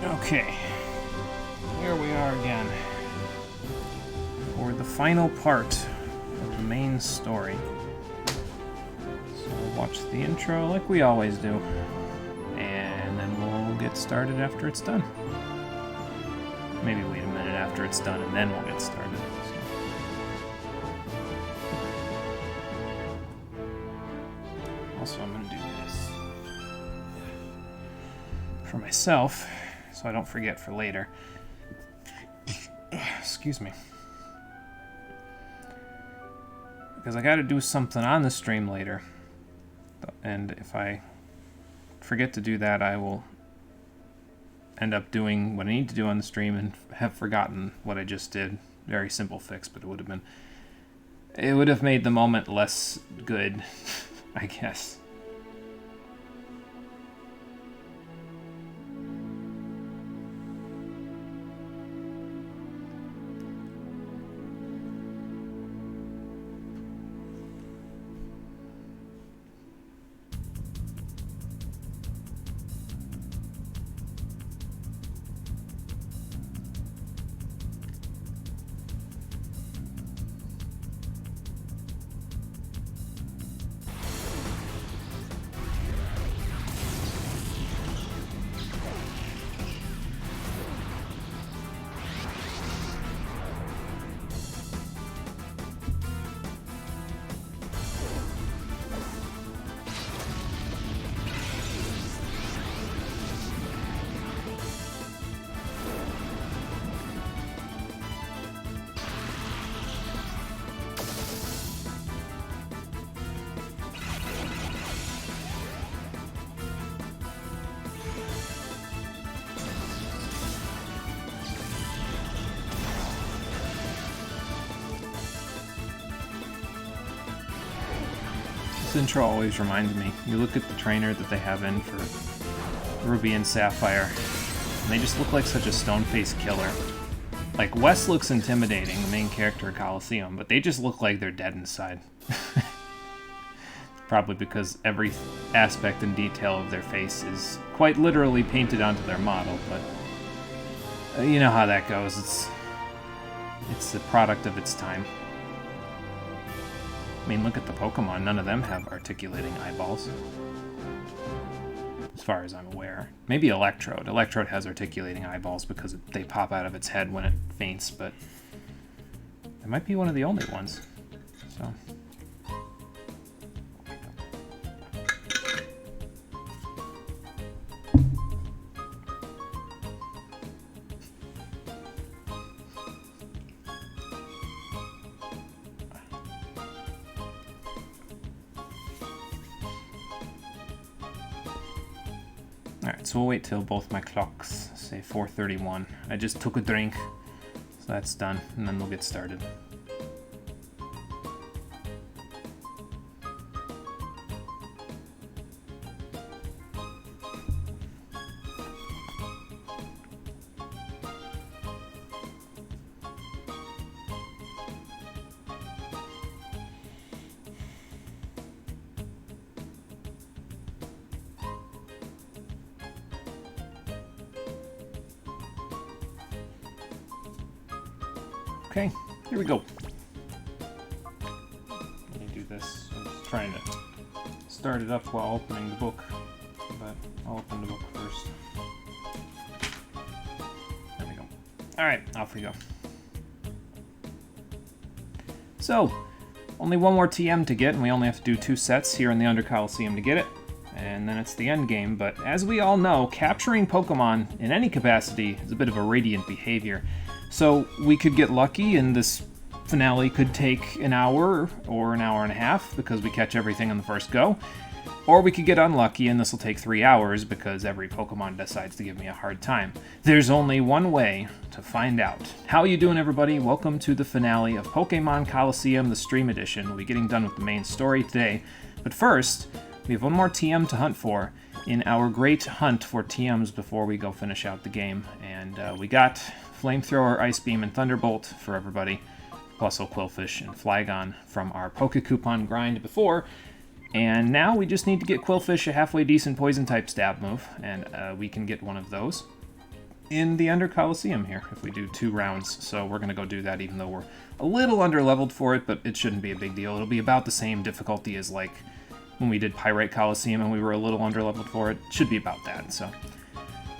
Okay, here we are again for the final part of the main story. So we'll watch the intro like we always do, and then we'll get started after it's done. Maybe wait a minute after it's done and then we'll get started. Also, I'm going to do this for myself, so I don't forget for later. Excuse me. Because I got to do something on the stream later. And if I forget to do that, I will end up doing what I need to do on the stream and have forgotten what I just did. Very simple fix, but it would have made the moment less good, I guess. This intro always reminds me, you look at the trainer that they have in for Ruby and Sapphire, and they just look like such a stone-faced killer. Like, Wes looks intimidating, the main character of Colosseum, but they just look like they're dead inside. Probably because every aspect and detail of their face is quite literally painted onto their model, but you know how that goes. It's the product of its time. I mean, look at the Pokemon. None of them have articulating eyeballs. As far as I'm aware. Maybe Electrode. Electrode has articulating eyeballs because they pop out of its head when it faints, but it might be one of the only ones. So... Alright, so we'll wait till both my clocks say 4:31. I just took a drink, so that's done, and then we'll get started. Okay, here we go. Let me do this. I'm just trying to start it up while opening the book, but I'll open the book first. There we go. Alright, off we go. So, only one more TM to get, and we only have to do 2 sets here in the Under Colosseum to get it. And then it's the end game, but as we all know, capturing Pokemon in any capacity is a bit of a radiant behavior. So we could get lucky and this finale could take an hour or an hour and a half because we catch everything on the first go. Or we could get unlucky and this will take 3 hours because every Pokemon decides to give me a hard time. There's only one way to find out. How you doing, everybody? Welcome to the finale of Pokémon Colosseum, the Stream Edition. We'll be getting done with the main story today. But first, we have one more TM to hunt for in our great hunt for TMs before we go finish out the game. And we got Flamethrower, Ice Beam, and Thunderbolt for everybody, plus a Quillfish and Flygon from our Pokecoupon grind before. And now we just need to get Quillfish a halfway decent Poison-type stab move, and we can get one of those. in the Under Colosseum here if we do 2 rounds. So we're going to go do that even though we're a little under-leveled for it, but it shouldn't be a big deal. It'll be about the same difficulty as like when we did Pyrite Colosseum and we were a little under-leveled for it. It should be about that, so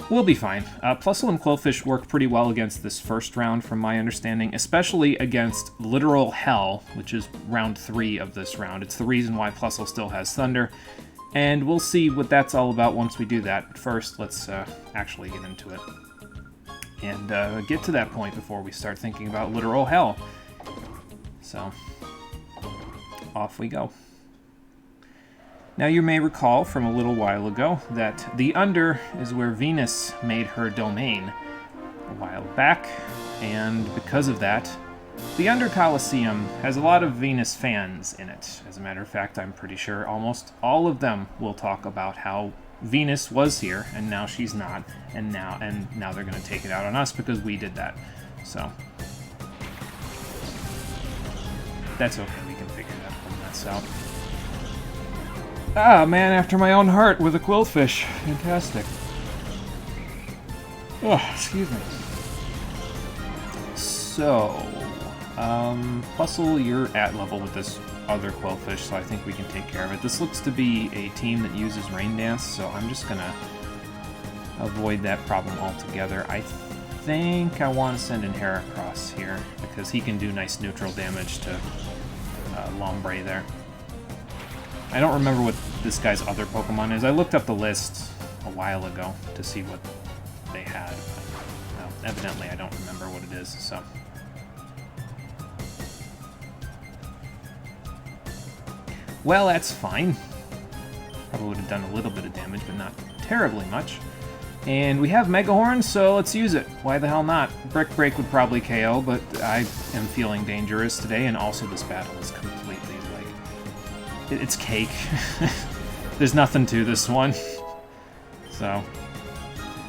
we'll be fine. Plusle and Qwilfish work pretty well against this first round from my understanding, especially against Literal Hell, which is round 3 of this round. It's the reason why Plusle still has Thunder. And we'll see what that's all about once we do that. But first, let's actually get into it. And get to that point before we start thinking about Literal Hell. So, off we go. Now you may recall from a little while ago that the Under is where Venus made her domain a while back. And because of that, the Under Colosseum has a lot of Venus fans in it. As a matter of fact, I'm pretty sure almost all of them will talk about how Venus was here, and now she's not, and now they're going to take it out on us because we did that. So that's okay. We can figure that mess out. Ah, man after my own heart with a Qwilfish. Fantastic. Oh, excuse me. So, Plusle, you're at level with this other Qwilfish, so I think we can take care of it. This looks to be a team that uses Rain Dance, so I'm just gonna avoid that problem altogether. I think I want to send in Heracross here, because he can do nice neutral damage to Lombre there. I don't remember what this guy's other Pokemon is. I looked up the list a while ago to see what they had, but evidently I don't remember what it is, so... Well, that's fine. Probably would have done a little bit of damage, but not terribly much. And we have Mega Horn, so let's use it. Why the hell not? Brick Break would probably KO, but I am feeling dangerous today, and also this battle is completely, like... It's cake. There's nothing to this one. So...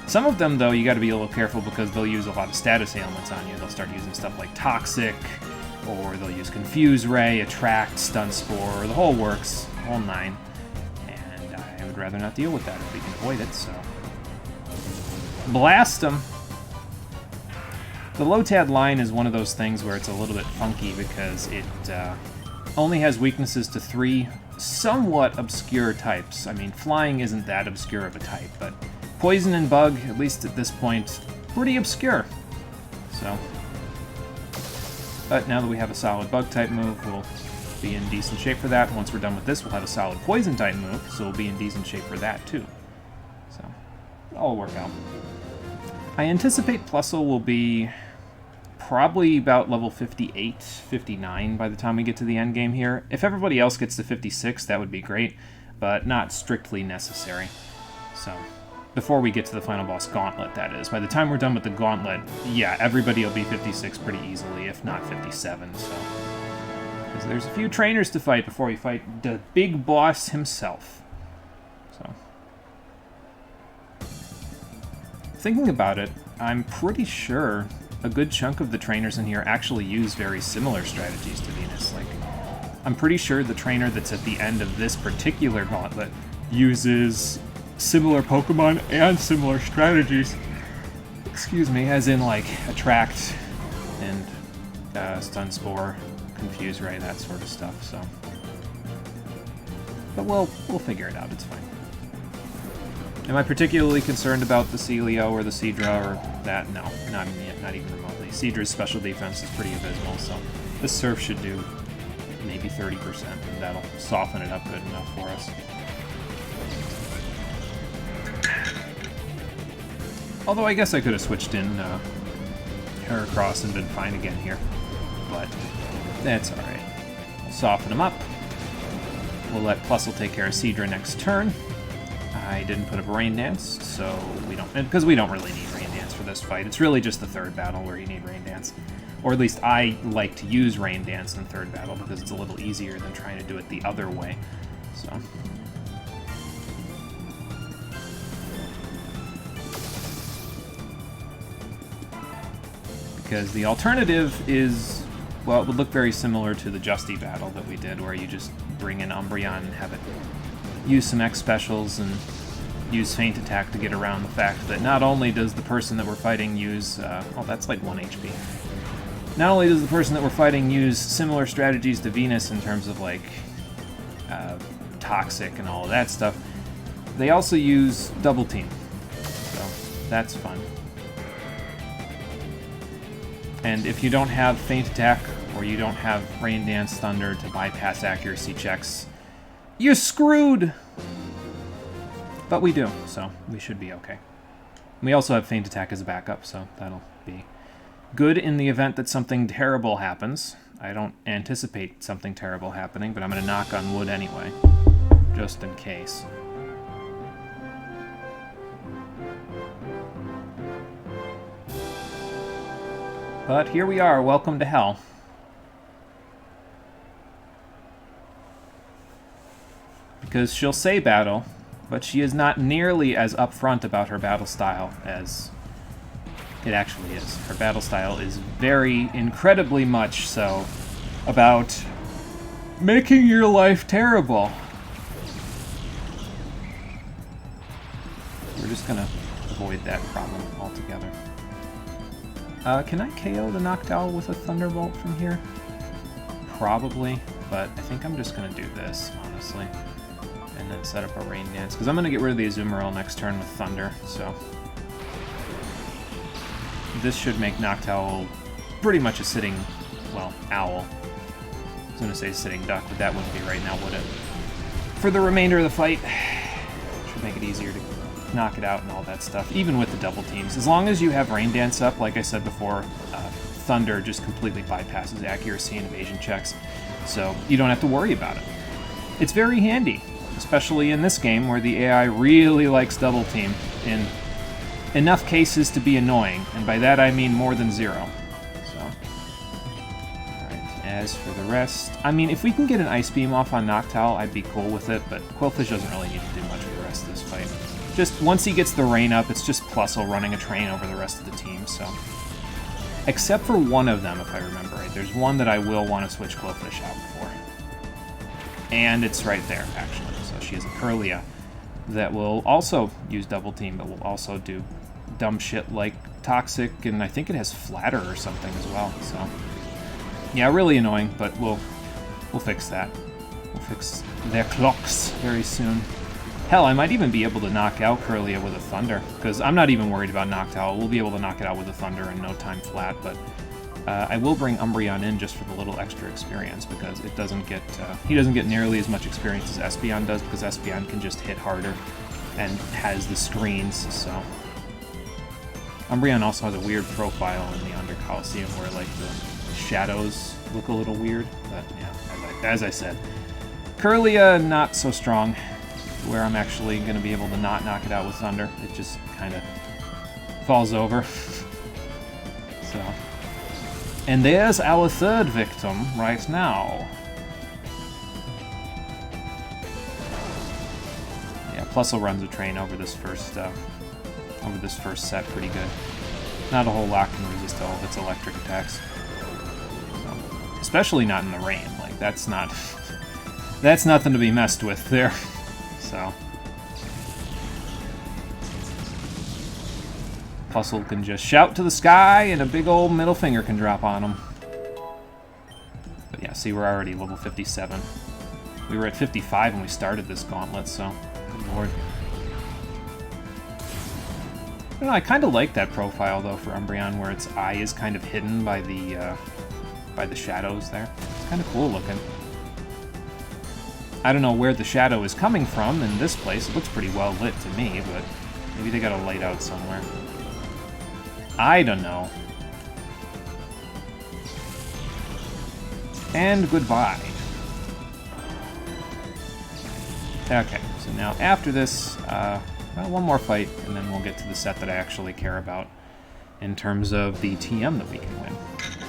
Some of them, though, you gotta be a little careful because they'll use a lot of status ailments on you. They'll start using stuff like Toxic, or they'll use Confuse Ray, Attract, Stun Spore, the whole works, whole 9. And I would rather not deal with that if we can avoid it, so... Blast them! The Lotad line is one of those things where it's a little bit funky because it only has weaknesses to 3 somewhat obscure types. I mean, Flying isn't that obscure of a type, but Poison and Bug, at least at this point, pretty obscure. So... But now that we have a solid Bug-type move, we'll be in decent shape for that. Once we're done with this, we'll have a solid Poison-type move, so we'll be in decent shape for that, too. So, it'll all work out. I anticipate Plusle will be probably about level 58, 59 by the time we get to the end game here. If everybody else gets to 56, that would be great, but not strictly necessary. So... Before we get to the final boss Gauntlet, that is. By the time we're done with the Gauntlet, yeah, everybody will be 56 pretty easily, if not 57, so... Because there's a few trainers to fight before we fight the big boss himself. So... Thinking about it, I'm pretty sure a good chunk of the trainers in here actually use very similar strategies to Venus. Like, I'm pretty sure the trainer that's at the end of this particular Gauntlet uses... similar Pokemon and similar strategies. Excuse me, as in like Attract and Stun Spore, Confuse Ray, that sort of stuff. So, but we'll figure it out. It's fine. Am I particularly concerned about the Celio or the Seadra or that? No, not even remotely. Seadra's special defense is pretty abysmal, so this Surf should do maybe 30%, and that'll soften it up good enough for us. Although I guess I could have switched in Heracross and been fine again here. But that's alright. We'll soften him up. We'll let Plusle take care of Seadra next turn. I didn't put up a Rain Dance, so we don't... Because we don't really need Rain Dance for this fight. It's really just the third battle where you need Rain Dance. Or at least I like to use Rain Dance in third battle because it's a little easier than trying to do it the other way. So... Because the alternative is, well, it would look very similar to the Justy battle that we did, where you just bring in Umbreon and have it use some X specials and use Feint Attack to get around the fact that not only does the person that we're fighting use... oh, that's like 1 HP. Not only does the person that we're fighting use similar strategies to Venus in terms of, like, Toxic and all of that stuff, they also use Double Team. So, that's fun. And if you don't have Feint Attack, or you don't have Rain Dance Thunder to bypass accuracy checks, you're screwed! But we do, so we should be okay. We also have Feint Attack as a backup, so that'll be good in the event that something terrible happens. I don't anticipate something terrible happening, but I'm going to knock on wood anyway, just in case. But here we are, welcome to hell. Because she'll say battle, but she is not nearly as upfront about her battle style as it actually is. Her battle style is very, incredibly much so about making your life terrible. We're just gonna avoid that problem altogether. Can I KO the Noctowl with a Thunderbolt from here? Probably, but I think I'm just gonna do this, honestly. And then set up a Rain Dance, because I'm gonna get rid of the Azumarill next turn with Thunder, so... This should make Noctowl pretty much a sitting, well, owl. I was going to say sitting duck, but that wouldn't be right now, would it? For the remainder of the fight, should make it easier to knock it out and all that stuff, even with the double teams. As long as you have Rain Dance up, like I said before, Thunder just completely bypasses accuracy and evasion checks, so you don't have to worry about it. It's very handy, especially in this game where the AI really likes double team in enough cases to be annoying, and by that I mean more than 0. So, alright, as for the rest... I mean, if we can get an Ice Beam off on Noctowl, I'd be cool with it, but Quillfish doesn't really need to do much for the rest of this fight. Just, once he gets the rain up, it's just Plusle running a train over the rest of the team, so... Except for one of them, if I remember right. There's one that I will want to switch Quillfish out for. And it's right there, actually. So she has a Kirlia that will also use Double Team, but will also do dumb shit like Toxic, and I think it has Flatter or something as well, so... Yeah, really annoying, but we'll fix that. We'll fix their clocks very soon. Hell, I might even be able to knock out Kirlia with a Thunder, because I'm not even worried about Noctowl. We'll be able to knock it out with a Thunder in no time flat, but I will bring Umbreon in just for the little extra experience, because it doesn't get he doesn't get nearly as much experience as Espeon does, because Espeon can just hit harder and has the screens, so... Umbreon also has a weird profile in the Under Colosseum where, like, the shadows look a little weird, but yeah, as I said. Kirlia, not so strong, where I'm actually going to be able to not knock it out with Thunder. It just kind of falls over. So... And there's our third victim right now. Yeah, Plusle runs a train over this first set pretty good. Not a whole lot can resist all of its electric attacks. So, especially not in the rain. Like, that's not... that's nothing to be messed with there. So... Plusle can just shout to the sky, and a big old middle finger can drop on him. But yeah, see, we're already level 57. We were at 55 when we started this gauntlet, so... Good lord. I don't know, I kind of like that profile, though, for Umbreon, where its eye is kind of hidden by the shadows there. It's kind of cool looking. I don't know where the shadow is coming from in this place. It looks pretty well lit to me, but maybe they got a light out somewhere. I don't know. And goodbye. Okay, so now after this, well, one more fight, and then we'll get to the set that I actually care about in terms of the TM that we can win.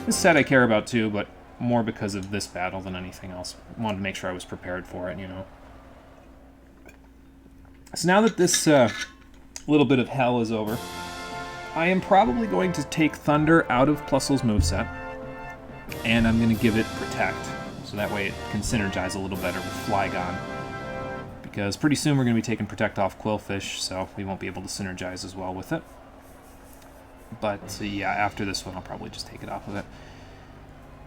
This set I care about too, but more because of this battle than anything else. I wanted to make sure I was prepared for it, you know. So now that this little bit of hell is over, I am probably going to take Thunder out of Plusle's moveset, and I'm going to give it Protect, so that way it can synergize a little better with Flygon. because pretty soon we're going to be taking Protect off Quillfish, so we won't be able to synergize as well with it. But yeah, after this one, I'll probably just take it off of it.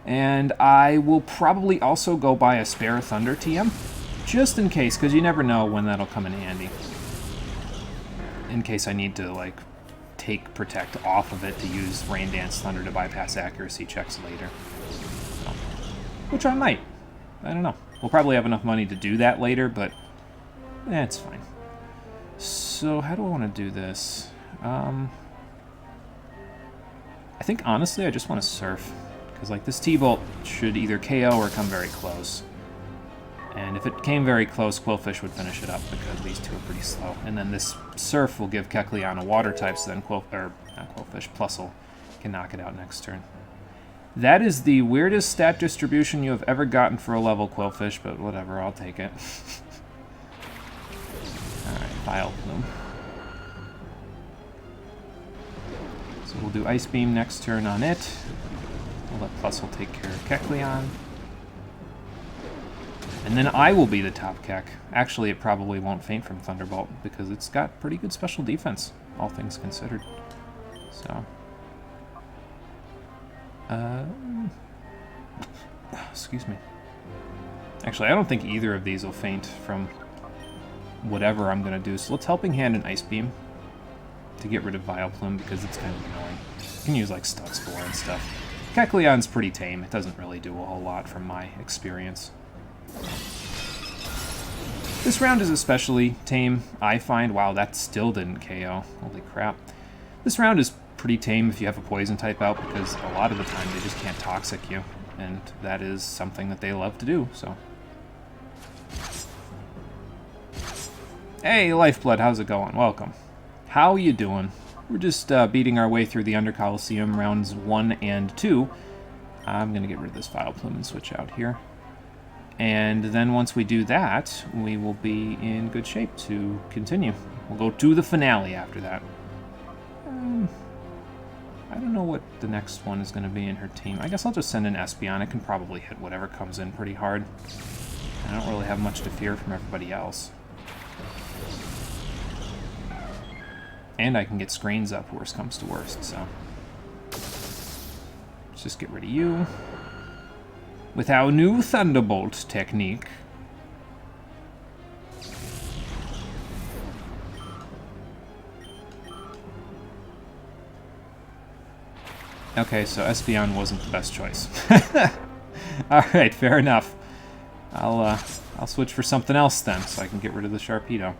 And I will probably also go buy a spare Thunder TM, just in case, because you never know when that'll come in handy. In case I need to, like, take Protect off of it to use Rain Dance Thunder to bypass accuracy checks later. So, which I might. I don't know. We'll probably have enough money to do that later, but it's fine. So how do I want to do this? I think, honestly, I just want to Surf. Because, like, this T-Bolt should either KO or come very close. And if it came very close, Quillfish would finish it up, because these two are pretty slow. And then this Surf will give Kecleon a water type, so then not Quillfish, Plusle can knock it out next turn. That is the weirdest stat distribution you have ever gotten for a level Quillfish, but whatever, I'll take it. Alright, Vileplume. So we'll do Ice Beam next turn on it. We'll let Plusle take care of Kecleon. And then I will be the top Kek. Actually, it probably won't faint from Thunderbolt, because it's got pretty good special defense, all things considered. So... excuse me. Actually, I don't think either of these will faint from whatever I'm going to do. So let's Helping Hand and Ice Beam to get rid of Vileplume, because it's kind of annoying. You can use, like, Stun Spore and stuff. Kecleon's pretty tame. It doesn't really do a whole lot from my experience. This round is especially tame, I find. Wow, that still didn't KO. Holy crap. This round is pretty tame if you have a poison type out, because a lot of the time they just can't toxic you, and that is something that they love to do, so. Hey, Lifeblood, how's it going? Welcome. How you doing? We're just beating our way through the Under Colosseum rounds 1 and 2. I'm going to get rid of this Vileplume and switch out here. And then once we do that, we will be in good shape to continue. We'll go to the finale after that. I don't know what the next one is going to be in her team. I guess I'll just send an Espeon. It can probably hit whatever comes in pretty hard. I don't really have much to fear from everybody else. And I can get screens up, worst comes to worst, so... Let's just get rid of you. With our new Thunderbolt technique. Okay, so Espeon wasn't the best choice. Alright, fair enough. I'll switch for something else then, so I can get rid of the Sharpedo.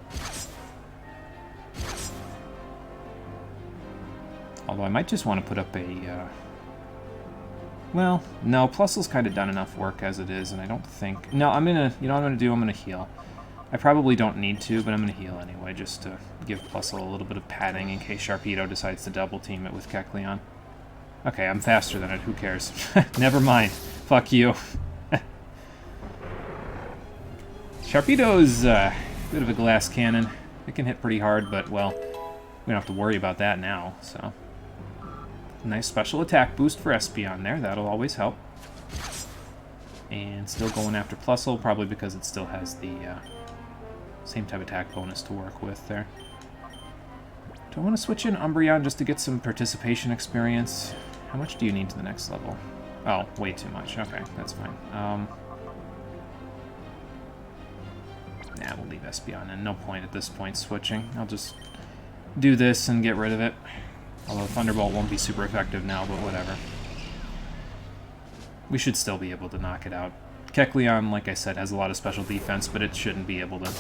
Although I might just want to put up a, well, no, Plusle's kind of done enough work as it is, and I don't think... No, I'm gonna, you know what I'm gonna do? I'm gonna heal. I probably don't need to, but I'm gonna heal anyway, just to give Plusle a little bit of padding in case Sharpedo decides to double team it with Kecleon. Okay, I'm faster than it, who cares? Never mind. Fuck you. Sharpedo's a bit of a glass cannon. It can hit pretty hard, but, well, we don't have to worry about that now, so... Nice special attack boost for Espeon there. That'll always help. And still going after Plusle, probably because it still has the same type of attack bonus to work with there. Do I want to switch in Umbreon just to get some participation experience? How much do you need to the next level? Oh, way too much. Okay, that's fine. Nah, we'll leave Espeon in. No point at this point switching. I'll just do this and get rid of it. Although Thunderbolt won't be super effective now, but whatever. We should still be able to knock it out. Kecleon, like I said, has a lot of special defense, but it shouldn't be able to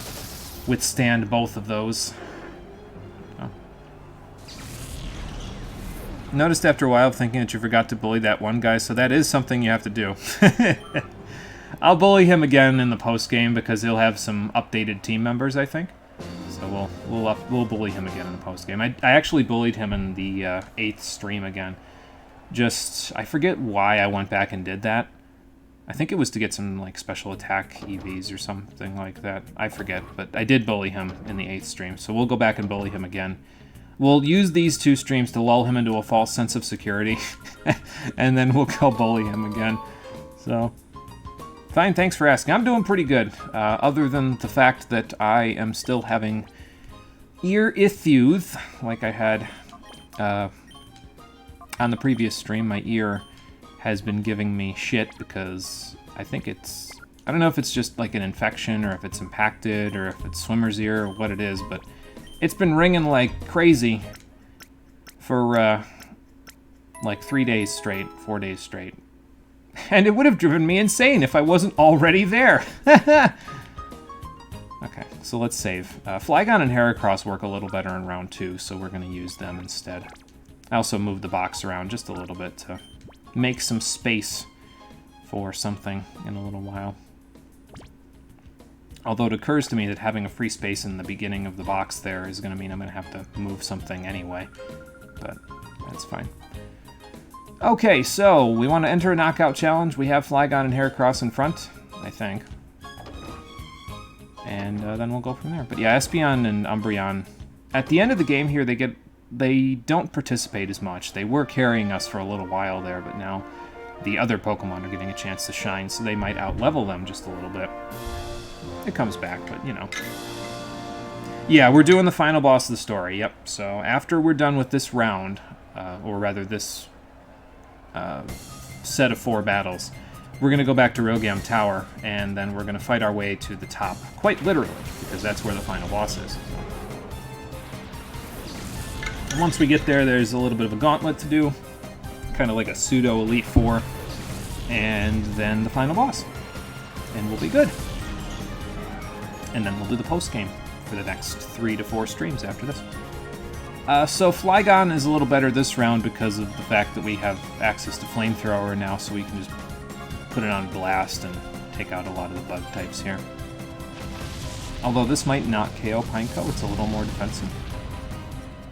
withstand both of those. Oh. Noticed after a while thinking that you forgot to bully that one guy, so that is something you have to do. I'll bully him again in the post-game because he'll have some updated team members, I think. So we'll bully him again in the post-game. I actually bullied him in the 8th stream again. Just, I forget why I went back and did that. I think it was to get some, like, special attack EVs or something like that. I forget, but I did bully him in the 8th stream, so we'll go back and bully him again. We'll use these 2 streams to lull him into a false sense of security, and then we'll go bully him again. So, Fine, thanks for asking. I'm doing pretty good, other than the fact that I am still having ear issues, like I had on the previous stream. My ear has been giving me shit because I think it's... I don't know if it's just like an infection or if it's impacted or if it's swimmer's ear or what it is, but it's been ringing like crazy for like 3 days straight, 4 days straight. And it would have driven me insane if I wasn't already there. Okay, so let's save. Flygon and Heracross work a little better in round 2, so we're going to use them instead. I also moved the box around just a little bit to make some space for something in a little while. Although it occurs to me that having a free space in the beginning of the box there is going to mean I'm going to have to move something anyway. But that's fine. Okay, so we want to enter a knockout challenge. We have Flygon and Heracross in front, I think. And then we'll go from there. But yeah, Espeon and Umbreon, at the end of the game here, they don't participate as much. They were carrying us for a little while there, but now the other Pokemon are getting a chance to shine, so they might out-level them just a little bit. It comes back, but, you know. Yeah, we're doing the final boss of the story, yep. So after we're done with this round, or rather this set of 4 battles, we're going to go back to Rogam Tower, and then we're going to fight our way to the top, quite literally, because that's where the final boss is. And once we get there, there's a little bit of a gauntlet to do, kind of like a pseudo Elite Four, and then the final boss. And we'll be good. And then we'll do the post-game for the next 3 to 4 streams after this. So Flygon is a little better this round because of the fact that we have access to Flamethrower now, so we can just put it on blast and take out a lot of the bug types here. Although this might not KO Pineco, it's a little more defensive.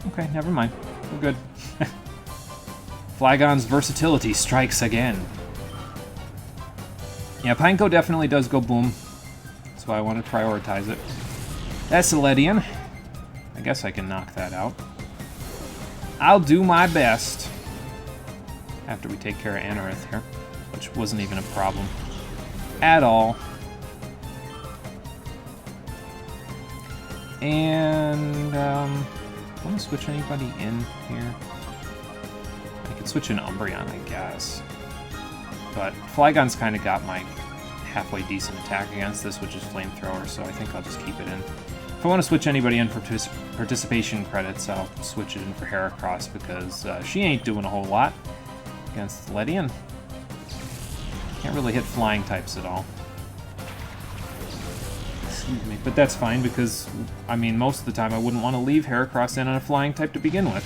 Okay, never mind. We're good. Flygon's versatility strikes again. Yeah, Pineco definitely does go boom. That's why I want to prioritize it. That's a Ledian. I guess I can knock that out. I'll do my best. After we take care of Anorith here, which wasn't even a problem at all. And, want to switch anybody in here? I could switch in Umbreon, I guess. But Flygon's kind of got my halfway decent attack against this, which is Flamethrower, so I think I'll just keep it in. If I want to switch anybody in for participation credits, I'll switch it in for Heracross, because she ain't doing a whole lot against Ledian. Can't really hit flying types at all. Excuse me, but that's fine, because, I mean, most of the time I wouldn't want to leave Heracross in on a flying type to begin with.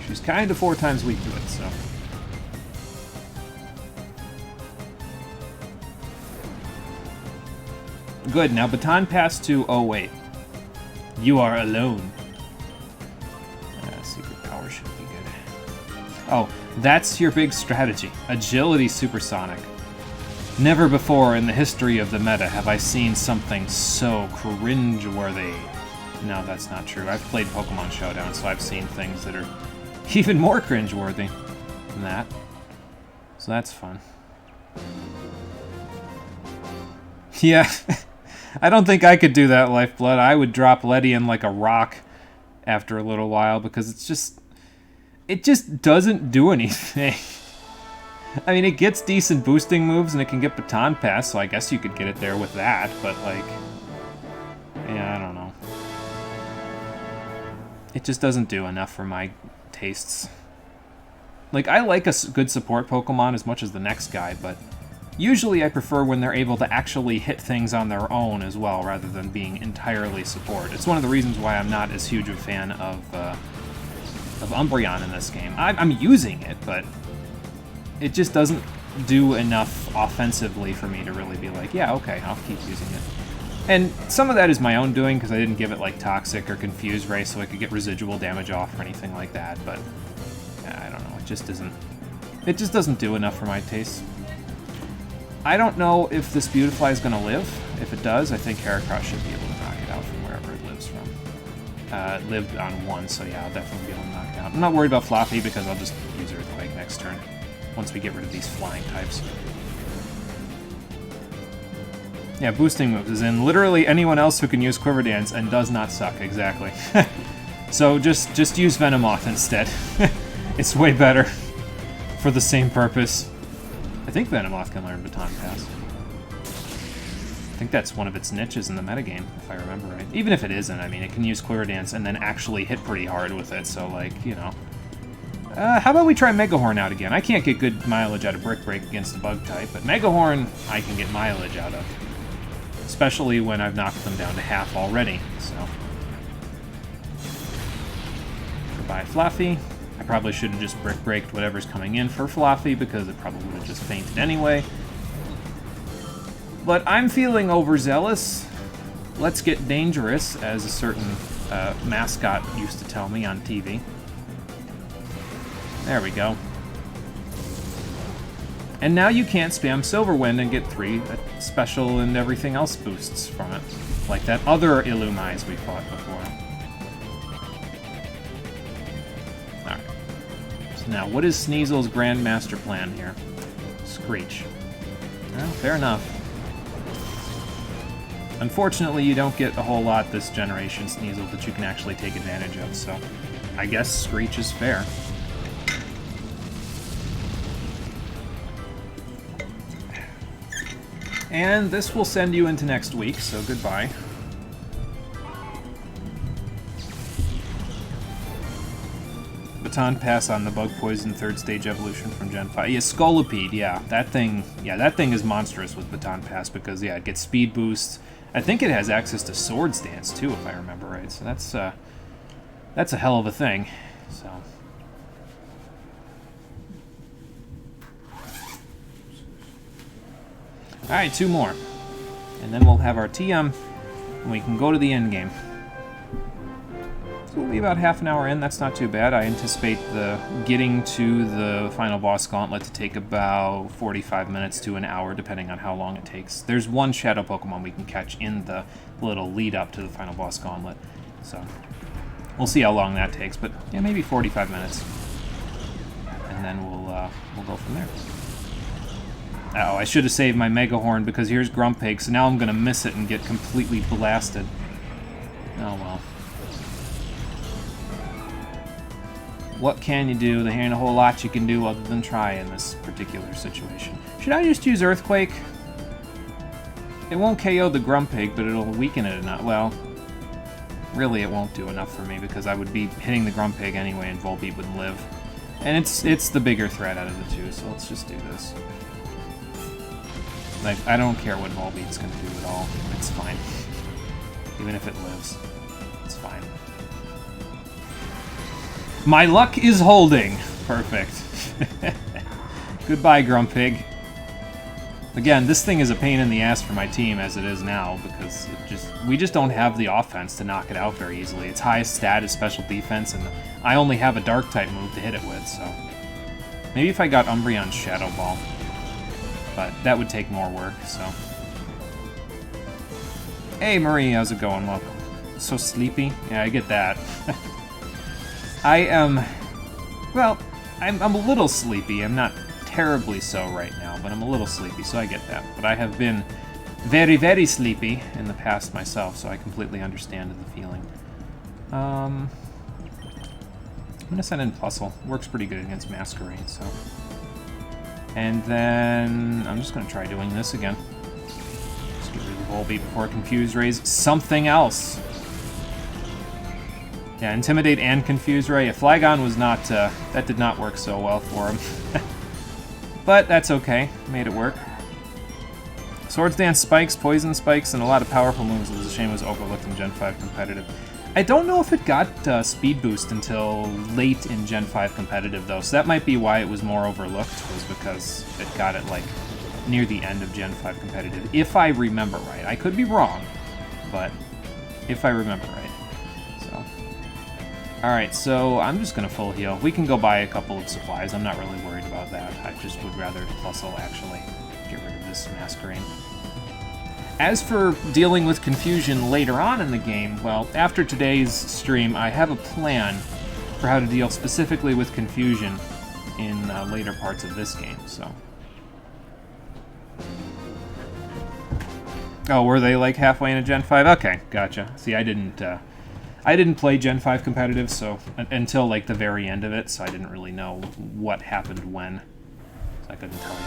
She's kind of 4 times weak to it, so... Good, now baton pass to... Oh, wait. You are alone. Secret power should be good. Oh, that's your big strategy. Agility supersonic. Never before in the history of the meta have I seen something so cringe-worthy. No, that's not true. I've played Pokemon Showdown, so I've seen things that are even more cringe-worthy than that. So that's fun. Yeah. I don't think I could do that, Lifeblood. I would drop Ledian like a rock after a little while, because it just doesn't do anything. I mean, it gets decent boosting moves, and it can get Baton Pass, so I guess you could get it there with that, but, like... Yeah, I don't know. It just doesn't do enough for my tastes. Like, I like a good support Pokemon as much as the next guy, but... Usually I prefer when they're able to actually hit things on their own as well, rather than being entirely support. It's one of the reasons why I'm not as huge a fan of Umbreon in this game. I'm using it, but it just doesn't do enough offensively for me to really be like, yeah, okay, I'll keep using it. And some of that is my own doing, because I didn't give it like Toxic or Confuse Ray so I could get residual damage off or anything like that, but I don't know, it just doesn't do enough for my taste. I don't know if this Beautifly is going to live. If it does, I think Heracross should be able to knock it out from wherever it lives from. It lived on 1, so yeah, I'll definitely be able to knock it out. I'm not worried about Floppy, because I'll just use Earthquake next turn, once we get rid of these flying types. Yeah, boosting moves is in literally anyone else who can use Quiver Dance and does not suck, exactly. So just use Venomoth instead. It's way better for the same purpose. I think Venomoth can learn Baton Pass. I think that's one of its niches in the metagame, if I remember right. Even if it isn't, I mean, it can use Quiver Dance and then actually hit pretty hard with it, so, like, you know. How about we try Megahorn out again? I can't get good mileage out of Brick Break against the bug type, but Megahorn I can get mileage out of. Especially when I've knocked them down to half already, so. Goodbye, Fluffy. I probably should have just Brick Breaked whatever's coming in for Fluffy, because it probably would have just fainted anyway. But I'm feeling overzealous. Let's get dangerous, as a certain mascot used to tell me on TV. There we go. And now you can't spam Silver Wind and get 3 special and everything else boosts from it. Like that other Illumise we fought before. Alright. So now, what is Sneasel's grand master plan here? Screech. Well, fair enough. Unfortunately, you don't get a whole lot this generation, Sneasel, that you can actually take advantage of, so I guess Screech is fair. And this will send you into next week, so goodbye. Baton Pass on the Bug Poison 3rd Stage Evolution from Gen 5. Yeah, Scolipede, yeah. That thing is monstrous with Baton Pass because, yeah, it gets speed boosts. I think it has access to Swords Dance, too, if I remember right. So that's a hell of a thing. So... Alright, 2 more. And then we'll have our TM, and we can go to the end game. So we'll be about half an hour in, that's not too bad. I anticipate the getting to the final boss gauntlet to take about 45 minutes to an hour, depending on how long it takes. There's one Shadow Pokemon we can catch in the little lead up to the final boss gauntlet. So we'll see how long that takes, but yeah, maybe 45 minutes. And then we'll go from there. Oh, I should have saved my Megahorn because here's Grumpig, so now I'm going to miss it and get completely blasted. Oh well. What can you do? There ain't a whole lot you can do other than try in this particular situation. Should I just use Earthquake? It won't KO the Grumpig, but it'll weaken it enough. Well, really it won't do enough for me because I would be hitting the Grumpig anyway and Volbeat would live. And it's the bigger threat out of the two, so let's just do this. Like, I don't care what Volbeat's going to do at all. It's fine. Even if it lives. It's fine. My luck is holding! Perfect. Goodbye, Grumpig. Again, this thing is a pain in the ass for my team as it is now, because we just don't have the offense to knock it out very easily. Its highest stat is special defense, and I only have a Dark-type move to hit it with, so... Maybe if I got Umbreon's Shadow Ball. But that would take more work, so... Hey, Marie, how's it going? Welcome. So sleepy? Yeah, I get that. I am... Well, I'm a little sleepy. I'm not terribly so right now, but I'm a little sleepy, so I get that. But I have been very, very sleepy in the past myself, so I completely understand the feeling. I'm gonna send in Plusle. Works pretty good against Masquerade, so... And then I'm just going to try doing this again. Just get rid of Volbeat before Confuse Ray's something else. Yeah, Intimidate and Confuse Ray. Yeah, Flygon was not, that did not work so well for him. But that's okay. Made it work. Swords Dance spikes, Poison spikes, and a lot of powerful moves. It was a shame it was overlooked in Gen 5 competitive. I don't know if it got speed boost until late in Gen 5 competitive, though, so that might be why it was more overlooked, was because it got it, like, near the end of Gen 5 competitive, if I remember right. I could be wrong, but if I remember right. So, alright, so I'm just going to full heal. We can go buy a couple of supplies. I'm not really worried about that. I just would rather Plusle actually get rid of this Masquerade. As for dealing with confusion later on in the game, well, after today's stream, I have a plan for how to deal specifically with confusion in later parts of this game, so... Oh, were they like halfway into Gen 5? Okay, gotcha. See, I didn't play Gen 5 competitive so until like the very end of it, so I didn't really know what happened when. So I couldn't tell you.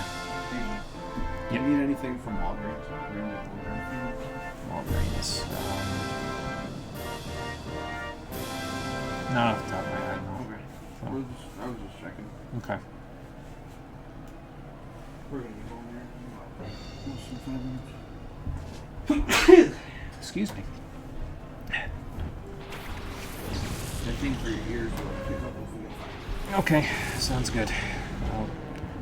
Do you need anything from Walgreens? Walgreens. Not off the top of my head, no. Okay. So. I was just checking. Okay. We're gonna be home here in about less than 5 minutes. Excuse me. I think for your ears will pick up if we get fired. Okay, sounds good. Well,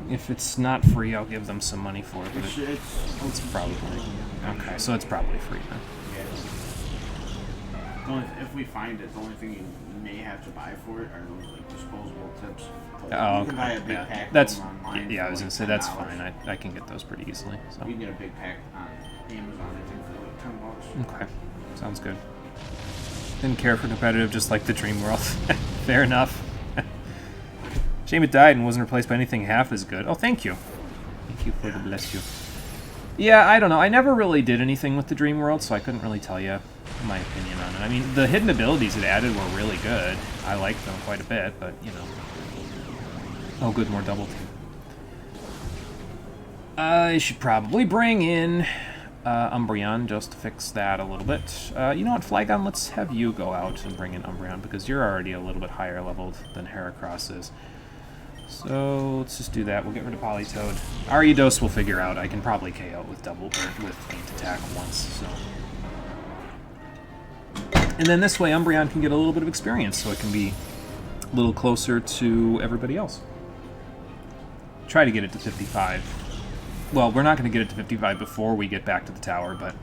if it's not free, I'll give them some money for it. But it's probably okay. So it's probably free then. Yeah. If we find it, the only thing you may have to buy for it are those like disposable tips. But Oh, you can buy a big pack that's of them online. yeah. I was for gonna like say that's $10. fine. I can get those pretty easily. So. You can get a big pack on Amazon, I think, for like $10. Okay, sounds good. Didn't care for competitive, just like the Dream World. Fair enough. Shame it died and wasn't replaced by anything half as good. Oh, thank you. Thank you for the bless you. Yeah, I don't know. I never really did anything with the Dream World, so I couldn't really tell you my opinion on it. I mean, the hidden abilities it added were really good. I liked them quite a bit, but, you know. Oh, good, more double team. I should probably bring in Umbreon just to fix that a little bit. You know what, Flygon, let's have you go out and bring in Umbreon because you're already a little bit higher leveled than Heracross is. So let's just do that. We'll get rid of Politoed. Ariados we'll figure out. I can probably KO with with feint attack once. So, and then this way Umbreon can get a little bit of experience, so it can be a little closer to everybody else. Try to get it to 55. Well, we're not going to get it to 55 before we get back to the tower, but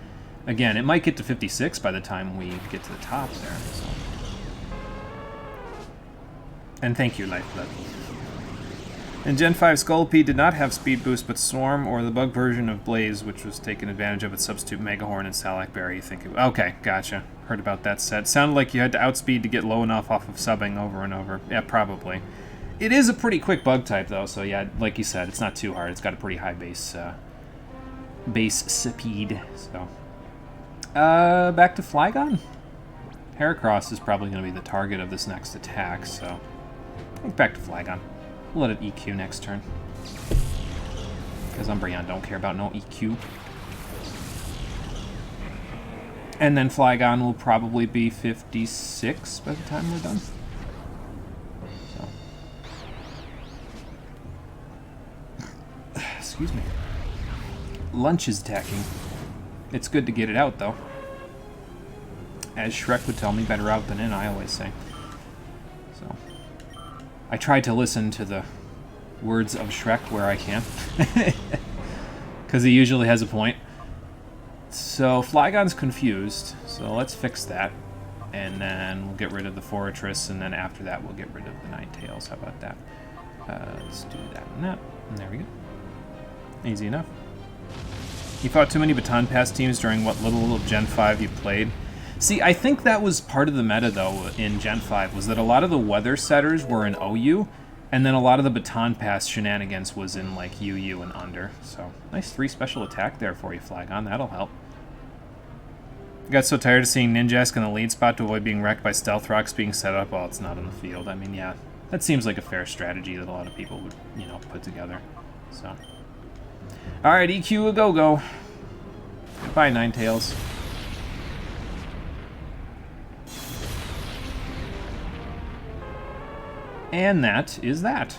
again, it might get to 56 by the time we get to the top there. So. And thank you, Lifeblood. In Gen 5, Scolipede did not have Speed Boost, but Swarm, or the bug version of Blaze, which was taken advantage of its substitute Megahorn and Salakberry. Okay, gotcha. Heard about that set. Sounded like you had to outspeed to get low enough off of subbing over and over. Yeah, probably. It is a pretty quick bug type, though, so yeah, like you said, it's not too hard. It's got a pretty high base speed, so. Back to Flygon? Heracross is probably going to be the target of this next attack, so I think back to Flygon. We'll let it EQ next turn. Because Umbreon don't care about no EQ. And then Flygon will probably be 56 by the time we're done. So. Excuse me. Lunch is attacking. It's good to get it out, though. As Shrek would tell me, better out than in, I always say. So. I try to listen to the words of Shrek where I can. Because he usually has a point. So, Flygon's confused. So, let's fix that. And then we'll get rid of the Fortress, and then after that we'll get rid of the Ninetales. How about that? Let's do that and that. And there we go. Easy enough. You fought too many Baton Pass teams during what little of Gen 5 you played. See, I think that was part of the meta, though, in Gen 5, was that a lot of the weather setters were in OU, and then a lot of the Baton Pass shenanigans was in, like, UU and under. So, nice 3 special attack there for you, Flygon. That'll help. Got so tired of seeing Ninjask in the lead spot to avoid being wrecked by Stealth Rocks being set up while it's not on the field. I mean, yeah, that seems like a fair strategy that a lot of people would, you know, put together. So, alright, EQ a go-go. Goodbye, Ninetales. And that is that.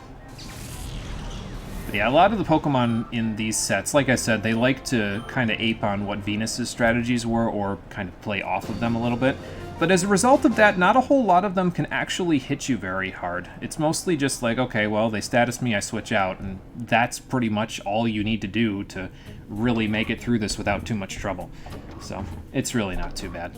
But yeah, a lot of the Pokemon in these sets, like I said, they like to kind of ape on what Venus's strategies were or kind of play off of them a little bit. But as a result of that, not a whole lot of them can actually hit you very hard. It's mostly just like, okay, well, they status me, I switch out, and that's pretty much all you need to do to really make it through this without too much trouble. So, it's really not too bad.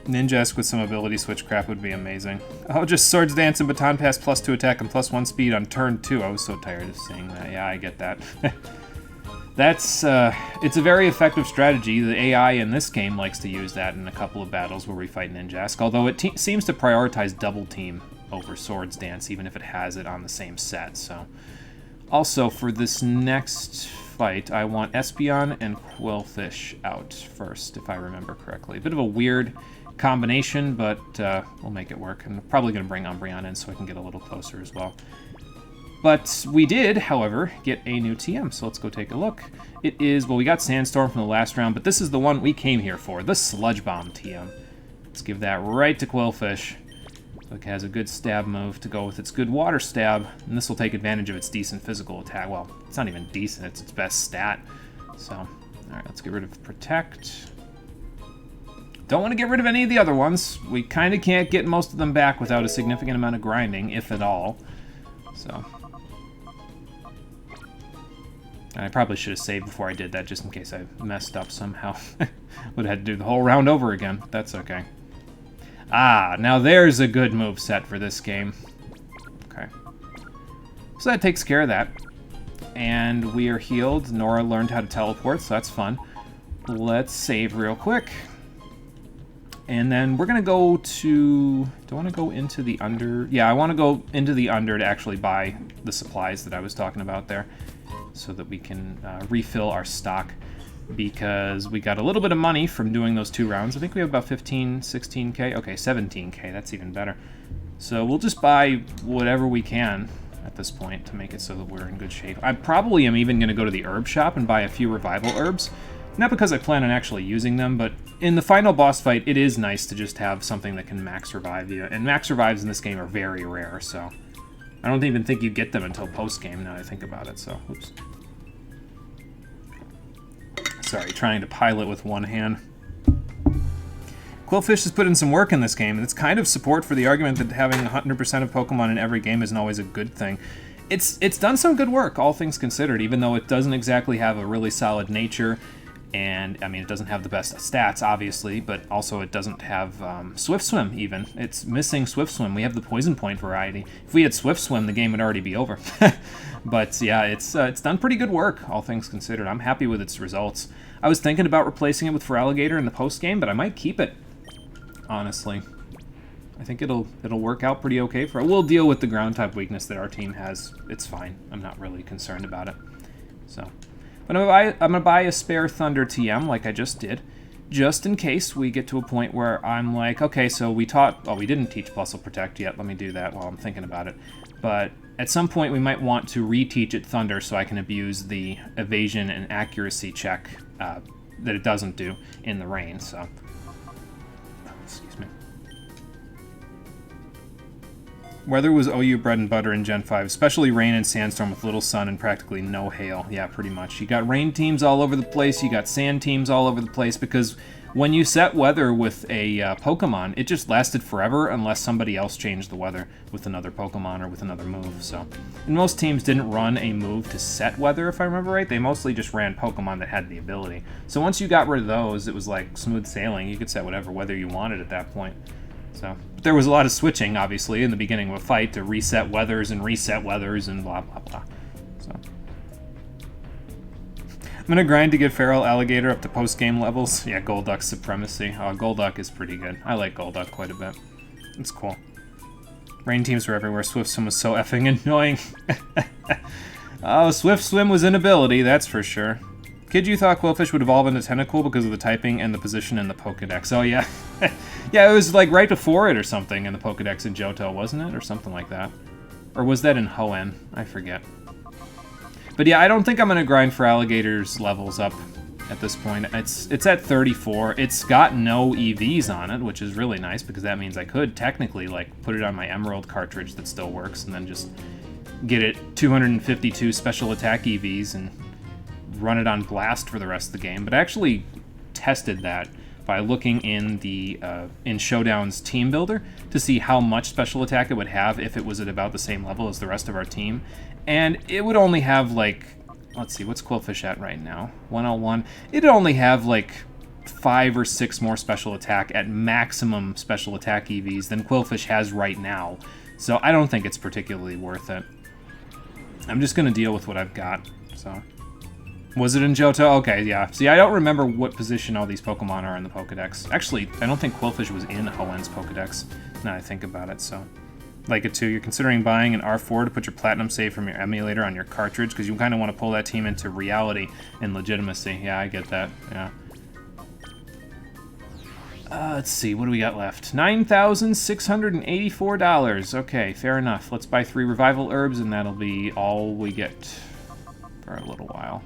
Ninjask with some ability switch crap would be amazing. Oh, just Swords Dance and Baton Pass +2 attack and +1 speed on turn 2. I was so tired of seeing that. Yeah, I get that. That's, it's a very effective strategy. The AI in this game likes to use that in a couple of battles where we fight Ninjask, although it seems to prioritize Double Team over Swords Dance, even if it has it on the same set, so Also, for this next fight, I want Espeon and Quillfish out first, if I remember correctly. A bit of a weird combination, but we'll make it work. I'm probably going to bring Umbreon in so I can get a little closer as well. But we did, however, get a new TM, so let's go take a look. It is, well, we got Sandstorm from the last round, but this is the one we came here for, the Sludge Bomb TM. Let's give that right to Quillfish. So it has a good stab move to go with its good water stab, and this will take advantage of its decent physical attack. Well, it's not even decent, it's its best stat. So, alright, let's get rid of Protect. Don't want to get rid of any of the other ones. We kind of can't get most of them back without a significant amount of grinding, if at all. So... I probably should have saved before I did that, just in case I messed up somehow. Would have had to do the whole round over again. That's okay. Ah, now there's a good move set for this game. Okay. So that takes care of that. And we are healed. Nora learned how to teleport, so that's fun. Let's save real quick. And then we're going to go to... Do I want to go into the under? Yeah, I want to go into the under to actually buy the supplies that I was talking about there, so that we can refill our stock, because we got a little bit of money from doing those 2 rounds. I think we have about 15, 16k. Okay, 17k, that's even better. So we'll just buy whatever we can at this point to make it so that we're in good shape. I probably am even going to go to the herb shop and buy a few revival herbs. Not because I plan on actually using them, but in the final boss fight, it is nice to just have something that can max revive you. And max revives in this game are very rare, so... I don't even think you get them until post-game, now that I think about it, so... Oops. Sorry, trying to pilot with one hand. Quillfish has put in some work in this game, and it's kind of support for the argument that having 100% of Pokemon in every game isn't always a good thing. It's done some good work, all things considered, even though it doesn't exactly have a really solid nature. And, I mean, it doesn't have the best stats, obviously, but also it doesn't have Swift Swim, even. It's missing Swift Swim. We have the Poison Point variety. If we had Swift Swim, the game would already be over. But, yeah, it's done pretty good work, all things considered. I'm happy with its results. I was thinking about replacing it with Feraligatr in the post-game, but I might keep it, honestly. I think it'll work out pretty okay for it. We'll deal with the ground-type weakness that our team has. It's fine. I'm not really concerned about it. So... But I'm gonna buy a spare Thunder TM, like I just did, just in case we get to a point where I'm like, okay, so we taught... Oh, we didn't teach Bustle Protect yet. Let me do that while I'm thinking about it. But at some point, we might want to reteach it Thunder so I can abuse the evasion and accuracy check that it doesn't do in the rain, so... Excuse me. Weather was OU bread and butter in Gen 5, especially rain and sandstorm with little sun and practically no hail. Yeah, pretty much. You got rain teams all over the place, you got sand teams all over the place, because when you set weather with a Pokemon, it just lasted forever unless somebody else changed the weather with another Pokemon or with another move, so... And most teams didn't run a move to set weather, if I remember right. They mostly just ran Pokemon that had the ability. So once you got rid of those, it was like smooth sailing. You could set whatever weather you wanted at that point. So, but there was a lot of switching, obviously, in the beginning of a fight to reset weathers and blah, blah, blah. So, I'm going to grind to get Feral Alligator up to post-game levels. Yeah, Golduck Supremacy. Oh, Golduck is pretty good. I like Golduck quite a bit. It's cool. Rain teams were everywhere. Swift Swim was so effing annoying. Oh, Swift Swim was an ability, that's for sure. Kid, you thought Quillfish would evolve into Tentacool because of the typing and the position in the Pokedex. Oh, yeah. Yeah, it was like right before it or something in the Pokedex in Johto, wasn't it? Or something like that. Or was that in Hoenn? I forget. But yeah, I don't think I'm going to grind for Alligator's levels up at this point. It's at 34. It's got no EVs on it, which is really nice because that means I could technically like put it on my Emerald cartridge that still works and then just get it 252 special attack EVs and run it on blast for the rest of the game. But I actually tested that by looking in the in Showdown's team builder to see how much special attack it would have if it was at about the same level as the rest of our team. And it would only have like, let's see, what's Quillfish at right now? 101. It'd only have like 5 or 6 more special attack at maximum special attack EVs than Quillfish has right now. So I don't think it's particularly worth it. I'm just going to deal with what I've got, so... Was it in Johto? Okay, yeah. See, I don't remember what position all these Pokemon are in the Pokedex. Actually, I don't think Quillfish was in Hoenn's Pokedex, now that I think about it, so... like it too. You're considering buying an R4 to put your platinum save from your emulator on your cartridge because you kind of want to pull that team into reality and legitimacy. Yeah, I get that. Yeah. Let's see, what do we got left? $9,684. Okay, fair enough. Let's buy 3 revival herbs, and that'll be all we get for a little while.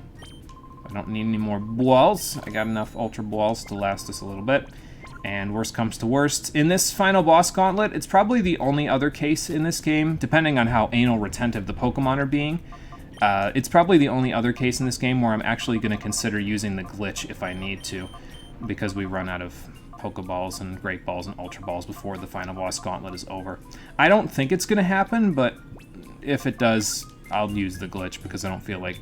I don't need any more balls. I got enough ultra balls to last us a little bit. And worst comes to worst, in this final boss gauntlet, it's probably the only other case in this game, depending on how anal retentive the Pokemon are being. It's probably the only other case in this game where I'm actually going to consider using the glitch if I need to, because we run out of Pokeballs and Great Balls and Ultra Balls before the final boss gauntlet is over. I don't think it's going to happen, but if it does, I'll use the glitch because I don't feel like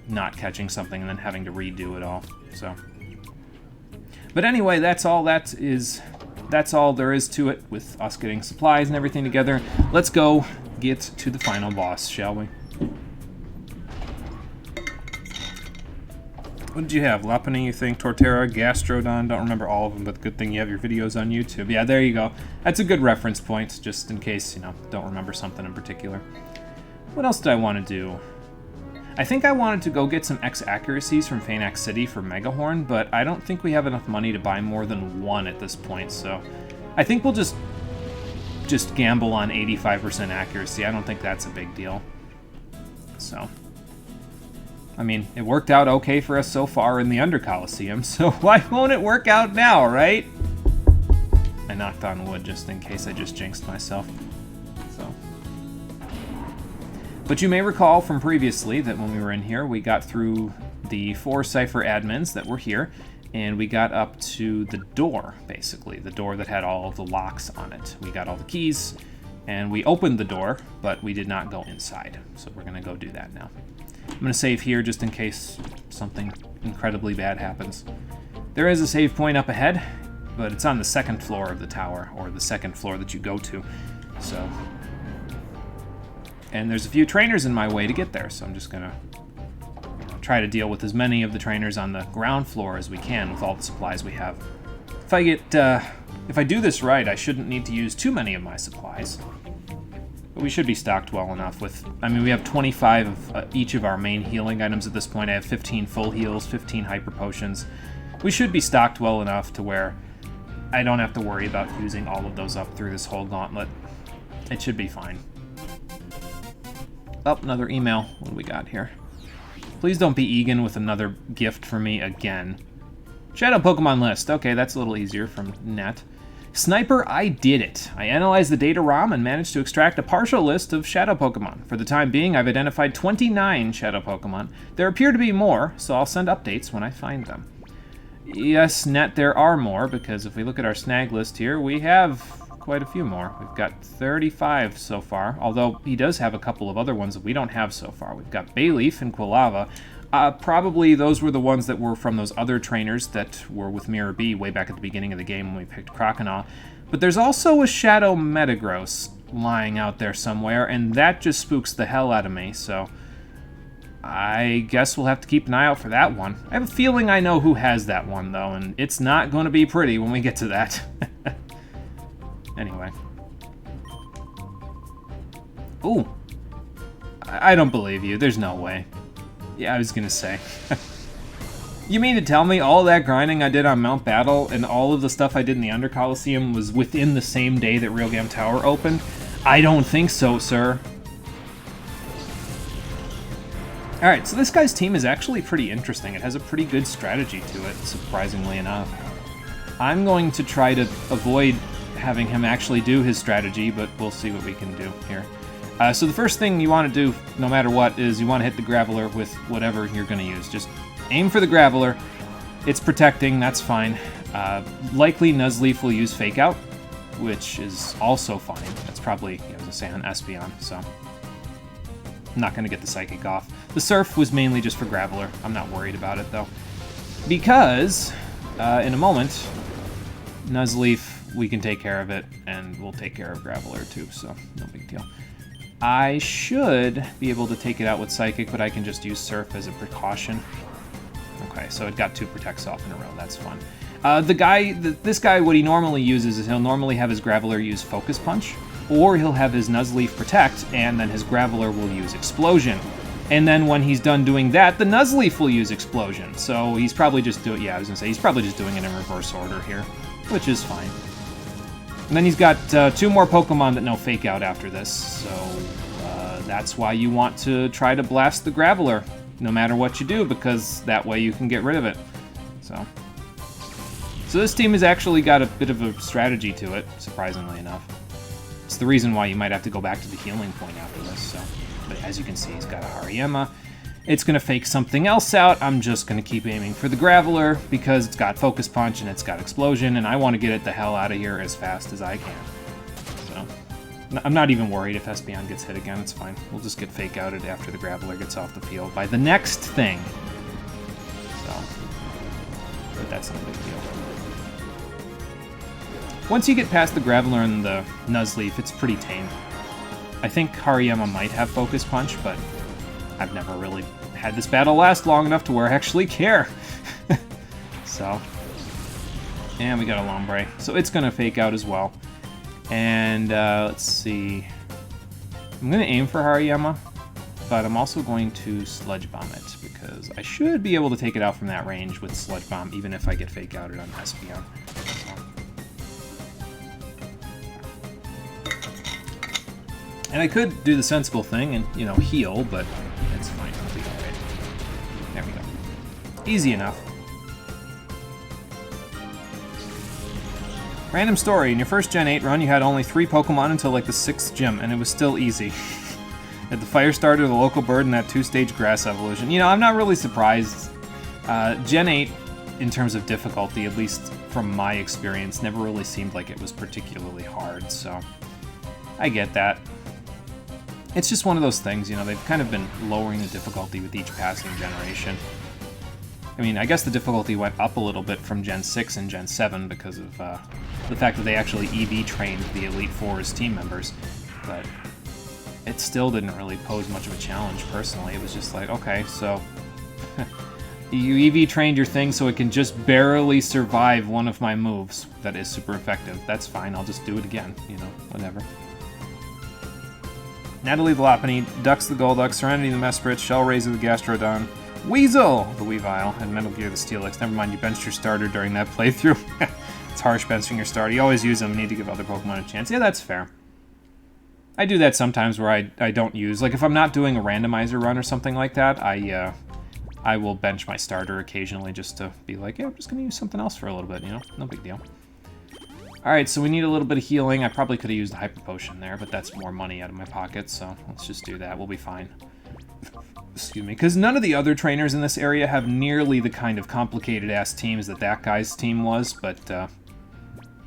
not catching something and then having to redo it all. So, but anyway, that's all there is to it with us getting supplies and everything together. Let's go get to the final boss, shall we? What did you have? Lopunny, you think? Torterra, Gastrodon? Don't remember all of them, but good thing you have your videos on YouTube. Yeah, there you go. That's a good reference point, just in case, you know, don't remember something in particular. What else did I want to do? I think I wanted to go get some X accuracies from Phaenax City for Megahorn, but I don't think we have enough money to buy more than 1 at this point, so I think we'll just gamble on 85% accuracy. I don't think that's a big deal. So, I mean, it worked out okay for us so far in the Under Colosseum, so why won't it work out now, right? I knocked on wood just in case I just jinxed myself. So. But you may recall from previously that when we were in here, we got through the 4 Cypher admins that were here, and we got up to the door, basically, the door that had all of the locks on it. We got all the keys, and we opened the door, but we did not go inside, so we're going to go do that now. I'm going to save here just in case something incredibly bad happens. There is a save point up ahead, but it's on the 2nd floor of the tower, or the 2nd floor that you go to, so... And there's a few trainers in my way to get there, so I'm just going to try to deal with as many of the trainers on the ground floor as we can with all the supplies we have. If I do this right, I shouldn't need to use too many of my supplies. But we should be stocked well enough with... I mean, we have 25 of each of our main healing items at this point. I have 15 full heals, 15 hyper potions. We should be stocked well enough to where I don't have to worry about using all of those up through this whole gauntlet. It should be fine. Oh, another email. What do we got here? Please don't be Egan with another gift for me again. Shadow Pokemon list. Okay, that's a little easier from Net. Sniper, I did it. I analyzed the data ROM and managed to extract a partial list of Shadow Pokemon. For the time being, I've identified 29 Shadow Pokemon. There appear to be more, so I'll send updates when I find them. Yes, Net, there are more, because if we look at our snag list here, we have quite a few more. We've got 35 so far, although he does have a couple of other ones that we don't have so far. We've got Bayleaf and Quilava. Probably those were the ones that were from those other trainers that were with Mirror B way back at the beginning of the game when we picked Croconaw. But there's also a Shadow Metagross lying out there somewhere, and that just spooks the hell out of me, so I guess we'll have to keep an eye out for that one. I have a feeling I know who has that one, though, and it's not going to be pretty when we get to that. Anyway. Ooh. I don't believe you. There's no way. Yeah, I was gonna say. You mean to tell me all that grinding I did on Mount Battle and all of the stuff I did in the Under Colosseum was within the same day that Realgam Tower opened? I don't think so, sir. Alright, so this guy's team is actually pretty interesting. It has a pretty good strategy to it, surprisingly enough. I'm going to try to avoid having him actually do his strategy, but we'll see what we can do here. So the first thing you want to do, no matter what, is you want to hit the Graveler with whatever you're going to use. Just aim for the Graveler. It's protecting, that's fine. Likely Nuzleaf will use Fake Out, which is also fine. That's probably, I was going to say, on Espeon, so I'm not going to get the Psychic off. The Surf was mainly just for Graveler. I'm not worried about it, though. Because, in a moment, Nuzleaf, we can take care of it, and we'll take care of Graveler too, so no big deal. I should be able to take it out with Psychic, but I can just use Surf as a precaution. Okay, so it got 2 Protects off in a row, that's fun. This guy, what he normally uses is he'll normally have his Graveler use Focus Punch, or he'll have his Nuzleaf protect, and then his Graveler will use Explosion. And then when he's done doing that, the Nuzleaf will use Explosion. So he's probably just doing, yeah, I was gonna say, he's probably just doing it in reverse order here, which is fine. And then he's got 2 more Pokemon that know Fake Out after this, so that's why you want to try to blast the Graveler, no matter what you do, because that way you can get rid of it. So this team has actually got a bit of a strategy to it, surprisingly enough. It's the reason why you might have to go back to the healing point after this, so. But as you can see, he's got a Hariyama. It's going to fake something else out. I'm just going to keep aiming for the Graveler because it's got Focus Punch and it's got Explosion, and I want to get it the hell out of here as fast as I can. So, I'm not even worried if Espeon gets hit again. It's fine. We'll just get Fake Outed after the Graveler gets off the field by the next thing. So, but that's no big deal. Once you get past the Graveler and the Nuzleaf, it's pretty tame. I think Hariyama might have Focus Punch, but I've never really had this battle last long enough to where I actually care. So, and we got a Lombre. So it's going to Fake Out as well. And let's see. I'm going to aim for Hariyama, but I'm also going to Sludge Bomb it, because I should be able to take it out from that range with Sludge Bomb, even if I get Fake Outed on Espeon. And I could do the sensible thing and, you know, heal, but it's fine. It'll be alright. There we go. Easy enough. Random story. In your first Gen 8 run, you had only 3 Pokemon until, like, the 6th gym, and it was still easy. At the Fire Starter, the local bird, and that 2-stage Grass evolution. You know, I'm not really surprised. Gen 8, in terms of difficulty, at least from my experience, never really seemed like it was particularly hard, so I get that. It's just one of those things, you know, they've kind of been lowering the difficulty with each passing generation. I mean, I guess the difficulty went up a little bit from Gen 6 and Gen 7 because of the fact that they actually EV trained the Elite Four's team members, but it still didn't really pose much of a challenge personally. It was just like, okay, so you EV trained your thing so it can just barely survive one of my moves that is super effective. That's fine, I'll just do it again, you know, whatever. Natalie the Lopunny, Dux the Golduck, Serenity the Mesprit, Shellraiser the Gastrodon, Weasel the Weavile, and Metal Gear the Steelix. Never mind, you benched your starter during that playthrough. It's harsh benching your starter. You always use them, you need to give other Pokemon a chance. Yeah, that's fair. I do that sometimes where I don't use, like if I'm not doing a randomizer run or something like that, I will bench my starter occasionally just to be like, yeah, I'm just gonna use something else for a little bit, you know? No big deal. Alright, so we need a little bit of healing. I probably could have used a Hyper Potion there, but that's more money out of my pocket, so let's just do that. We'll be fine. Excuse me. Because none of the other trainers in this area have nearly the kind of complicated-ass teams that that guy's team was, but,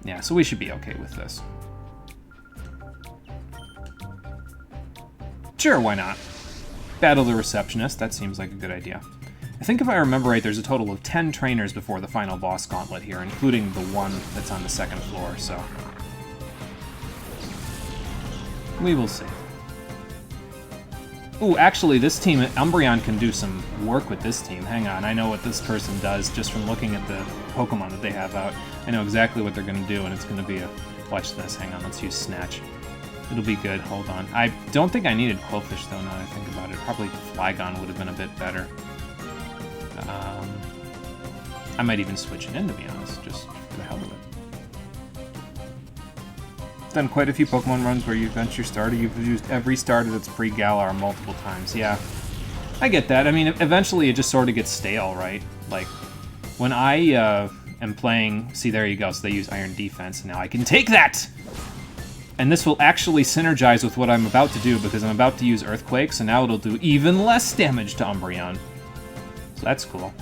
yeah, so we should be okay with this. Sure, why not? Battle the Receptionist. That seems like a good idea. I think if I remember right, there's a total of 10 trainers before the final boss gauntlet here, including the one that's on the 2nd floor, so we will see. Ooh, actually, this team, Umbreon can do some work with this team. Hang on, I know what this person does just from looking at the Pokemon that they have out. I know exactly what they're going to do, and it's going to be a... Watch this, hang on, let's use Snatch. It'll be good, hold on. I don't think I needed Quillfish, though, now that I think about it. Probably Flygon would have been a bit better. I might even switch it in, to be honest, just for the hell of it. Done quite a few Pokemon runs where you've benched your starter. You've used every starter that's pre-Galar multiple times. Yeah, I get that. I mean, eventually it just sort of gets stale, right? Like, when I am playing... See, there you go. So they use Iron Defense, and now I can take that! And this will actually synergize with what I'm about to do, because I'm about to use Earthquake, so now it'll do even less damage to Umbreon. So that's cool.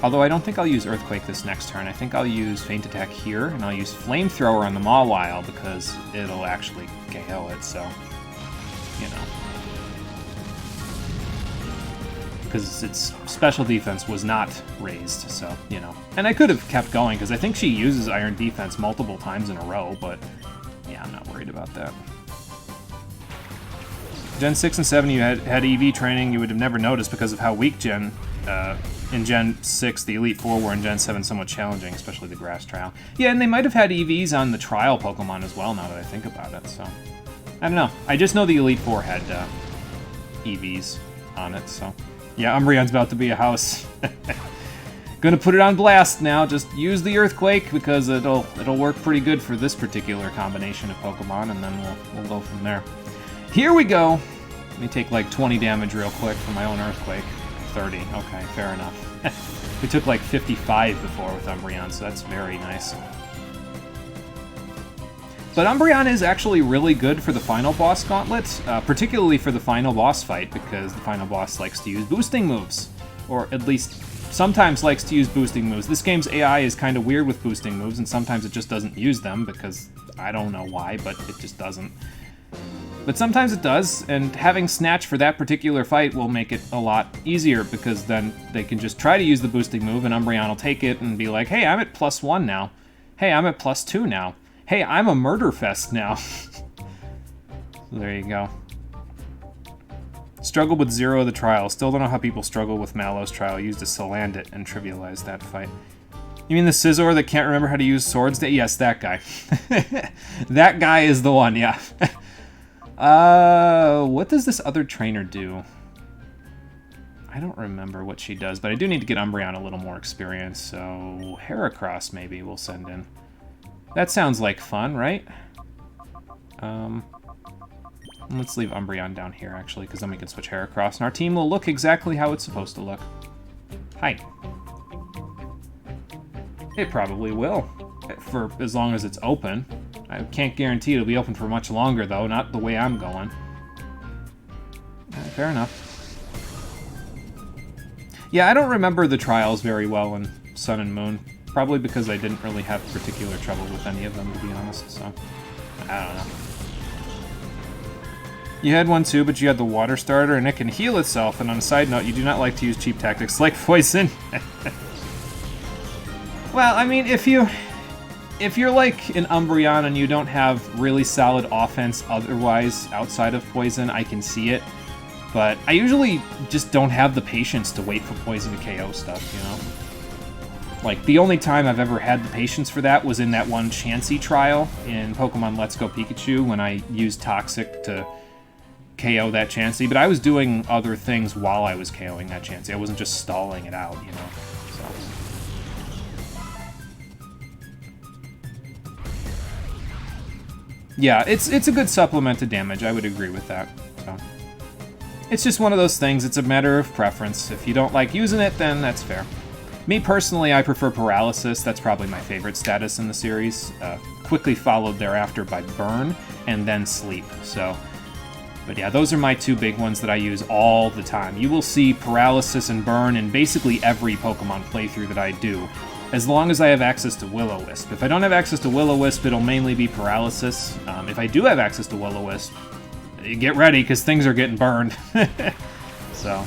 Although I don't think I'll use Earthquake this next turn. I think I'll use Feint Attack here, and I'll use Flamethrower on the Mawile because it'll actually KO it, so, you know. Because its special defense was not raised, so, you know. And I could have kept going, because I think she uses Iron Defense multiple times in a row, but yeah, I'm not worried about that. Gen 6 and 7, you had EV training, you would have never noticed because of how weak Gen in Gen 6, the Elite Four were in Gen 7 somewhat challenging, especially the Grass Trial. Yeah, and they might have had EVs on the Trial Pokemon as well, now that I think about it, so... I don't know. I just know the Elite Four had EVs on it, so... Yeah, Umbreon's about to be a house. Gonna put it on blast now. Just use the Earthquake, because it'll work pretty good for this particular combination of Pokemon, and then we'll go from there. Here we go! Let me take like 20 damage real quick from my own Earthquake. 30. Okay, fair enough. We took like 55 before with Umbreon, so that's very nice. But Umbreon is actually really good for the final boss gauntlet, particularly for the final boss fight, because the final boss likes to use boosting moves. Or at least sometimes likes to use boosting moves. This game's AI is kind of weird with boosting moves, and sometimes it just doesn't use them, because I don't know why, but it just doesn't. But sometimes it does, and having Snatch for that particular fight will make it a lot easier, because then they can just try to use the boosting move, and Umbreon will take it and be like, hey, I'm at +1 now. Hey, I'm at +2 now. Hey, I'm a Murderfest now. So there you go. Struggled with Zero of the Trial. Still don't know how people struggle with Mallow's Trial. Used a Salandit and trivialized that fight. You mean the Scizor that can't remember how to use swords? Yes, that guy. That guy is the one, yeah. What does this other trainer do? I don't remember what she does, but I do need to get Umbreon a little more experience, so Heracross maybe we'll send in. That sounds like fun, right? Let's leave Umbreon down here, actually, because then we can switch Heracross, and our team will look exactly how it's supposed to look. Hi. It probably will, for as long as it's open. I can't guarantee it'll be open for much longer, though, not the way I'm going. Fair enough. Yeah, I don't remember the trials very well in Sun and Moon. Probably because I didn't really have particular trouble with any of them, to be honest, so... I don't know. You had one too, but you had the water starter, and it can heal itself, and on a side note, you do not like to use cheap tactics like poison. Well, I mean, if you're like an Umbreon and you don't have really solid offense otherwise outside of poison, I can see it. But I usually just don't have the patience to wait for poison to KO stuff, you know? Like, the only time I've ever had the patience for that was in that one Chansey trial in Pokemon Let's Go Pikachu when I used Toxic to KO that Chansey, but I was doing other things while I was KOing that Chansey. I wasn't just stalling it out, you know? So. Yeah, it's a good supplement to damage, I would agree with that. So. It's just one of those things, it's a matter of preference. If you don't like using it, then that's fair. Me personally, I prefer Paralysis. That's probably my favorite status in the series. Quickly followed thereafter by Burn, and then Sleep. So, but yeah, those are my two big ones that I use all the time. You will see Paralysis and Burn in basically every Pokemon playthrough that I do, as long as I have access to Will-O-Wisp. If I don't have access to Will-O-Wisp, it'll mainly be Paralysis. If I do have access to Will-O-Wisp, get ready, because things are getting burned. So,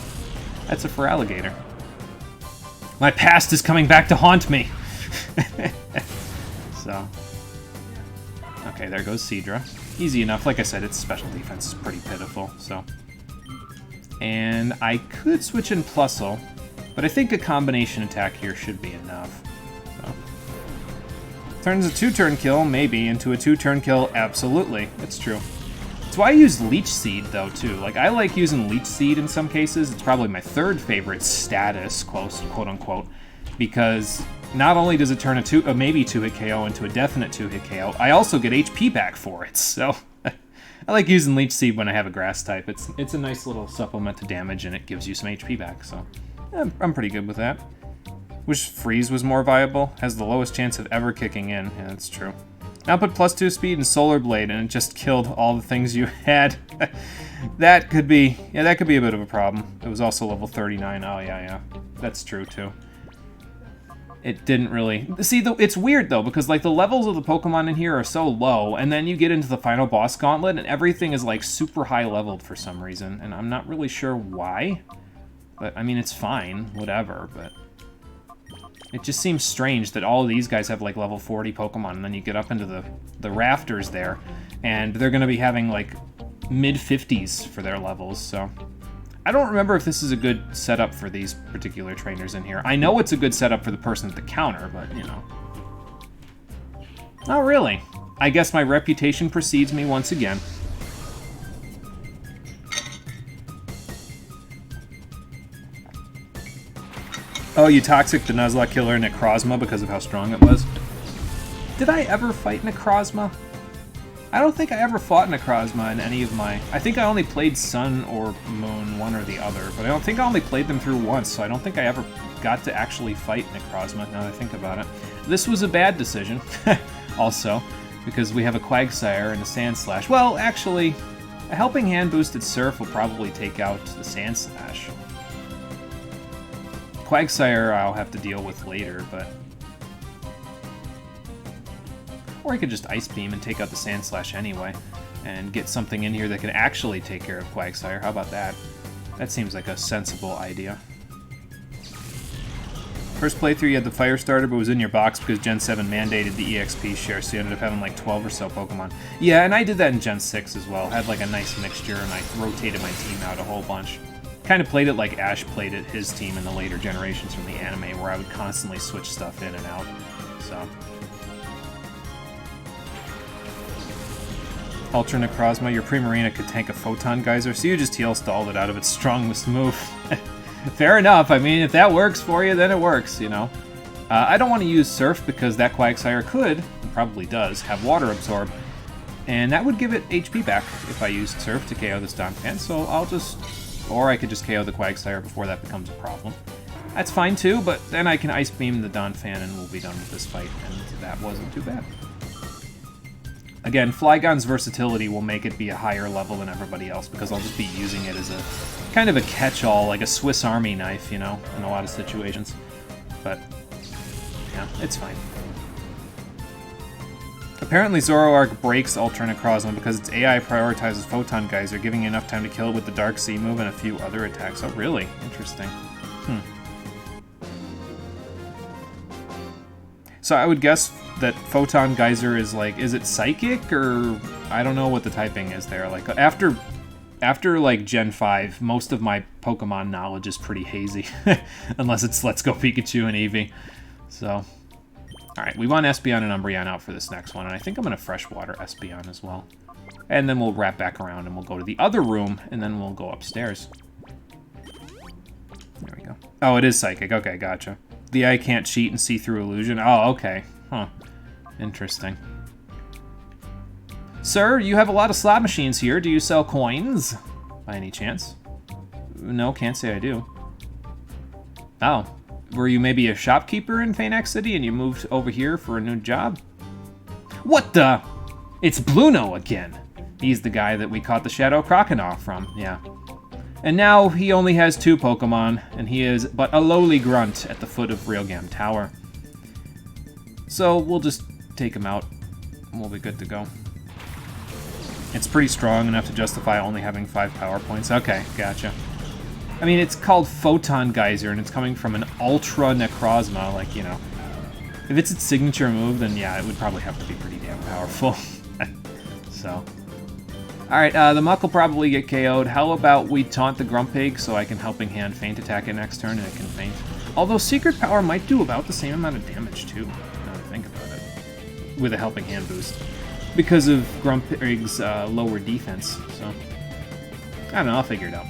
that's it for Alligator. My past is coming back to haunt me. So. Okay, there goes Seadra. Easy enough. Like I said, its special defense is pretty pitiful, so. And I could switch in Plusle, but I think a combination attack here should be enough. So. Turns a 2-turn kill, maybe, into a 2-turn kill, absolutely. It's true. That's why I use Leech Seed, though, too. Like, I like using Leech Seed in some cases. It's probably my third favorite status, quote-unquote, because not only does it turn a maybe 2-hit KO into a definite 2-hit KO, I also get HP back for it, so... I like using Leech Seed when I have a Grass type. It's a nice little supplement to damage, and it gives you some HP back, so... I'm pretty good with that. Wish Freeze was more viable. Has the lowest chance of ever kicking in. Yeah, that's true. Now put +2 speed and Solar Blade, and it just killed all the things you had. That could be a bit of a problem. It was also level 39. Oh, yeah. That's true, too. It didn't really... See, it's weird, though, because, like, the levels of the Pokemon in here are so low, and then you get into the final boss gauntlet, and everything is, like, super high-leveled for some reason, and I'm not really sure why. But, I mean, it's fine. Whatever, but... It just seems strange that all of these guys have, like, level 40 Pokemon, and then you get up into the rafters there, and they're going to be having, like, mid-50s for their levels, so... I don't remember if this is a good setup for these particular trainers in here. I know it's a good setup for the person at the counter, but, you know. Oh, really? I guess my reputation precedes me once again. Oh, you toxic the Nuzlocke killer Necrozma because of how strong it was? Did I ever fight Necrozma? I don't think I ever fought Necrozma in any of my... I think I only played Sun or Moon, one or the other, but I don't think I only played them through once, so I don't think I ever got to actually fight Necrozma, now that I think about it. This was a bad decision, also, because we have a Quagsire and a Sandslash. Well, actually, a Helping Hand boosted Surf will probably take out the Sandslash. Quagsire I'll have to deal with later, but... Or I could just Ice Beam and take out the Sandslash anyway, and get something in here that can actually take care of Quagsire. How about that? That seems like a sensible idea. First playthrough you had the Fire Starter, but it was in your box because Gen 7 mandated the EXP share, so you ended up having like 12 or so Pokemon. Yeah, and I did that in Gen 6 as well. Had like a nice mixture, and I rotated my team out a whole bunch. Kind of played it like Ash played it, his team in the later generations from the anime, where I would constantly switch stuff in and out. So... Ultra Necrozma, your Primarina could tank a Photon Geyser, so you just heal stalled it out of its strongest move. Fair enough, I mean, if that works for you, then it works, you know. I don't want to use Surf because that Quagsire could, and probably does, have Water Absorb, and that would give it HP back if I used Surf to KO this Donphan, so I'll just... Or I could just KO the Quagsire before that becomes a problem. That's fine too, but then I can Ice Beam the Donphan and we'll be done with this fight, and that wasn't too bad. Again, Flygon's versatility will make it be a higher level than everybody else because I'll just be using it as a kind of a catch-all, like a Swiss Army knife, you know, in a lot of situations. But, yeah, it's fine. Apparently Zoroark breaks Ultra Necrozma because its AI prioritizes Photon Geyser, giving you enough time to kill it with the Dark Sea move and a few other attacks. Oh, really? Interesting. So I would guess that Photon Geyser is like, is it Psychic, or I don't know what the typing is there. Like, after like Gen 5, most of my Pokemon knowledge is pretty hazy, unless it's Let's Go Pikachu and Eevee. So... Alright, we want Espeon and Umbreon out for this next one, and I think I'm going to Freshwater Espeon as well. And then we'll wrap back around and we'll go to the other room, and then we'll go upstairs. There we go. Oh, it is Psychic. Okay, gotcha. The eye can't cheat and see through illusion. Oh, okay. Huh. Interesting. Sir, you have a lot of slot machines here. Do you sell coins? By any chance? No, can't say I do. Oh. Were you maybe a shopkeeper in Phanex City and you moved over here for a new job? What the? It's Bluno again. He's the guy that we caught the Shadow Croconaw from, yeah. And now he only has 2 Pokemon, and he is but a lowly grunt at the foot of Realgam Tower. So we'll just take him out, and we'll be good to go. It's pretty strong enough to justify only having 5 power points. Okay, gotcha. I mean, it's called Photon Geyser, and it's coming from an Ultra Necrozma, like, you know. If it's its signature move, then yeah, it would probably have to be pretty damn powerful. So. Alright, the Muck will probably get KO'd. How about we taunt the Grumpig so I can Helping Hand Feint attack it next turn and it can Feint. Although Secret Power might do about the same amount of damage, too, now that I think about it. With a Helping Hand boost. Because of Grumpig's lower defense, so. I don't know, I'll figure it out.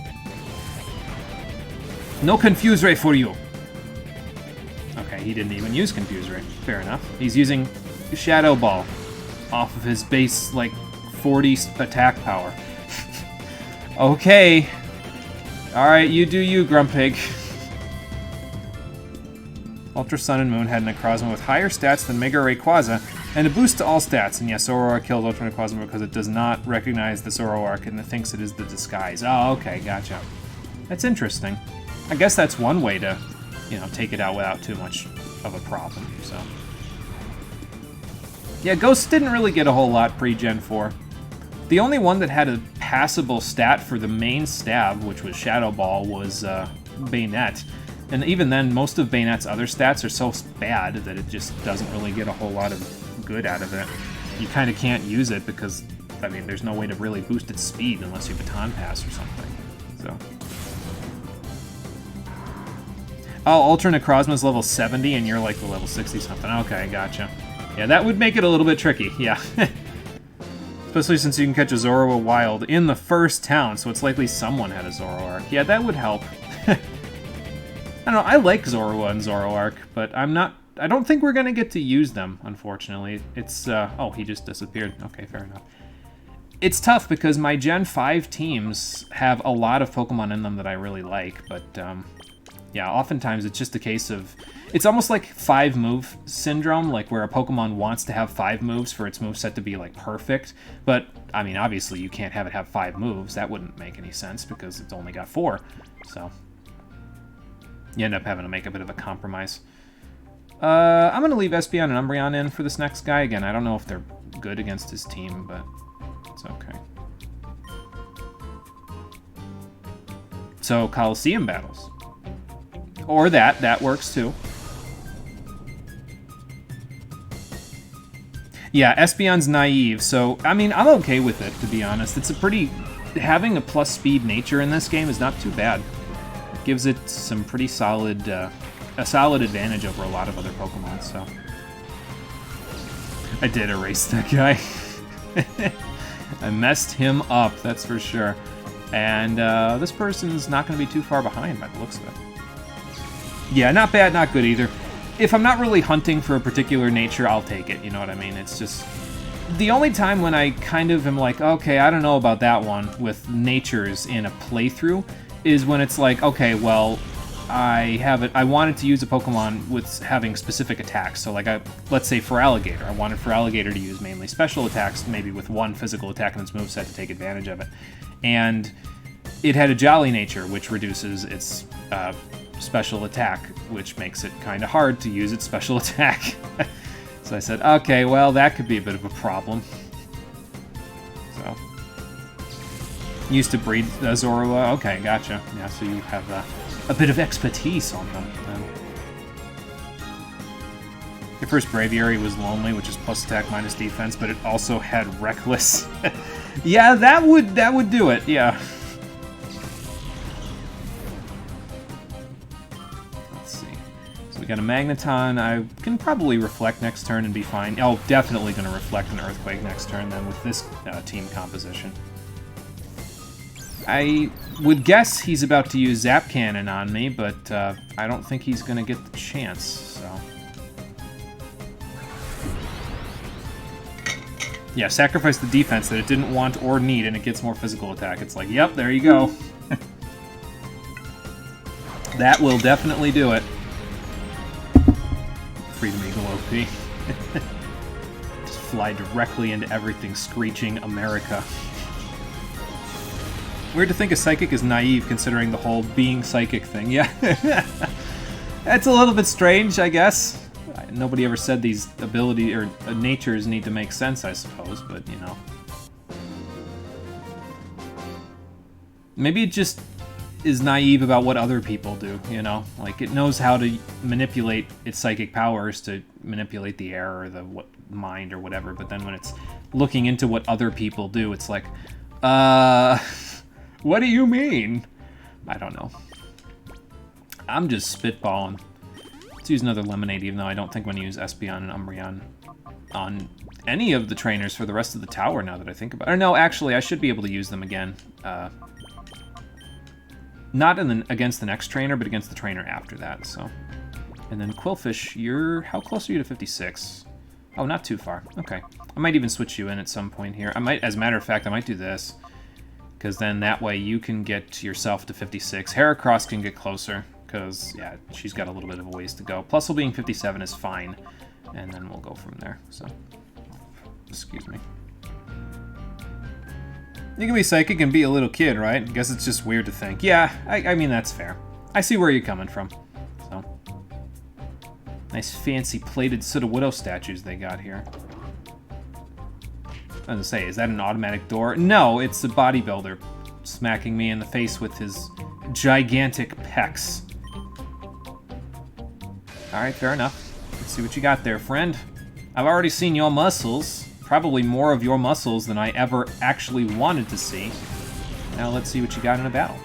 No Confuse Ray for you! Okay, he didn't even use Confuse Ray. Fair enough. He's using Shadow Ball off of his base, like, 40 attack power. Okay. Alright, you do you, Grumpig. Ultra Sun and Moon had Necrozma with higher stats than Mega Rayquaza, and a boost to all stats. And yes, Zoroark killed Ultra Necrozma because it does not recognize the Zoroark and it thinks it is the disguise. Oh, okay, gotcha. That's interesting. I guess that's one way to, you know, take it out without too much of a problem, so. Yeah, Ghost didn't really get a whole lot pre-Gen 4. The only one that had a passable stat for the main stab, which was Shadow Ball, was Bayonet. And even then, most of Bayonet's other stats are so bad that it just doesn't really get a whole lot of good out of it. You kind of can't use it because, I mean, there's no way to really boost its speed unless you Baton Pass or something, so. Oh, Ultra Necrozma's level 70 and you're like the level 60 something. Okay, gotcha. Yeah, that would make it a little bit tricky, yeah. Especially since you can catch a Zoroark wild in the first town, so it's likely someone had a Zoroark. Yeah, that would help. I don't know, I like Zorua and Zoroark, but I don't think we're gonna get to use them, unfortunately. It's, oh, he just disappeared. Okay, fair enough. It's tough because my Gen 5 teams have a lot of Pokemon in them that I really like, but, yeah, oftentimes it's just a case of... It's almost like 5-move syndrome, like where a Pokemon wants to have 5 moves for its moveset to be, like, perfect. But, I mean, obviously you can't have it have 5 moves. That wouldn't make any sense because it's only got 4. So, you end up having to make a bit of a compromise. I'm going to leave Espeon and Umbreon in for this next guy. Again, I don't know if they're good against his team, but it's okay. So, Colosseum battles. Or that works too. Yeah, Espeon's naive, so, I mean, I'm okay with it, to be honest. It's a pretty... Having a plus speed nature in this game is not too bad. It gives it some pretty solid, a solid advantage over a lot of other Pokemon, so... I did erase that guy. I messed him up, that's for sure. And, this person's not going to be too far behind by the looks of it. Yeah, not bad, not good either. If I'm not really hunting for a particular nature, I'll take it, you know what I mean? It's just... The only time when I kind of am like, okay, I don't know about that one with natures in a playthrough is when it's like, okay, well, I wanted to use a Pokemon with having specific attacks. So like, let's say for Alligator, I wanted for Alligator to use mainly special attacks, maybe with one physical attack in its moveset to take advantage of it. And it had a Jolly nature, which reduces its... special attack, which makes it kind of hard to use its special attack. So I said, okay, well, that could be a bit of a problem. So, used to breed Zorua. Okay, gotcha. Yeah, so you have a bit of expertise on them. Your first Braviary was Lonely, which is plus attack minus defense, but it also had Reckless. Yeah, that would do it. Yeah. We got a Magneton. I can probably Reflect next turn and be fine. Oh, definitely going to Reflect an Earthquake next turn then with this team composition. I would guess he's about to use Zap Cannon on me, but I don't think he's going to get the chance, so... Yeah, sacrifice the defense that it didn't want or need, and it gets more physical attack. It's like, yep, there you go. That will definitely do it. Freedom Eagle OP. Just fly directly into everything, screeching America. Weird to think a psychic is naive considering the whole being psychic thing. Yeah. That's a little bit strange, I guess. Nobody ever said these ability or natures need to make sense, I suppose, but you know. Maybe it just is naive about what other people do, you know? Like, it knows how to manipulate its psychic powers to manipulate the air or the mind or whatever, but then when it's looking into what other people do, it's like, what do you mean? I don't know. I'm just spitballing. Let's use another Lemonade, even though I don't think I'm going to use Espeon and Umbreon on any of the trainers for the rest of the tower now that I think about it. Or no, actually, I should be able to use them again. Not against the next trainer, but against the trainer after that, so. And then Quillfish, how close are you to 56? Oh, not too far. Okay. I might even switch you in at some point here. I might, as a matter of fact, I might do this. Because then that way you can get yourself to 56. Heracross can get closer, because, yeah, she's got a little bit of a ways to go. Plusle being 57 is fine. And then we'll go from there, so. Excuse me. You can be psychic and be a little kid, right? I guess it's just weird to think. Yeah, I mean, that's fair. I see where you're coming from. So, nice fancy plated Sudowoodo statues they got here. I was gonna say, is that an automatic door? No, it's the bodybuilder smacking me in the face with his gigantic pecs. Alright, fair enough. Let's see what you got there, friend. I've already seen your muscles. Probably more of your muscles than I ever actually wanted to see. Now let's see what you got in a battle.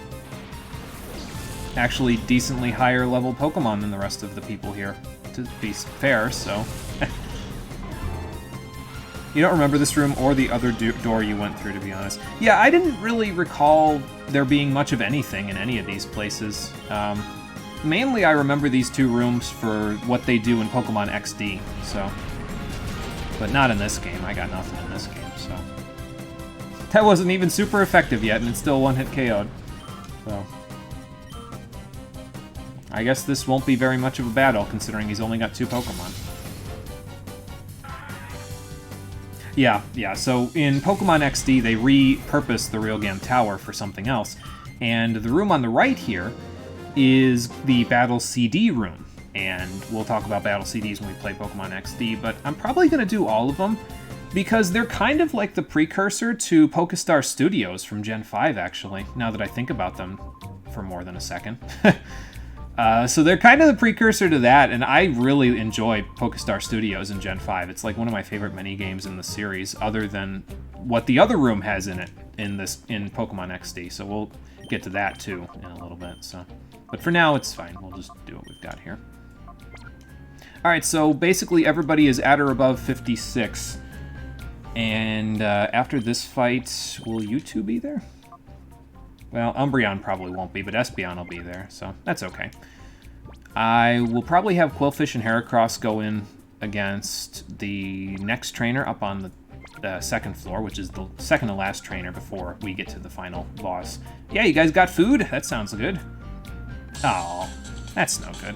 actually decently higher level Pokemon than the rest of the people here, to be fair, so... You don't remember this room or the other door you went through, to be honest. Yeah, I didn't really recall there being much of anything in any of these places. Mainly I remember these two rooms for what they do in Pokemon XD, so... But not in this game. I got nothing in this game, so... That wasn't even super effective yet, and it's still one-hit KO'd. So... I guess this won't be very much of a battle, considering he's only got 2 Pokemon. Yeah, so in Pokemon XD, they repurposed the Realgam Tower for something else, and the room on the right here is the Battle CD room, and we'll talk about Battle CDs when we play Pokemon XD, but I'm probably going to do all of them, because they're kind of like the precursor to Pokestar Studios from Gen 5, actually, now that I think about them for more than a second. So they're kind of the precursor to that, and I really enjoy Pokestar Studios in Gen 5. It's like one of my favorite mini-games in the series, other than what the other room has in it in Pokemon XD, so we'll get to that too in a little bit. So, but for now, it's fine. We'll just do what we've got here. Alright, so basically everybody is at or above 56, and after this fight, will you two be there? Well, Umbreon probably won't be, but Espeon will be there, so that's okay. I will probably have Quillfish and Heracross go in against the next trainer up on the second floor, which is the second to last trainer before we get to the final boss. Yeah, you guys got food? That sounds good. Oh, that's no good.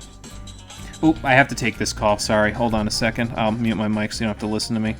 Oop, I have to take this call. Sorry, hold on a second. I'll mute my mic so you don't have to listen to me.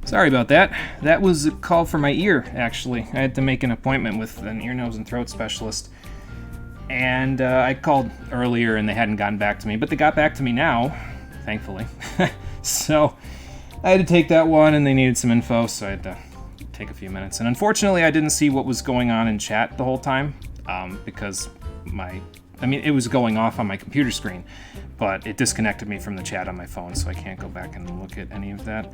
Sorry about that. That was a call for my ear, actually. I had to make an appointment with an ear, nose, and throat specialist. And I called earlier and they hadn't gotten back to me, but they got back to me now, thankfully. So I had to take that one and they needed some info, so I had to take a few minutes. And unfortunately, I didn't see what was going on in chat the whole time because it was going off on my computer screen, but it disconnected me from the chat on my phone, so I can't go back and look at any of that.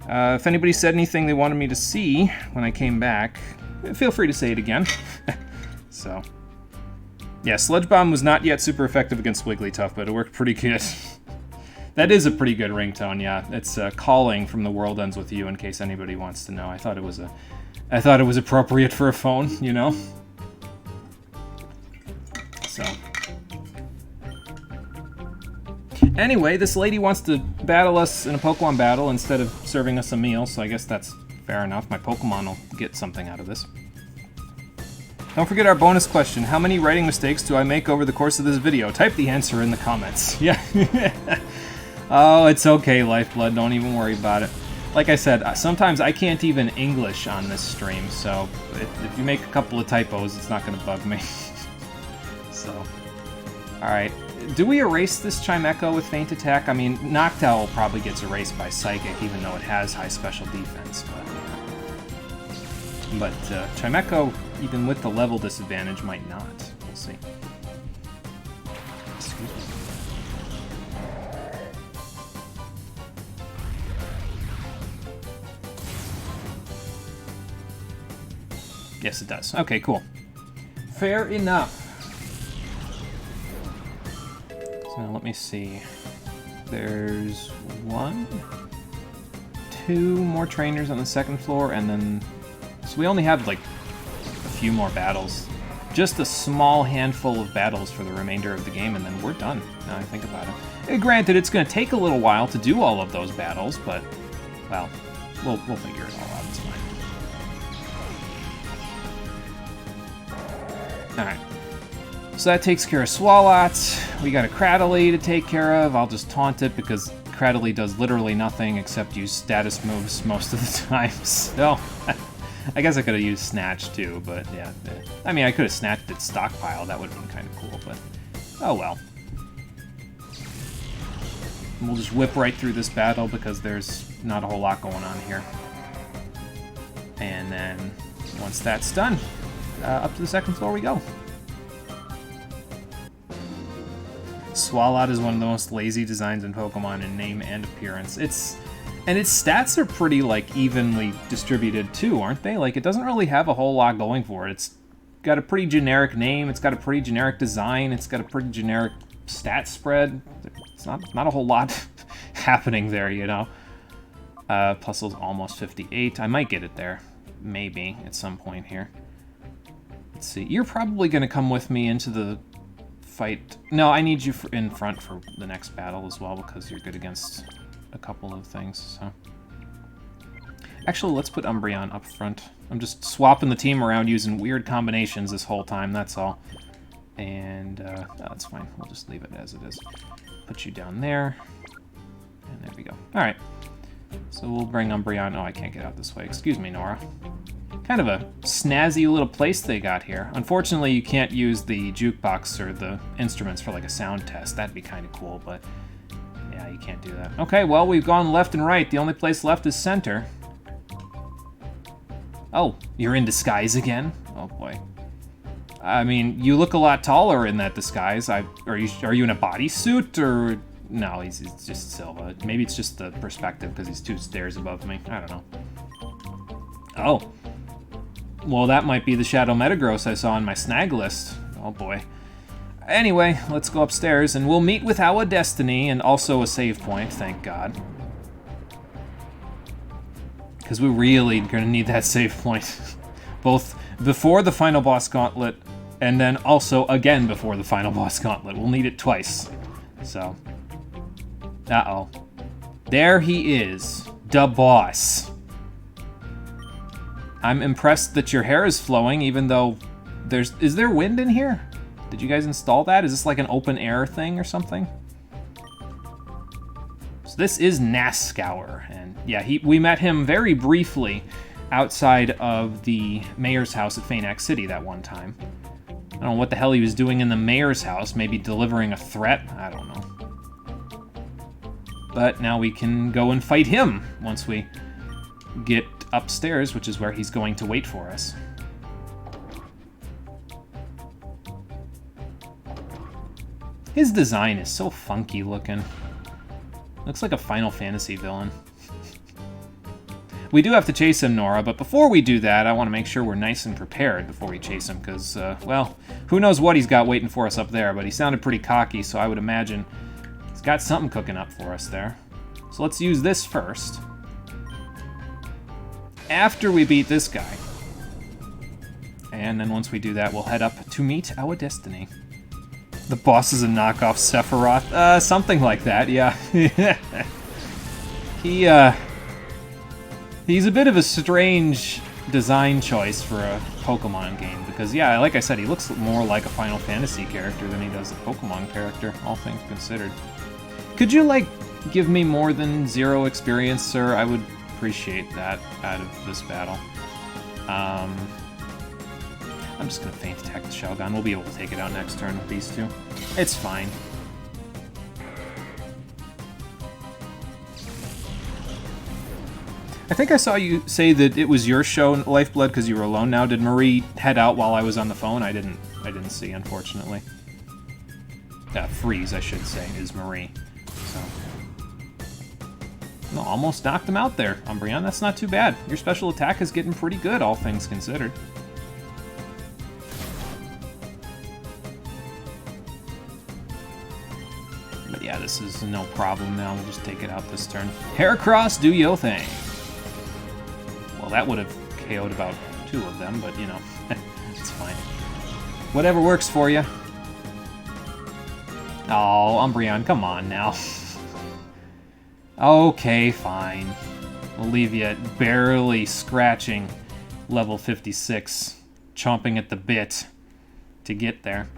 If anybody said anything they wanted me to see when I came back, feel free to say it again. So, yeah, Sludge Bomb was not yet super effective against Wigglytuff, but it worked pretty good. That is a pretty good ringtone, yeah. It's calling from The World Ends With You, in case anybody wants to know. I thought it was appropriate for a phone, you know? So. Anyway, this lady wants to battle us in a Pokemon battle instead of serving us a meal, so I guess that's fair enough. My Pokemon will get something out of this. Don't forget our bonus question. How many writing mistakes do I make over the course of this video? Type the answer in the comments. Yeah. Oh, it's okay, Lifeblood. Don't even worry about it. Like I said, sometimes I can't even English on this stream, so if you make a couple of typos, it's not going to bug me. So, alright. Do we erase this Chimecho with Feint Attack? I mean, Noctowl probably gets erased by Psychic, even though it has high special defense. But Chimecho, even with the level disadvantage, might not. We'll see. Excuse me. Yes, it does. Okay, cool. Fair enough. So let me see. There's 1, 2 more trainers on the second floor, and then... So we only have, like, a few more battles. Just a small handful of battles for the remainder of the game, and then we're done, now I think about it. And granted, it's going to take a little while to do all of those battles, but, well, we'll figure it all out. It's fine. Alright. So that takes care of Swalot. We got a Cradily to take care of. I'll just taunt it because Cradily does literally nothing except use status moves most of the time. So, I guess I could have used Snatch too, but yeah. I mean, I could have snatched its stockpile. That would have been kind of cool, but oh well. And we'll just whip right through this battle because there's not a whole lot going on here. And then once that's done, up to the second floor we go. Swalot is one of the most lazy designs in Pokemon in name and appearance. And its stats are pretty, like, evenly distributed too, aren't they? Like, it doesn't really have a whole lot going for it. It's got a pretty generic name, it's got a pretty generic design, it's got a pretty generic stat spread. It's not a whole lot happening there, you know? Puzzle's almost 58. I might get it there. Maybe, at some point here. Let's see. You're probably going to come with me into the fight. No, I need you in front for the next battle as well because you're good against a couple of things. So, actually, let's put Umbreon up front. I'm just swapping the team around using weird combinations this whole time, that's all. And no, that's fine. We'll just leave it as it is. Put you down there. And there we go. Alright. So we'll bring Umbreon. Oh, I can't get out this way. Excuse me, Nora. Kind of a snazzy little place they got here. Unfortunately, you can't use the jukebox or the instruments for like a sound test. That'd be kind of cool, but yeah, you can't do that. Okay, well, we've gone left and right. The only place left is center. Oh, you're in disguise again? Oh boy. I mean, you look a lot taller in that disguise. Are you in a bodysuit or no? He's just Silva. Maybe it's just the perspective because he's 2 stairs above me. I don't know. Oh. Well, that might be the Shadow Metagross I saw on my snag list. Oh boy. Anyway, let's go upstairs and we'll meet with our destiny and also a save point, thank God. Because we're really going to need that save point. Both before the final boss gauntlet and then also again before the final boss gauntlet. We'll need it twice. So. Uh-oh. There he is. Da boss. I'm impressed that your hair is flowing, even though is there wind in here? Did you guys install that? Is this like an open air thing or something? So this is Nascour, and yeah, we met him very briefly outside of the mayor's house at Phaenax City that one time. I don't know what the hell he was doing in the mayor's house, maybe delivering a threat? I don't know. But now we can go and fight him once we get upstairs, which is where he's going to wait for us. His design is so funky looking. Looks like a Final Fantasy villain. We do have to chase him, Nora, but before we do that, I want to make sure we're nice and prepared before we chase him, because, well, who knows what he's got waiting for us up there, but he sounded pretty cocky, so I would imagine he's got something cooking up for us there. So let's use this first. After we beat this guy. And then once we do that, we'll head up to meet our destiny. The boss is a knockoff Sephiroth? Something like that, yeah. He's a bit of a strange design choice for a Pokemon game, because, yeah, like I said, he looks more like a Final Fantasy character than he does a Pokemon character, all things considered. Could you, like, give me more than 0 experience, sir? I would appreciate that out of this battle. I'm just going to feint attack the Shogun. We'll be able to take it out next turn with these two. It's fine. I think I saw you say that it was your show, Lifeblood, because you were alone now. Did Marie head out while I was on the phone? I didn't see, unfortunately. Freeze, I should say, is Marie. So. No, almost knocked him out there, Umbreon. That's not too bad. Your special attack is getting pretty good, all things considered. But yeah, this is no problem now. We'll just take it out this turn. Heracross, do yo thing. Well, that would have KO'd about 2 of them, but, you know, it's fine. Whatever works for you. Oh, Umbreon, come on now. Okay, fine. We'll leave you at barely scratching level 56, chomping at the bit to get there.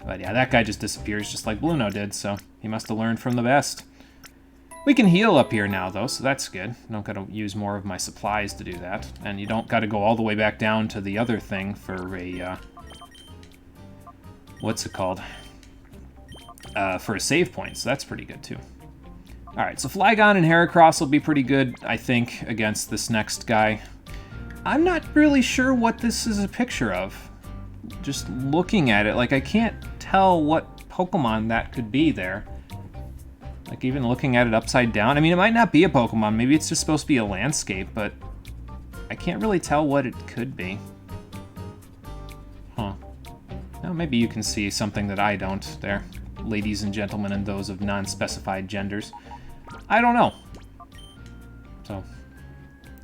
But yeah, that guy just disappears just like Bluno did, so he must have learned from the best. We can heal up here now, though, so that's good. I don't gotta use more of my supplies to do that. And you don't gotta go all the way back down to the other thing for a, what's it called? For a save point, so that's pretty good, too. Alright, so Flygon and Heracross will be pretty good, I think, against this next guy. I'm not really sure what this is a picture of. Just looking at it, like, I can't tell what Pokemon that could be there. Like, even looking at it upside down. I mean, it might not be a Pokemon. Maybe it's just supposed to be a landscape, but I can't really tell what it could be. Huh. Well, maybe you can see something that I don't there, ladies and gentlemen and those of non-specified genders. I don't know. So,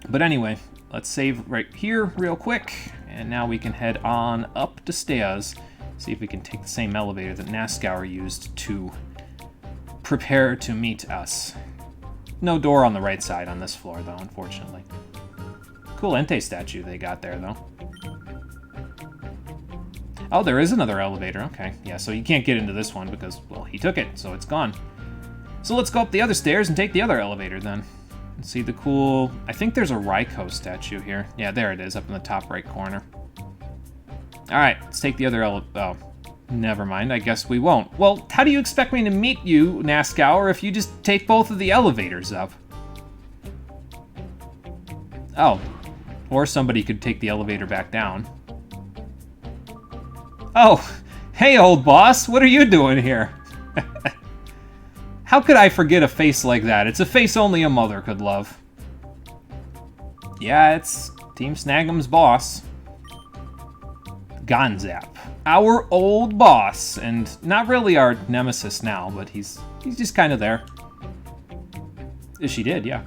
but anyway, let's save right here real quick, and now we can head on up the stairs, see if we can take the same elevator that Nascour used to prepare to meet us. No door on the right side on this floor, though, unfortunately. Cool Entei statue they got there, though. Oh, there is another elevator. Okay, yeah, so you can't get into this one because, well, he took it, so it's gone. So let's go up the other stairs and take the other elevator, then. And see the cool... I think there's a Raikou statue here. Yeah, there it is, up in the top right corner. Alright, let's take the other oh, never mind, I guess we won't. Well, how do you expect me to meet you, Nascour, if you just take both of the elevators up? Oh. Or somebody could take the elevator back down. Oh, hey, old boss, what are you doing here? How could I forget a face like that? It's a face only a mother could love. Yeah, it's Team Snag'em's boss. Gonzap. Our old boss, and not really our nemesis now, but he's just kind of there. She did, yeah.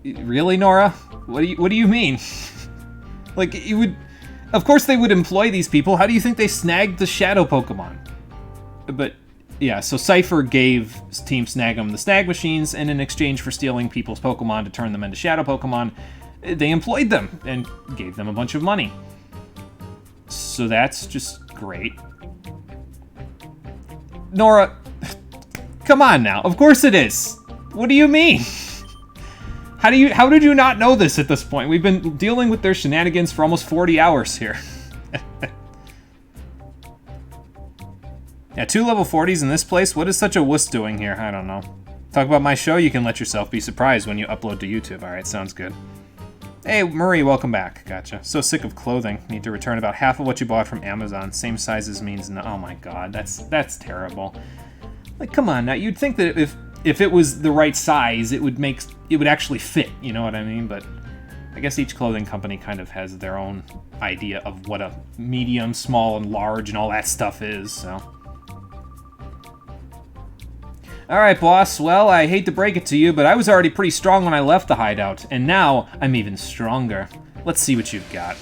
Really, Nora? What do you mean? Like, you would... Of course they would employ these people. How do you think they snagged the Shadow Pokemon? But, yeah, so Cypher gave Team Snag'em the Snag Machines, and in exchange for stealing people's Pokemon to turn them into Shadow Pokemon, they employed them and gave them a bunch of money. So that's just great. Nora, Come on now. Of course it is. What do you mean? How did you not know this at this point? We've been dealing with their shenanigans for almost 40 hours here. Yeah, 2 level 40s in this place? What is such a wuss doing here? I don't know. Talk about my show, you can let yourself be surprised when you upload to YouTube. Alright, sounds good. Hey, Murray, welcome back. Gotcha. So sick of clothing. Need to return about half of what you bought from Amazon. Same sizes means no. Oh my god, that's terrible. Like, come on now. You'd think that if it was the right size, it would actually fit, you know what I mean? But I guess each clothing company kind of has their own idea of what a medium, small, and large and all that stuff is, so... Alright, boss. Well, I hate to break it to you, but I was already pretty strong when I left the hideout, and now I'm even stronger. Let's see what you've got.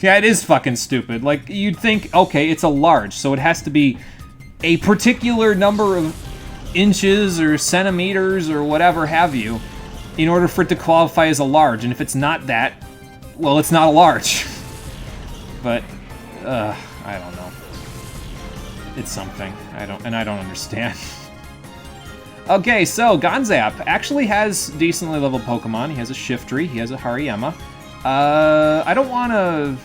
Yeah, it is fucking stupid. Like, you'd think, okay, it's a large, so it has to be a particular number of inches or centimeters or whatever have you in order for it to qualify as a large, and if it's not that, well, it's not a large. But, I don't know. It's something. I don't understand. Okay, so Gonzap actually has decently leveled Pokemon. He has a Shiftry, he has a Hariyama. I don't want to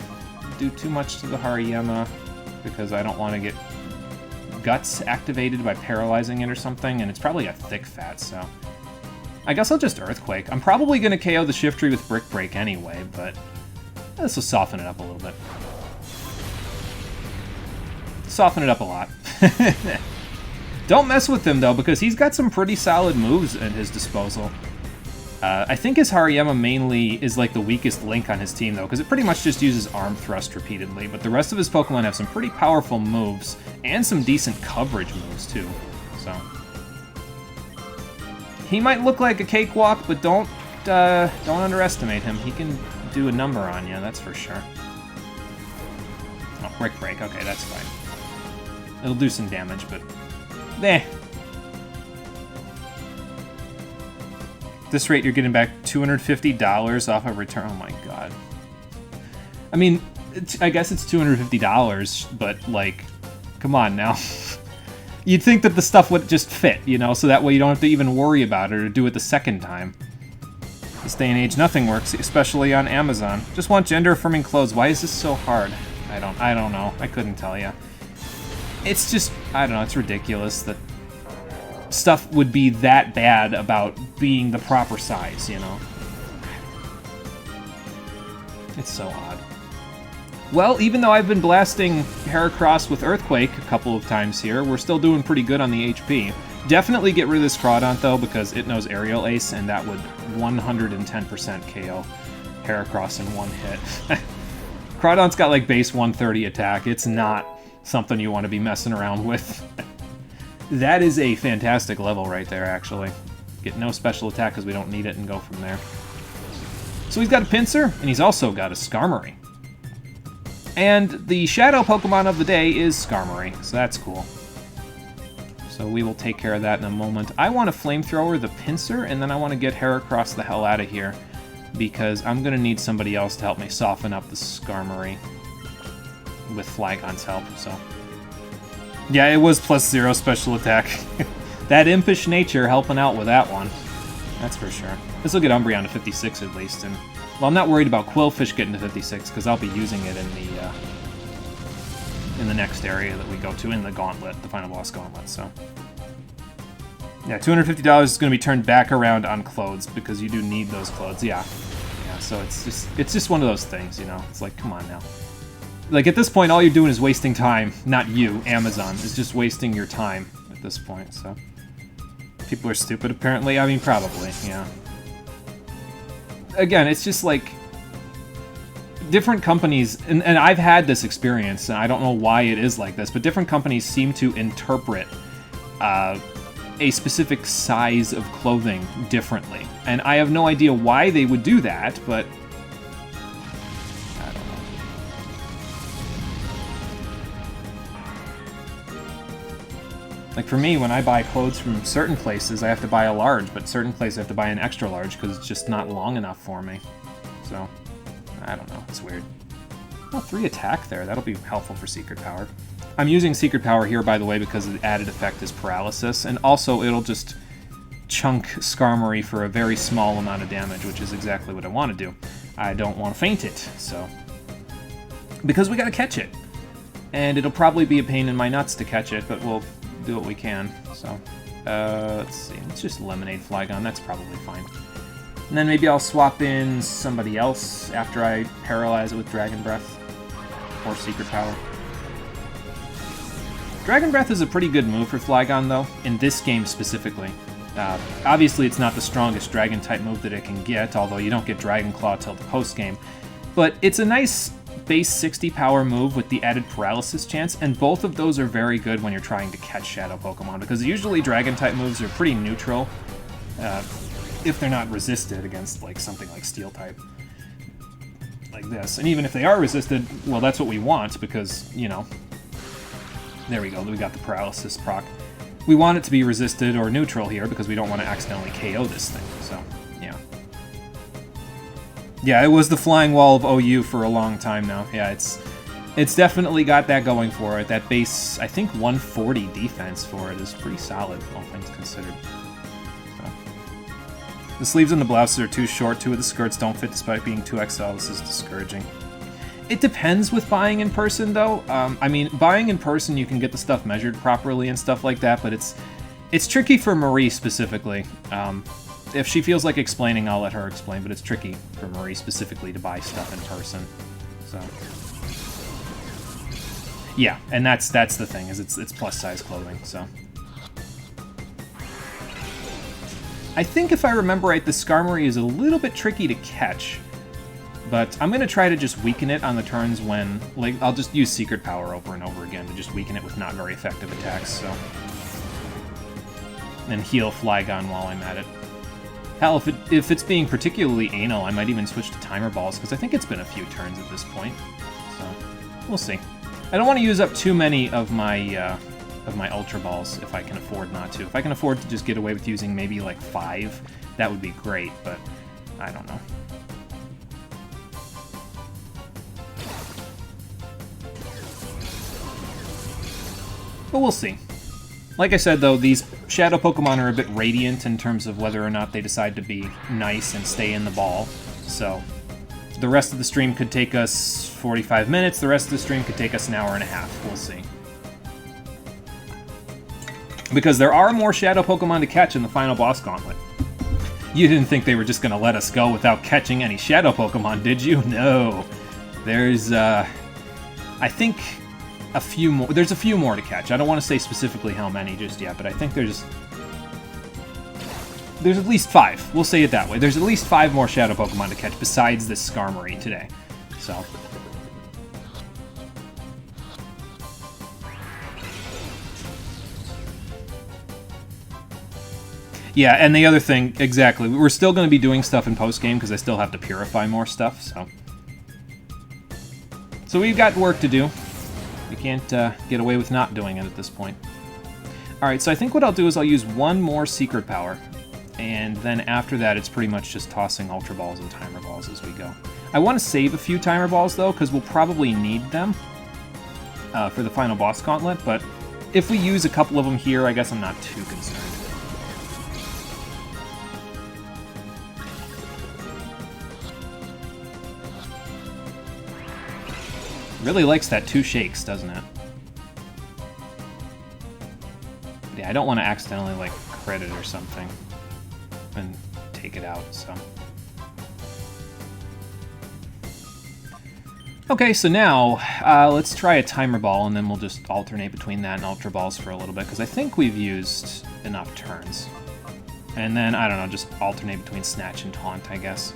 do too much to the Hariyama because I don't want to get Guts activated by paralyzing it or something, and it's probably a thick fat, so... I guess I'll just Earthquake. I'm probably going to KO the Shiftry with Brick Break anyway, but this will soften it up a little bit. Soften it up a lot. Don't mess with him, though, because he's got some pretty solid moves at his disposal. I think his Hariyama mainly is like the weakest link on his team, though, because it pretty much just uses Arm Thrust repeatedly, but the rest of his Pokemon have some pretty powerful moves, and some decent coverage moves, too. So... he might look like a cakewalk, but don't underestimate him. He can do a number on you, that's for sure. Oh, Brick Break. Okay, that's fine. It'll do some damage, but... eh. At this rate, you're getting back $250 off a return. Oh my god. I mean, I guess it's $250, but, like, come on now. You'd think that the stuff would just fit, you know, so that way you don't have to even worry about it or do it the second time. This day and age, nothing works, especially on Amazon. Just want gender-affirming clothes. Why is this so hard? I don't know. I couldn't tell you. It's just, I don't know, it's ridiculous that stuff would be that bad about being the proper size, you know? It's so odd. Well, even though I've been blasting Heracross with Earthquake a couple of times here, we're still doing pretty good on the HP. Definitely get rid of this Crawdaunt, though, because it knows Aerial Ace, and that would 110% KO Heracross in one hit. Crawdaunt's got, like, base 130 attack. It's not something you want to be messing around with. That is a fantastic level right there, actually. Get no special attack because we don't need it and go from there. So he's got a Pinsir, and he's also got a Skarmory. And the Shadow Pokemon of the day is Skarmory, so that's cool. So we will take care of that in a moment. I want to Flamethrower the Pinsir, and then I want to get Heracross the hell out of here, because I'm going to need somebody else to help me soften up the Skarmory with Flygon's help, so... yeah, it was +0 special attack. That impish nature helping out with that one. That's for sure. This will get Umbreon to 56 at least, and... well, I'm not worried about Quillfish getting to 56, because I'll be using it in the next area that we go to, in the Gauntlet, the Final Boss Gauntlet, so... yeah, $250 is going to be turned back around on clothes, because you do need those clothes, yeah. Yeah, so it's just one of those things, you know? It's like, come on now. Like, at this point, all you're doing is wasting time. Not you, Amazon, is just wasting your time at this point, so... people are stupid, apparently. I mean, probably, yeah. Again, it's just like... different companies, and I've had this experience, and I don't know why it is like this, but different companies seem to interpret a specific size of clothing differently. And I have no idea why they would do that, but... I don't know. Like, for me, when I buy clothes from certain places, I have to buy a large, but certain places I have to buy an extra large because it's just not long enough for me. So, I don't know. It's weird. Oh, 3 attack there. That'll be helpful for Secret Power. I'm using Secret Power here, by the way, because the added effect is paralysis, and also it'll just chunk Skarmory for a very small amount of damage, which is exactly what I want to do. I don't want to feint it, so... Because we gotta catch it. And it'll probably be a pain in my nuts to catch it, but we'll do what we can, so... let's see, let's just eliminate Flygon, that's probably fine. And then maybe I'll swap in somebody else after I paralyze it with Dragon Breath. Or Secret Power. Dragon Breath is a pretty good move for Flygon, though, in this game specifically. Obviously, it's not the strongest Dragon-type move that it can get, although you don't get Dragon Claw till the post-game. But it's a nice base 60 power move with the added paralysis chance, and both of those are very good when you're trying to catch Shadow Pokemon, because usually Dragon-type moves are pretty neutral, if they're not resisted against like something like Steel-type. Like this. And even if they are resisted, well, that's what we want, because, you know... There we go, we got the paralysis proc. We want it to be resisted or neutral here, because we don't want to accidentally KO this thing, so, yeah. Yeah, it was the flying wall of OU for a long time now. Yeah, it's definitely got that going for it. That base, I think 140 defense for it is pretty solid, all things considered. So. The sleeves and the blouses are too short, 2 of the skirts don't fit despite being 2XL, this is discouraging. It depends with buying in person, though. I mean, buying in person, you can get the stuff measured properly and stuff like that, but it's tricky for Marie specifically. If she feels like explaining, I'll let her explain, but it's tricky for Marie specifically to buy stuff in person. So, yeah, and that's the thing, is it's plus-size clothing, so. I think if I remember right, the Skarmory is a little bit tricky to catch. But I'm going to try to just weaken it on the turns when... Like, I'll just use Secret Power over and over again to just weaken it with not very effective attacks, so... And heal Flygon while I'm at it. Hell, if it's being particularly anal, I might even switch to Timer Balls, because I think it's been a few turns at this point. So, we'll see. I don't want to use up too many of my Ultra Balls, if I can afford not to. If I can afford to just get away with using maybe, like, 5, that would be great, but I don't know. But we'll see. Like I said, though, these Shadow Pokemon are a bit radiant in terms of whether or not they decide to be nice and stay in the ball. So, the rest of the stream could take us 45 minutes, the rest of the stream could take us an hour and a half. We'll see. Because there are more Shadow Pokemon to catch in the final boss gauntlet. You didn't think they were just going to let us go without catching any Shadow Pokemon, did you? No. There's, I think... a few more. There's a few more to catch. I don't want to say specifically how many just yet, but I think there's at least 5. We'll say it that way. There's at least 5 more Shadow Pokemon to catch besides this Skarmory today. So. Yeah, and the other thing, exactly. We're still going to be doing stuff in post-game because I still have to purify more stuff, so. So we've got work to do. We can't get away with not doing it at this point. Alright, so I think what I'll do is I'll use one more Secret Power, and then after that it's pretty much just tossing Ultra Balls and Timer Balls as we go. I want to save a few Timer Balls, though, because we'll probably need them for the final boss gauntlet, but if we use a couple of them here, I guess I'm not too concerned. Really likes that 2 shakes, doesn't it? Yeah, I don't want to accidentally, like, crit it or something and take it out, so. Okay, so now, let's try a Timer Ball, and then we'll just alternate between that and Ultra Balls for a little bit, because I think we've used enough turns. And then, I don't know, just alternate between Snatch and Taunt, I guess.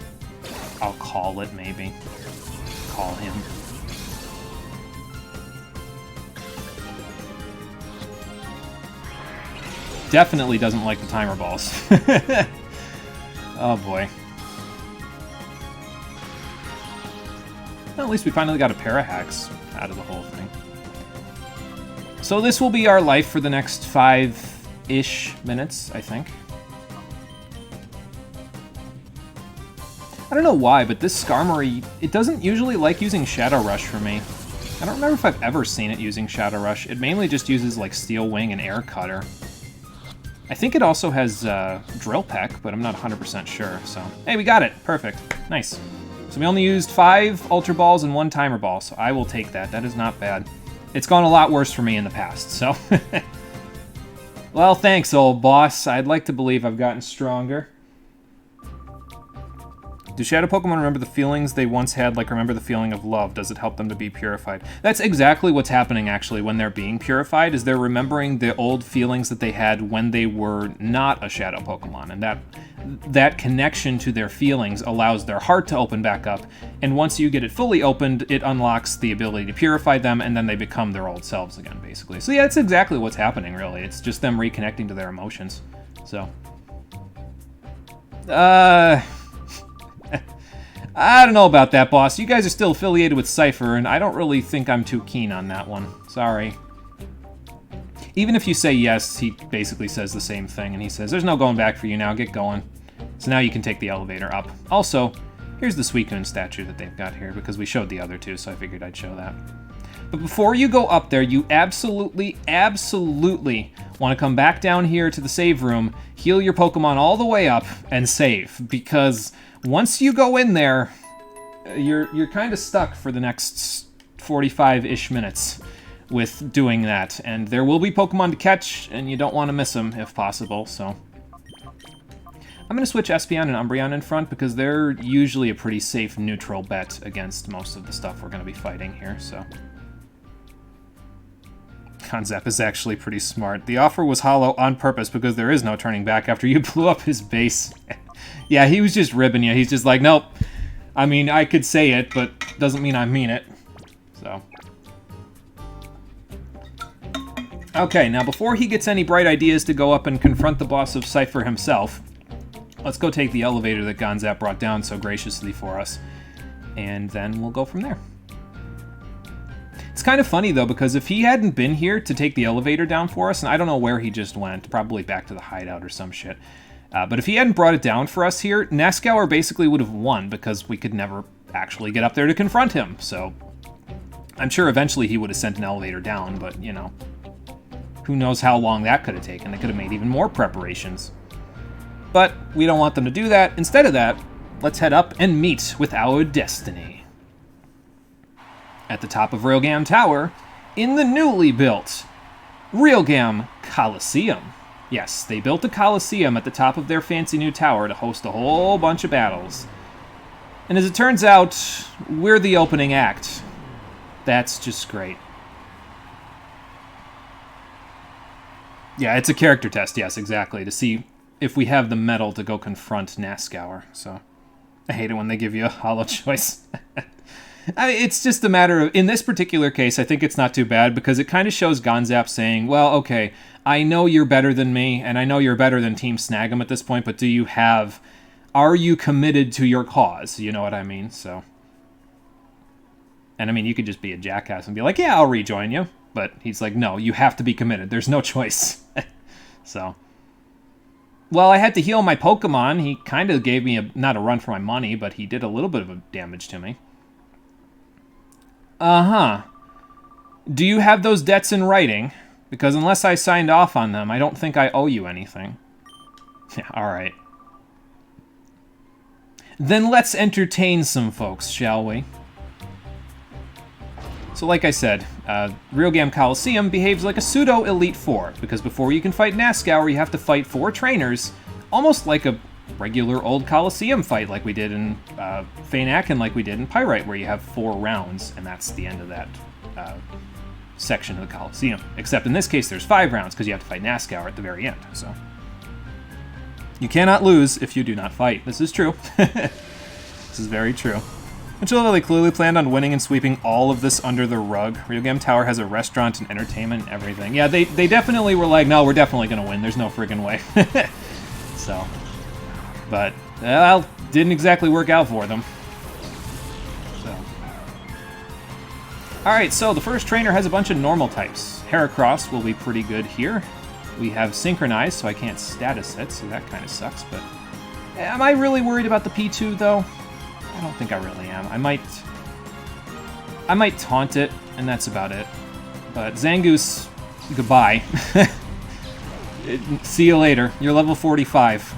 I'll call it, maybe. Call him. Definitely doesn't like the Timer Balls. Oh boy. Well, at least we finally got a pair of hacks out of the whole thing. So this will be our life for the next 5-ish minutes, I think. I don't know why, but this Skarmory, it doesn't usually like using Shadow Rush for me. I don't remember if I've ever seen it using Shadow Rush. It mainly just uses, like, Steel Wing and Air Cutter. I think it also has Drill Peck, but I'm not 100% sure, so... Hey, we got it! Perfect. Nice. So we only used 5 Ultra Balls and 1 Timer Ball, so I will take that. That is not bad. It's gone a lot worse for me in the past, so... Well, thanks, old boss. I'd like to believe I've gotten stronger. Do Shadow Pokemon remember the feelings they once had, like remember the feeling of love? Does it help them to be purified? That's exactly what's happening, actually, when they're being purified, is they're remembering the old feelings that they had when they were not a Shadow Pokemon, and that connection to their feelings allows their heart to open back up, and once you get it fully opened, it unlocks the ability to purify them, and then they become their old selves again, basically. So yeah, that's exactly what's happening, really. It's just them reconnecting to their emotions. So... I don't know about that, boss. You guys are still affiliated with Cypher, and I don't really think I'm too keen on that one. Sorry. Even if you say yes, he basically says the same thing, and he says, there's no going back for you now, get going. So now you can take the elevator up. Also, here's the Suicune statue that they've got here, because we showed the other two, so I figured I'd show that. But before you go up there, you absolutely, absolutely want to come back down here to the save room, heal your Pokemon all the way up, and save, because... Once you go in there, you're kind of stuck for the next 45-ish minutes with doing that. And there will be Pokemon to catch, and you don't want to miss them if possible, so... I'm going to switch Espeon and Umbreon in front because they're usually a pretty safe neutral bet against most of the stuff we're going to be fighting here, so... Konzap is actually pretty smart. The offer was hollow on purpose because there is no turning back after you blew up his base. Yeah, he was just ribbing you. He's just like, nope. I mean, I could say it, but doesn't mean I mean it. So. Okay, now before he gets any bright ideas to go up and confront the boss of Cypher himself, let's go take the elevator that Gonzap brought down so graciously for us, and then we'll go from there. It's kind of funny, though, because if he hadn't been here to take the elevator down for us, and I don't know where he just went, probably back to the hideout or some shit, but if he hadn't brought it down for us here, Nascour basically would have won because we could never actually get up there to confront him, so I'm sure eventually he would have sent an elevator down, but, you know, who knows how long that could have taken. They could have made even more preparations. But we don't want them to do that. Instead of that, let's head up and meet with our destiny. At the top of Realgam Tower, in the newly built Realgam Colosseum. Yes, they built a Colosseum at the top of their fancy new tower to host a whole bunch of battles. And as it turns out, we're the opening act. That's just great. Yeah, it's a character test, yes, exactly, to see if we have the mettle to go confront Nascour. So, I hate it when they give you a hollow choice. It's just a matter of, in this particular case, I think it's not too bad because it kind of shows Gonzap saying, well, okay, I know you're better than me, and I know you're better than Team Snag'em at this point, but are you committed to your cause? You know what I mean? So, and I mean, you could just be a jackass and be like, yeah, I'll rejoin you. But he's like, no, you have to be committed. There's no choice. So, well, I had to heal my Pokemon. He kind of gave me not a run for my money, but he did a little bit of damage to me. Uh-huh. Do you have those debts in writing? Because unless I signed off on them, I don't think I owe you anything. Yeah, alright. Then let's entertain some folks, shall we? So like I said, Realgam Colosseum behaves like a pseudo-Elite Four, because before you can fight Nascour, you have to fight 4 trainers, almost like a regular old Colosseum fight like we did in Fanac and like we did in Pyrite, where you have 4 rounds, and that's the end of that section of the Colosseum. Except in this case, there's 5 rounds, because you have to fight Nascour at the very end, so. You cannot lose if you do not fight. This is true. This is very true. Which although they clearly planned on winning and sweeping all of this under the rug. Realgam Tower has a restaurant and entertainment and everything. Yeah, they definitely were like, no, we're definitely going to win. There's no friggin' way. So, but, well, didn't exactly work out for them. So. Alright, so the first trainer has a bunch of normal types. Heracross will be pretty good here. We have Synchronized, so I can't status it, so that kind of sucks, but... Am I really worried about the P2, though? I don't think I really am. I might taunt it, and that's about it. But Zangoose, goodbye. See you later. You're level 45.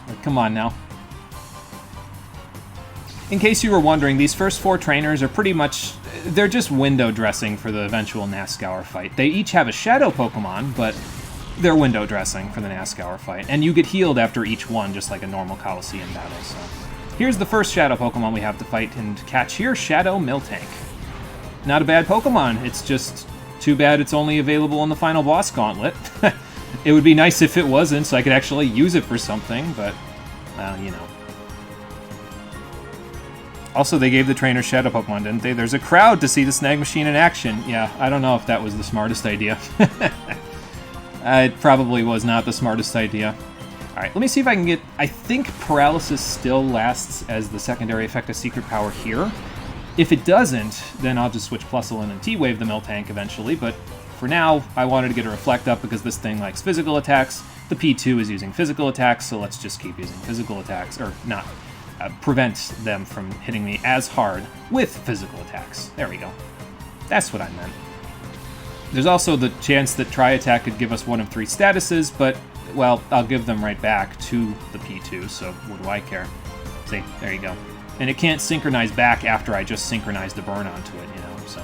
Like, come on now. In case you were wondering, these first 4 trainers are pretty much... They're just window dressing for the eventual Nazgour fight. They each have a Shadow Pokemon, but they're window dressing for the Nazgour fight. And you get healed after each one, just like a normal Colosseum battle. So here's the first Shadow Pokemon we have to fight and catch here, Shadow Miltank. Not a bad Pokemon, it's just too bad it's only available in the final boss gauntlet. It would be nice if it wasn't, so I could actually use it for something, but, well, you know. Also, they gave the trainer Shadow Pokemon, didn't they? There's a crowd to see the Snag Machine in action. Yeah, I don't know if that was the smartest idea. It probably was not the smartest idea. Alright, let me see if I can get... I think Paralysis still lasts as the secondary effect of Secret Power here. If it doesn't, then I'll just switch Plusle and T-Wave the Miltank eventually, but for now, I wanted to get a Reflect up because this thing likes physical attacks. The P2 is using physical attacks, so let's just keep using physical attacks, or not. Prevent them from hitting me as hard with physical attacks. There we go. That's what I meant. There's also the chance that Tri-Attack could give us one of 3 statuses, but, well, I'll give them right back to the P2, so what do I care? See, there you go. And it can't synchronize back after I just synchronized the burn onto it, you know, so.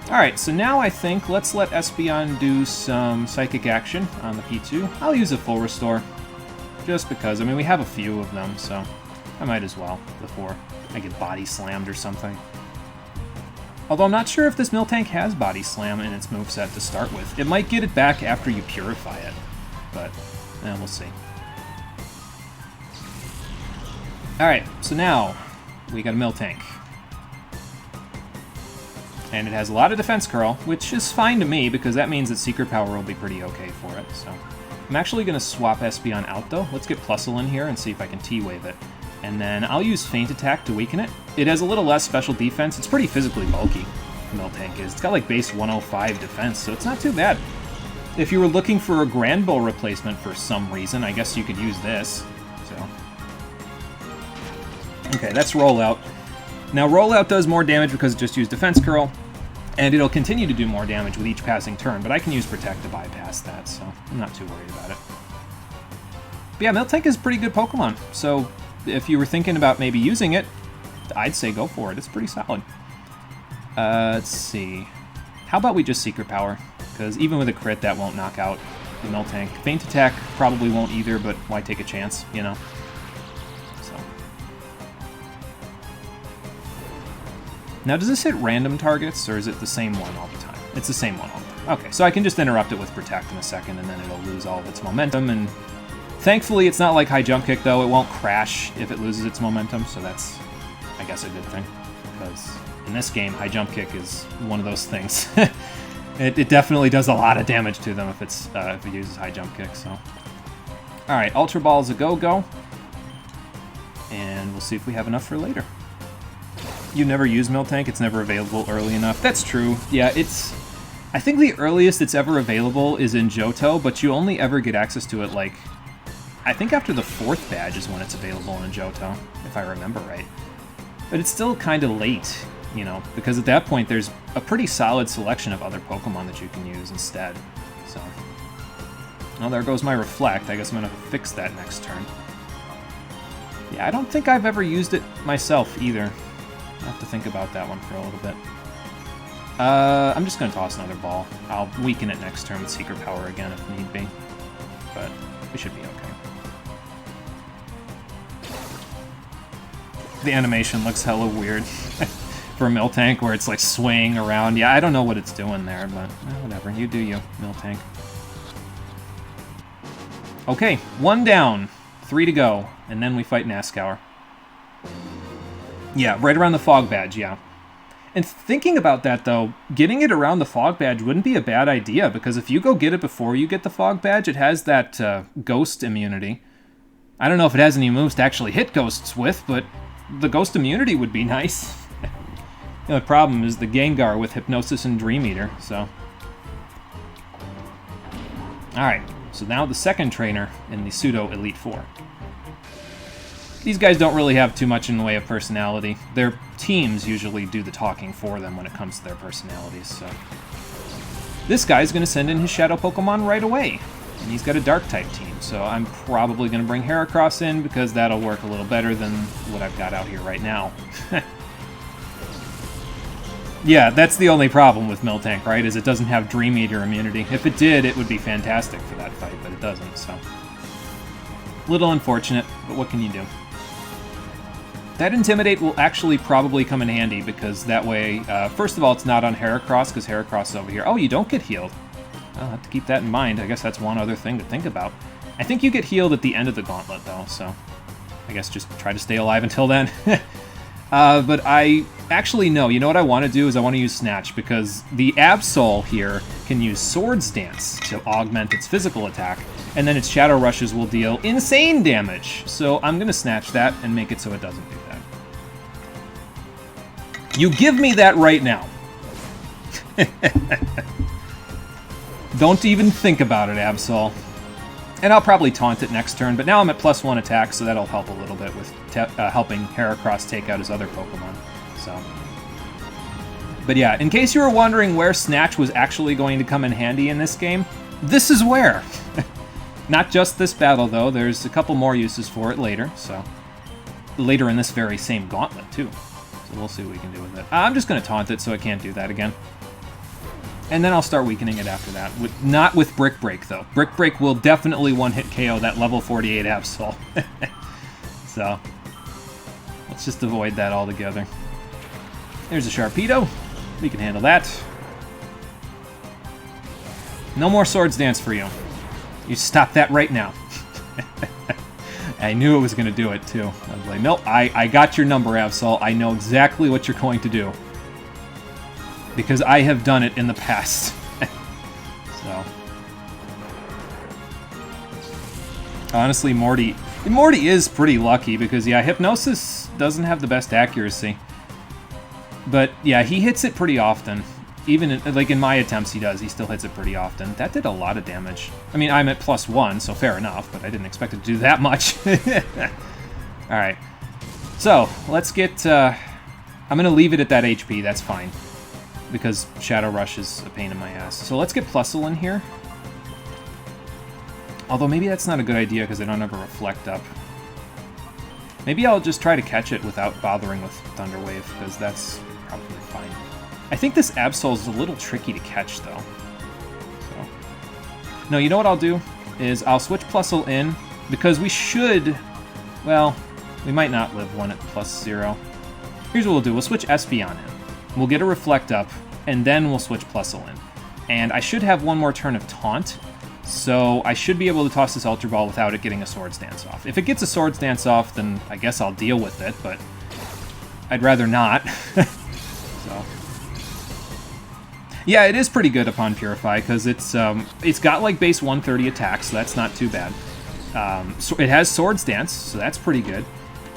Alright, so now I think let's let Espeon do some Psychic Action on the P2. I'll use a Full Restore. Just because, I mean, we have a few of them, so I might as well before I get Body Slammed or something. Although I'm not sure if this Miltank has Body Slam in its moveset to start with. It might get it back after you purify it, but we'll see. Alright, so now we got a Miltank. And it has a lot of Defense Curl, which is fine to me because that means that Secret Power will be pretty okay for it, so... I'm actually going to swap Espeon out, though. Let's get Plusle in here and see if I can T-Wave it. And then I'll use Feint Attack to weaken it. It has a little less special defense. It's pretty physically bulky, Miltank is. It's got like base 105 defense, so it's not too bad. If you were looking for a Grand Bull replacement for some reason, I guess you could use this. So, okay, that's Rollout. Now, Rollout does more damage because it just used Defense Curl. And it'll continue to do more damage with each passing turn, but I can use Protect to bypass that, so I'm not too worried about it. But yeah, Miltank is a pretty good Pokemon, so if you were thinking about maybe using it, I'd say go for it. It's pretty solid. Let's see. How about we just Secret Power? Because even with a crit, that won't knock out the Miltank. Feint Attack probably won't either, but why take a chance, you know? So. Now, does this hit random targets, or is it the same one all the time? It's the same one all the time. Okay, so I can just interrupt it with Protect in a second, and then it'll lose all of its momentum, and thankfully it's not like High Jump Kick, though. It won't crash if it loses its momentum, so that's, I guess, a good thing. Because in this game, High Jump Kick is one of those things. It definitely does a lot of damage to them if it uses High Jump Kick, so. Alright, Ultra Ball's a go-go. And we'll see if we have enough for later. You never use Miltank, it's never available early enough. That's true. Yeah, it's... I think the earliest it's ever available is in Johto, but you only ever get access to it, like... I think after the 4th badge is when it's available in Johto, if I remember right. But it's still kind of late, you know, because at that point there's a pretty solid selection of other Pokemon that you can use instead, so... Well, there goes my Reflect. I guess I'm going to fix that next turn. Yeah, I don't think I've ever used it myself, either. I'll have to think about that one for a little bit. I'm just going to toss another ball. I'll weaken it next turn with Secret Power again if need be. But we should be okay. The animation looks hella weird for Miltank, where it's like swaying around. Yeah, I don't know what it's doing there, but whatever. You do you, Miltank. Okay, 1 down, 3 to go, and then we fight Nazgour. Yeah, right around the Fog Badge, yeah. And thinking about that, though, getting it around the Fog Badge wouldn't be a bad idea, because if you go get it before you get the Fog Badge, it has that Ghost immunity. I don't know if it has any moves to actually hit Ghosts with, but the Ghost immunity would be nice. The only problem is the Gengar with Hypnosis and Dream Eater, so... Alright, so now the second trainer in the Pseudo Elite Four. These guys don't really have too much in the way of personality. Their teams usually do the talking for them when it comes to their personalities, so... This guy's going to send in his Shadow Pokemon right away. And he's got a Dark-type team, so I'm probably going to bring Heracross in because that'll work a little better than what I've got out here right now. Yeah, that's the only problem with Miltank, right, is it doesn't have Dream Eater immunity. If it did, it would be fantastic for that fight, but it doesn't, so... Little unfortunate, but what can you do? That Intimidate will actually probably come in handy, because that way, first of all, it's not on Heracross, because Heracross is over here. Oh, you don't get healed. I'll have to keep that in mind. I guess that's one other thing to think about. I think you get healed at the end of the gauntlet, though, so... I guess just try to stay alive until then. But I... Actually, no. You know what I want to do is I want to use Snatch, because the Absol here can use Swords Dance to augment its physical attack, and then its Shadow Rushes will deal insane damage. So I'm going to Snatch that and make it so it doesn't do that. You give me that right now. Don't even think about it, Absol. And I'll probably taunt it next turn, but now I'm at +1 attack, so that'll help a little bit with helping Heracross take out his other Pokemon. So, but yeah, in case you were wondering where Snatch was actually going to come in handy in this game, this is where. Not just this battle, though. There's a couple more uses for it later, so... Later in this very same gauntlet, too. So we'll see what we can do with it. I'm just going to taunt it so I can't do that again. And then I'll start weakening it after that. Not with Brick Break, though. Brick Break will definitely one-hit KO that level 48 Absol. So, let's just avoid that altogether. There's a Sharpedo. We can handle that. No more Swords Dance for you. You stop that right now. I knew it was going to do it, too. I was like, nope, I got your number, Absol. I know exactly what you're going to do. Because I have done it in the past. So. Honestly, Morty is pretty lucky because, yeah, Hypnosis doesn't have the best accuracy. But, yeah, he hits it pretty often. Even, in my attempts he does, he still hits it pretty often. That did a lot of damage. I mean, I'm at +1, so fair enough, but I didn't expect it to do that much. Alright. So, let's get... I'm going to leave it at that HP, that's fine. Because Shadow Rush is a pain in my ass. So let's get Plusle in here. Although maybe that's not a good idea because I don't have a Reflect up. Maybe I'll just try to catch it without bothering with Thunder Wave, because that's probably fine. I think this Absol is a little tricky to catch, though. So. No, you know what I'll do? Is I'll switch Plusle in, because we should... Well, we might not live one at +0. Here's what we'll do. We'll switch Espeon in. We'll get a Reflect up, and then we'll switch Plusle in. And I should have one more turn of Taunt, so I should be able to toss this Ultra Ball without it getting a Swords Dance off. If it gets a Swords Dance off, then I guess I'll deal with it, but I'd rather not. So. Yeah, it is pretty good upon Purify, because it's got like base 130 attack, so that's not too bad. So it has Swords Dance, so that's pretty good.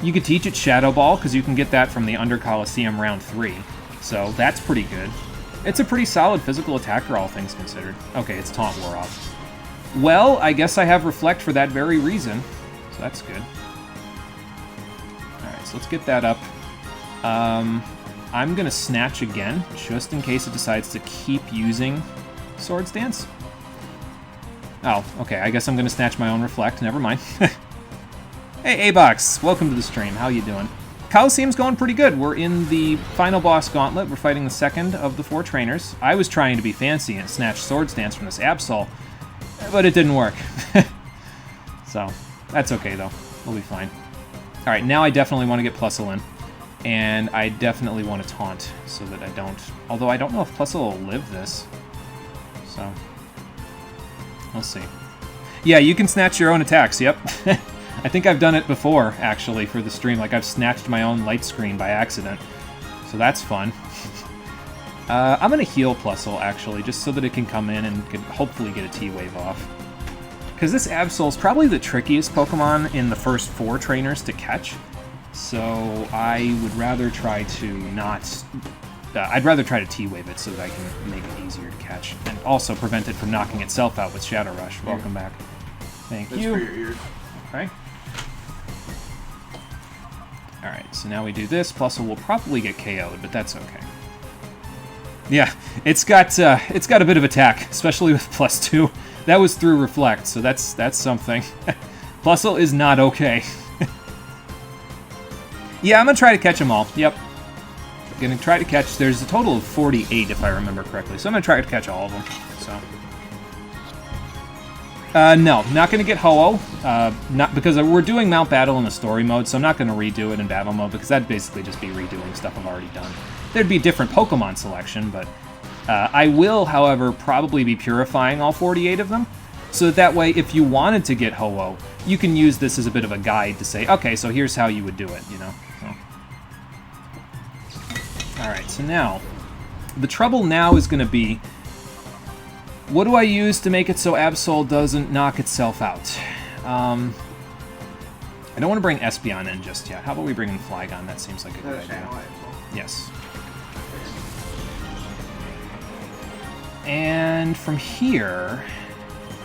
You could teach it Shadow Ball, because you can get that from the Under Colosseum round 3. So that's pretty good. It's a pretty solid physical attacker, all things considered. Okay, its Taunt wore off. Well, I guess I have Reflect for that very reason. So that's good. Alright, so let's get that up. I'm going to Snatch again, just in case it decides to keep using Swords Dance. Oh, okay, I guess I'm going to Snatch my own Reflect. Never mind. Hey, A-Box, welcome to the stream. How you doing? Colosseum's going pretty good. We're in the final boss gauntlet. We're fighting the second of the 4 trainers. I was trying to be fancy and snatch Swords Dance from this Absol, but it didn't work. So, that's okay, though. We'll be fine. Alright, now I definitely want to get Plusle in. And I definitely want to Taunt, so that I don't... Although I don't know if Plusle will live this. So, we'll see. Yeah, you can snatch your own attacks, yep. I think I've done it before, actually, for the stream. Like, I've snatched my own light screen by accident. So that's fun. I'm going to heal Plusle, actually, just so that it can come in and can hopefully get a T-Wave off. Because this Absol is probably the trickiest Pokemon in the first 4 trainers to catch. So I would rather try to not... I'd rather try to T-Wave it so that I can make it easier to catch. And also prevent it from knocking itself out with Shadow Rush. Welcome back. Thank you. For your ears. Okay. Alright, so now we do this. Plusle will probably get KO'd, but that's okay. Yeah, it's got a bit of attack, especially with +2. That was through Reflect, so that's something. Plusle is not okay. Yeah, I'm going to try to catch them all. Yep. I'm going to try to catch... There's a total of 48, if I remember correctly. So I'm going to try to catch all of them. So. No, not going to get Ho-Oh. Not because we're doing Mount Battle in the story mode, so I'm not going to redo it in battle mode, because that'd basically just be redoing stuff I've already done. There'd be different Pokemon selection, but I will, however, probably be purifying all 48 of them, so that way, if you wanted to get Ho-Oh, you can use this as a bit of a guide to say, okay, so here's how you would do it, you know? So. Alright, so now, the trouble now is going to be, what do I use to make it so Absol doesn't knock itself out? I don't want to bring Espeon in just yet. How about we bring in Flygon? That seems like a good idea. Yes. And from here,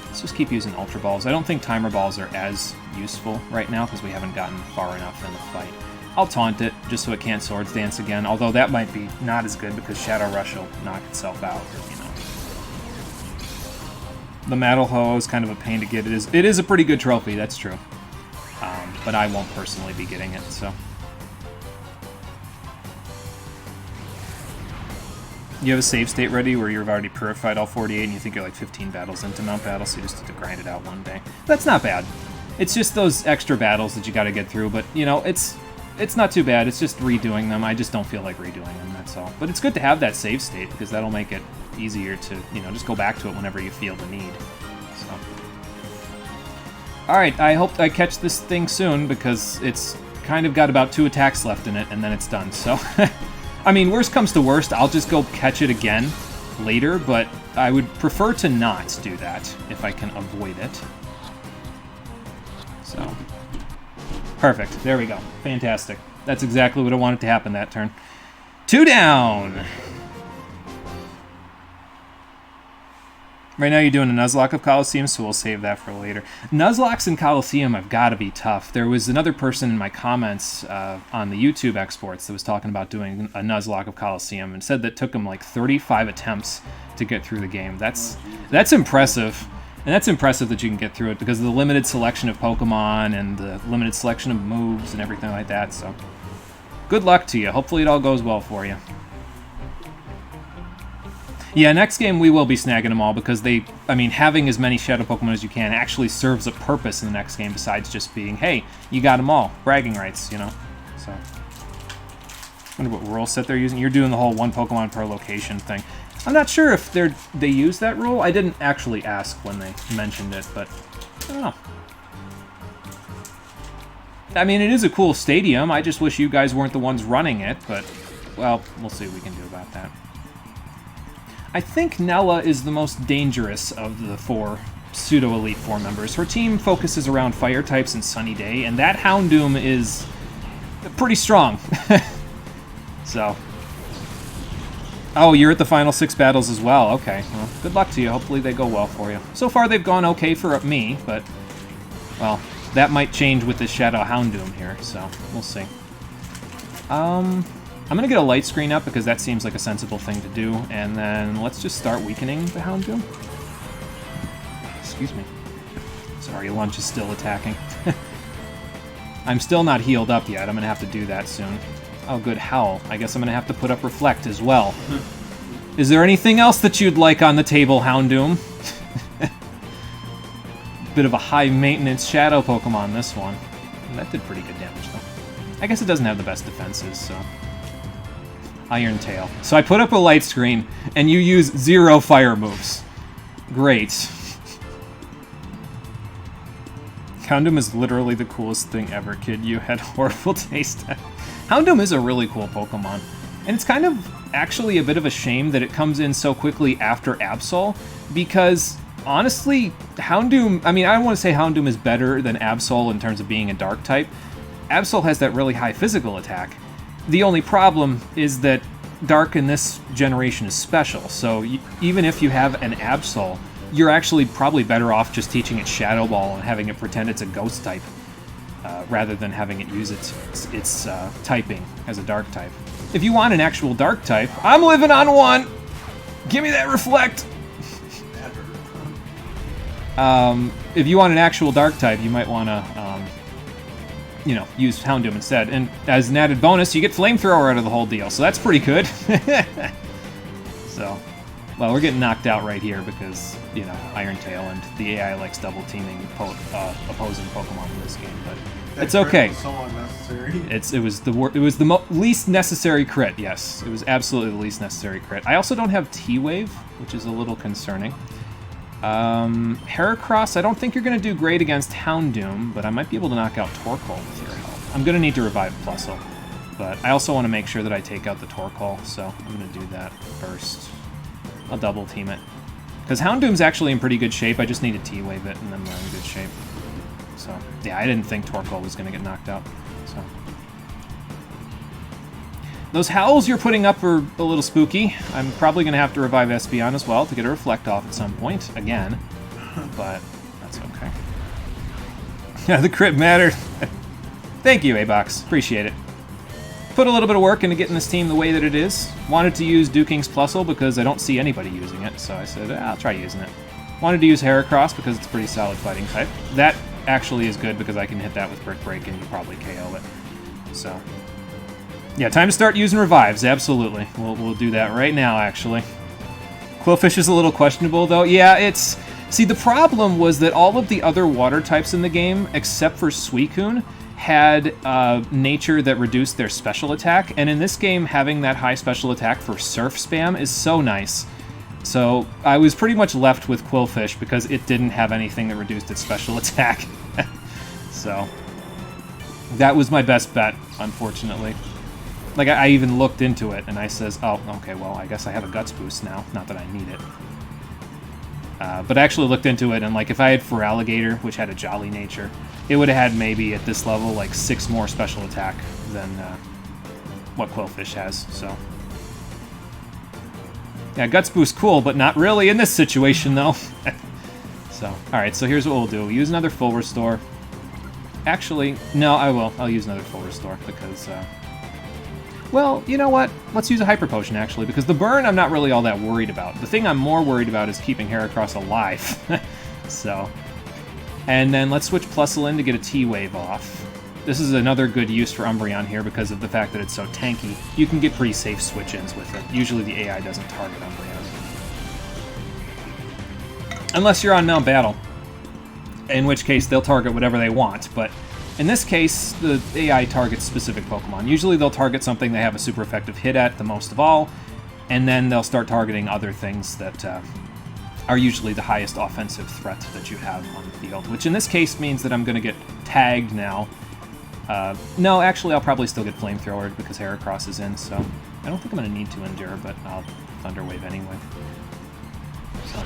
let's just keep using Ultra Balls. I don't think Timer Balls are as useful right now because we haven't gotten far enough in the fight. I'll taunt it just so it can't Swords Dance again, although that might be not as good because Shadow Rush will knock itself out, you know. The Metal Ho is kind of a pain to get. It is a pretty good trophy, that's true. But I won't personally be getting it, so. You have a save state ready where you've already purified all 48 and you think you're like 15 battles into Mount Battle, so you just have to grind it out one day. That's not bad. It's just those extra battles that you gotta get through, but, you know, it's not too bad. It's just redoing them. I just don't feel like redoing them, that's all. But it's good to have that save state, because that'll make it easier to, you know, just go back to it whenever you feel the need. So. Alright, I hope I catch this thing soon, because it's kind of got about 2 attacks left in it, and then it's done, so... I mean, worst comes to worst, I'll just go catch it again later, but I would prefer to not do that if I can avoid it. So, perfect. There we go. Fantastic. That's exactly what I wanted to happen that turn. 2 down! Right now you're doing a Nuzlocke of Colosseum, so we'll save that for later. Nuzlocks in Colosseum have got to be tough. There was another person in my comments on the YouTube exports that was talking about doing a Nuzlocke of Colosseum and said that took him like 35 attempts to get through the game. That's impressive. And that's impressive that you can get through it because of the limited selection of Pokemon and the limited selection of moves and everything like that. So good luck to you. Hopefully it all goes well for you. Yeah, next game we will be snagging them all because having as many Shadow Pokemon as you can actually serves a purpose in the next game besides just being, hey, you got them all. Bragging rights, you know? So, I wonder what rule set they're using. You're doing the whole 1 Pokemon per location thing. I'm not sure if they use that rule. I didn't actually ask when they mentioned it, but I don't know. I mean, it is a cool stadium. I just wish you guys weren't the ones running it, but, well, we'll see what we can do about that. I think Nella is the most dangerous of the 4 pseudo-Elite Four members. Her team focuses around fire types and Sunny Day, and that Houndoom is pretty strong. So. Oh, you're at the final 6 battles as well. Okay, well, good luck to you. Hopefully they go well for you. So far they've gone okay for me, but, well, that might change with this Shadow Houndoom here, so we'll see. I'm going to get a light screen up because that seems like a sensible thing to do, and then let's just start weakening the Houndoom. Excuse me. Sorry, lunch is still attacking. I'm still not healed up yet. I'm going to have to do that soon. Oh, good. Howl. I guess I'm going to have to put up Reflect as well. Is there anything else that you'd like on the table, Houndoom? Bit of a high-maintenance Shadow Pokemon, this one. That did pretty good damage, though. I guess it doesn't have the best defenses, so... Iron Tail. So I put up a light screen, and you use 0 fire moves. Great. Houndoom is literally the coolest thing ever, kid. You had horrible taste. Houndoom is a really cool Pokemon. And it's kind of actually a bit of a shame that it comes in so quickly after Absol, because honestly, Houndoom... I mean, I don't want to say Houndoom is better than Absol in terms of being a Dark type. Absol has that really high physical attack. The only problem is that Dark in this generation is special, so even if you have an Absol, you're actually probably better off just teaching it Shadow Ball and having it pretend it's a Ghost type. rather than having it use its typing as a dark type. If you want an actual dark type, I'm living on one! Give me that reflect! If you want an actual dark type, you might want to, you know, use Houndoom instead. And as an added bonus, you get Flamethrower out of the whole deal, so that's pretty good. So, well, we're getting knocked out right here because, you know, Iron Tail and the AI likes double teaming opposing Pokemon in this game, but it's okay. Was so unnecessary. It was the least necessary crit. Yes, it was absolutely the least necessary crit. I also don't have T-Wave, which is a little concerning. Heracross, I don't think you're going to do great against Houndoom, but I might be able to knock out Torkoal with your help. I'm going to need to revive Plusle, but I also want to make sure that I take out the Torkoal, so I'm going to do that first. I'll double team it. Because Houndoom's actually in pretty good shape, I just need to T-Wave it, and then we're in good shape. So, yeah, I didn't think Torkoal was going to get knocked out, so... Those howls you're putting up are a little spooky. I'm probably going to have to revive Espeon as well to get a Reflect off at some point, again. But that's okay. Yeah, the crit mattered. Thank you, A-Box. Appreciate it. Put a little bit of work into getting this team the way that it is. Wanted to use Duking's Plusle because I don't see anybody using it, so I said, I'll try using it. Wanted to use Heracross because it's a pretty solid fighting type. That actually is good because I can hit that with Brick Break and you probably KO it. So... yeah, time to start using revives, absolutely. We'll do that right now, actually. Quillfish is a little questionable, though. Yeah, it's... see, the problem was that all of the other water types in the game, except for Suicune, had nature that reduced their special attack, and in this game, having that high special attack for Surf Spam is so nice. So, I was pretty much left with Quillfish because it didn't have anything that reduced its special attack. So, that was my best bet, unfortunately. Like, I even looked into it, and I says, oh, okay, well, I guess I have a Guts boost now. Not that I need it. But I actually looked into it, and, like, if I had Feraligatr, which had a Jolly nature, it would have had maybe, at this level, like, 6 more special attack than what Quillfish has, so... yeah, Guts boost cool, but not really in this situation, though. So, alright, so here's what we'll do. We'll use another Full Restore. Actually, no, I will. I'll use another Full Restore, because... well, you know what? Let's use a Hyper Potion, actually, because the burn I'm not really all that worried about. The thing I'm more worried about is keeping Heracross alive. So, and then let's switch Plusle in to get a T-Wave off. This is another good use for Umbreon here because of the fact that it's so tanky. You can get pretty safe switch-ins with it. Usually the AI doesn't target Umbreon. Unless you're on Mount Battle, in which case they'll target whatever they want, but... in this case, the AI targets specific Pokemon. Usually they'll target something they have a super effective hit at, the most of all, and then they'll start targeting other things that are usually the highest offensive threat that you have on the field, which in this case means that I'm going to get tagged now. No, actually I'll probably still get Flamethrowered because Heracross is in, so I don't think I'm going to need to Endure, but I'll Thunder Wave anyway. So.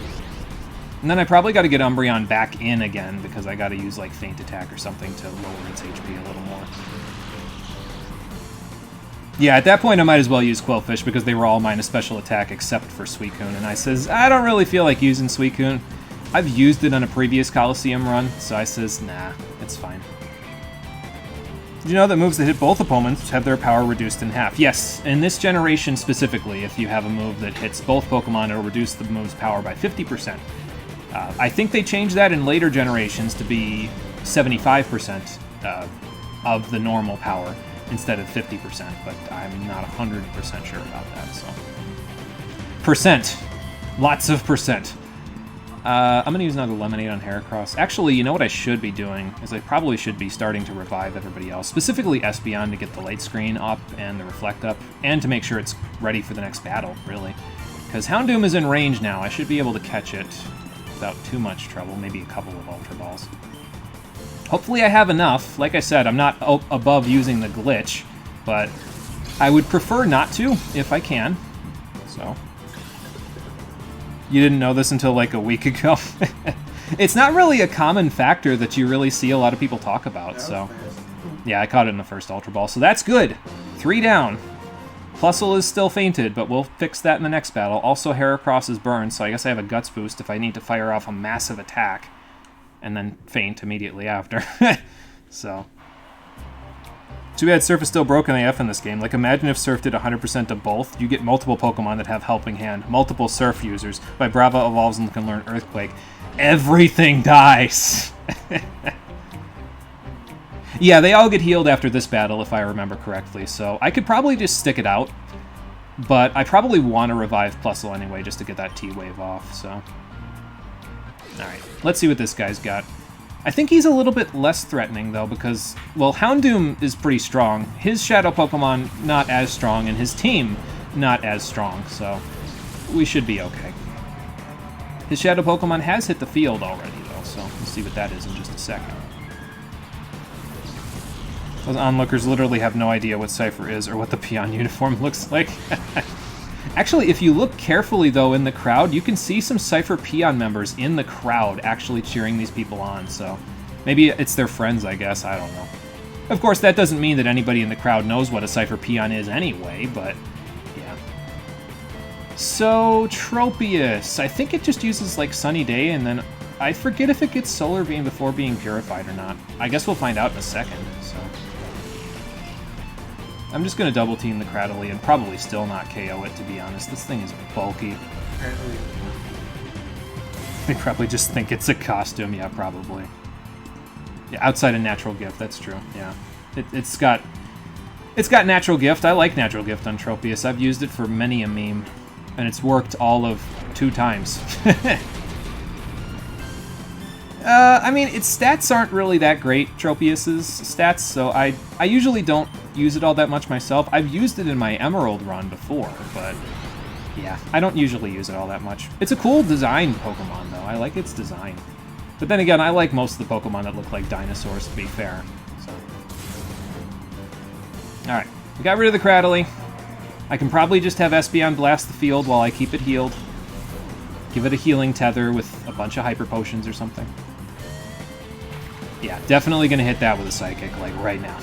And then I probably got to get Umbreon back in again, because I got to use, like, Feint Attack or something to lower its HP a little more. Yeah, at that point I might as well use Quillfish, because they were all minus special attack except for Suicune, and I says, I don't really feel like using Suicune. I've used it on a previous Colosseum run, so I says, nah, it's fine. Did you know that moves that hit both opponents have their power reduced in half? Yes, in this generation specifically, if you have a move that hits both Pokemon, it'll reduce the move's power by 50%. I think they changed that in later generations to be 75% of the normal power instead of 50%, but I'm not 100% sure about that, so... percent. Lots of percent. I'm going to use another Lemonade on Heracross. Actually, you know what I should be doing, is I probably should be starting to revive everybody else, specifically Espeon to get the light screen up and the Reflect up, and to make sure it's ready for the next battle, really. Because Houndoom is in range now, I should be able to catch it without too much trouble, maybe a couple of Ultra Balls. Hopefully I have enough. Like I said, I'm not above using the glitch, but I would prefer not to, if I can. So, you didn't know this until like a week ago? It's not really a common factor that you really see a lot of people talk about, so... yeah, I caught it in the first Ultra Ball, so that's good. 3 down. Plusle is still fainted, but we'll fix that in the next battle. Also, Heracross is burned, so I guess I have a Guts boost if I need to fire off a massive attack. And then faint immediately after. So, Too bad Surf is still broken AF in this game. Like, imagine if Surf did 100% to both. You get multiple Pokemon that have Helping Hand, multiple Surf users. By Brava evolves and can learn Earthquake. Everything dies! Yeah, they all get healed after this battle, if I remember correctly, so I could probably just stick it out. But I probably want to revive Plusle anyway, just to get that T-Wave off, so... Alright, let's see what this guy's got. I think he's a little bit less threatening, though, because, well, Houndoom is pretty strong. His Shadow Pokemon, not as strong, and his team, not as strong, so we should be okay. His Shadow Pokemon has hit the field already, though, so we'll see what that is in just a second. Those onlookers literally have no idea what Cypher is or what the Peon uniform looks like. Actually, if you look carefully, though, in the crowd, you can see some Cypher Peon members in the crowd actually cheering these people on, so maybe it's their friends, I guess, I don't know. Of course, that doesn't mean that anybody in the crowd knows what a Cypher Peon is anyway, but yeah. So, Tropius, I think it just uses, like, Sunny Day, and then I forget if it gets Solar Beam before being purified or not. I guess we'll find out in a second, so... I'm just going to double team the Cradily and probably still not KO it, to be honest. This thing is bulky. They probably just think it's a costume. Yeah, probably. Yeah, outside of Natural Gift, that's true. Yeah. It's got Natural Gift. I like Natural Gift on Tropius. I've used it for many a meme, and it's worked all of 2 times. I mean, its stats aren't really that great, Tropius's stats, so I usually don't use it all that much myself. I've used it in my Emerald run before, but yeah, I don't usually use it all that much. It's a cool design Pokemon, though. I like its design. But then again, I like most of the Pokemon that look like dinosaurs, to be fair. So. Alright, we got rid of the Cradily. I can probably just have Espeon blast the field while I keep it healed. Give it a healing tether with a bunch of Hyper Potions or something. Yeah, definitely going to hit that with a Psychic, like, right now.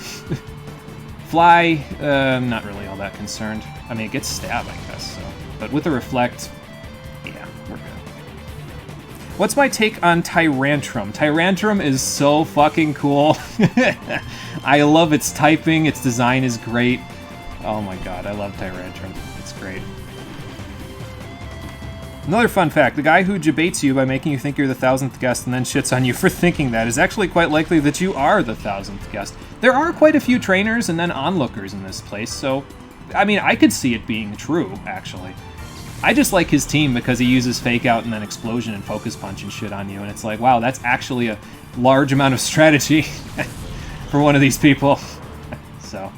Fly, I'm not really all that concerned. I mean, it gets Stab, I guess, so. But with the Reflect, yeah, we're good. What's my take on Tyrantrum? Tyrantrum is so fucking cool. I love its typing, its design is great. Oh my god, I love Tyrantrum. It's great. Another fun fact, the guy who debates you by making you think you're the 1000th guest and then shits on you for thinking that is actually quite likely that you are the 1000th guest. There are quite a few trainers and then onlookers in this place, so, I mean, I could see it being true, actually. I just like his team because he uses Fake Out and then Explosion and Focus Punch and shit on you, and it's like, wow, that's actually a large amount of strategy for one of these people. So...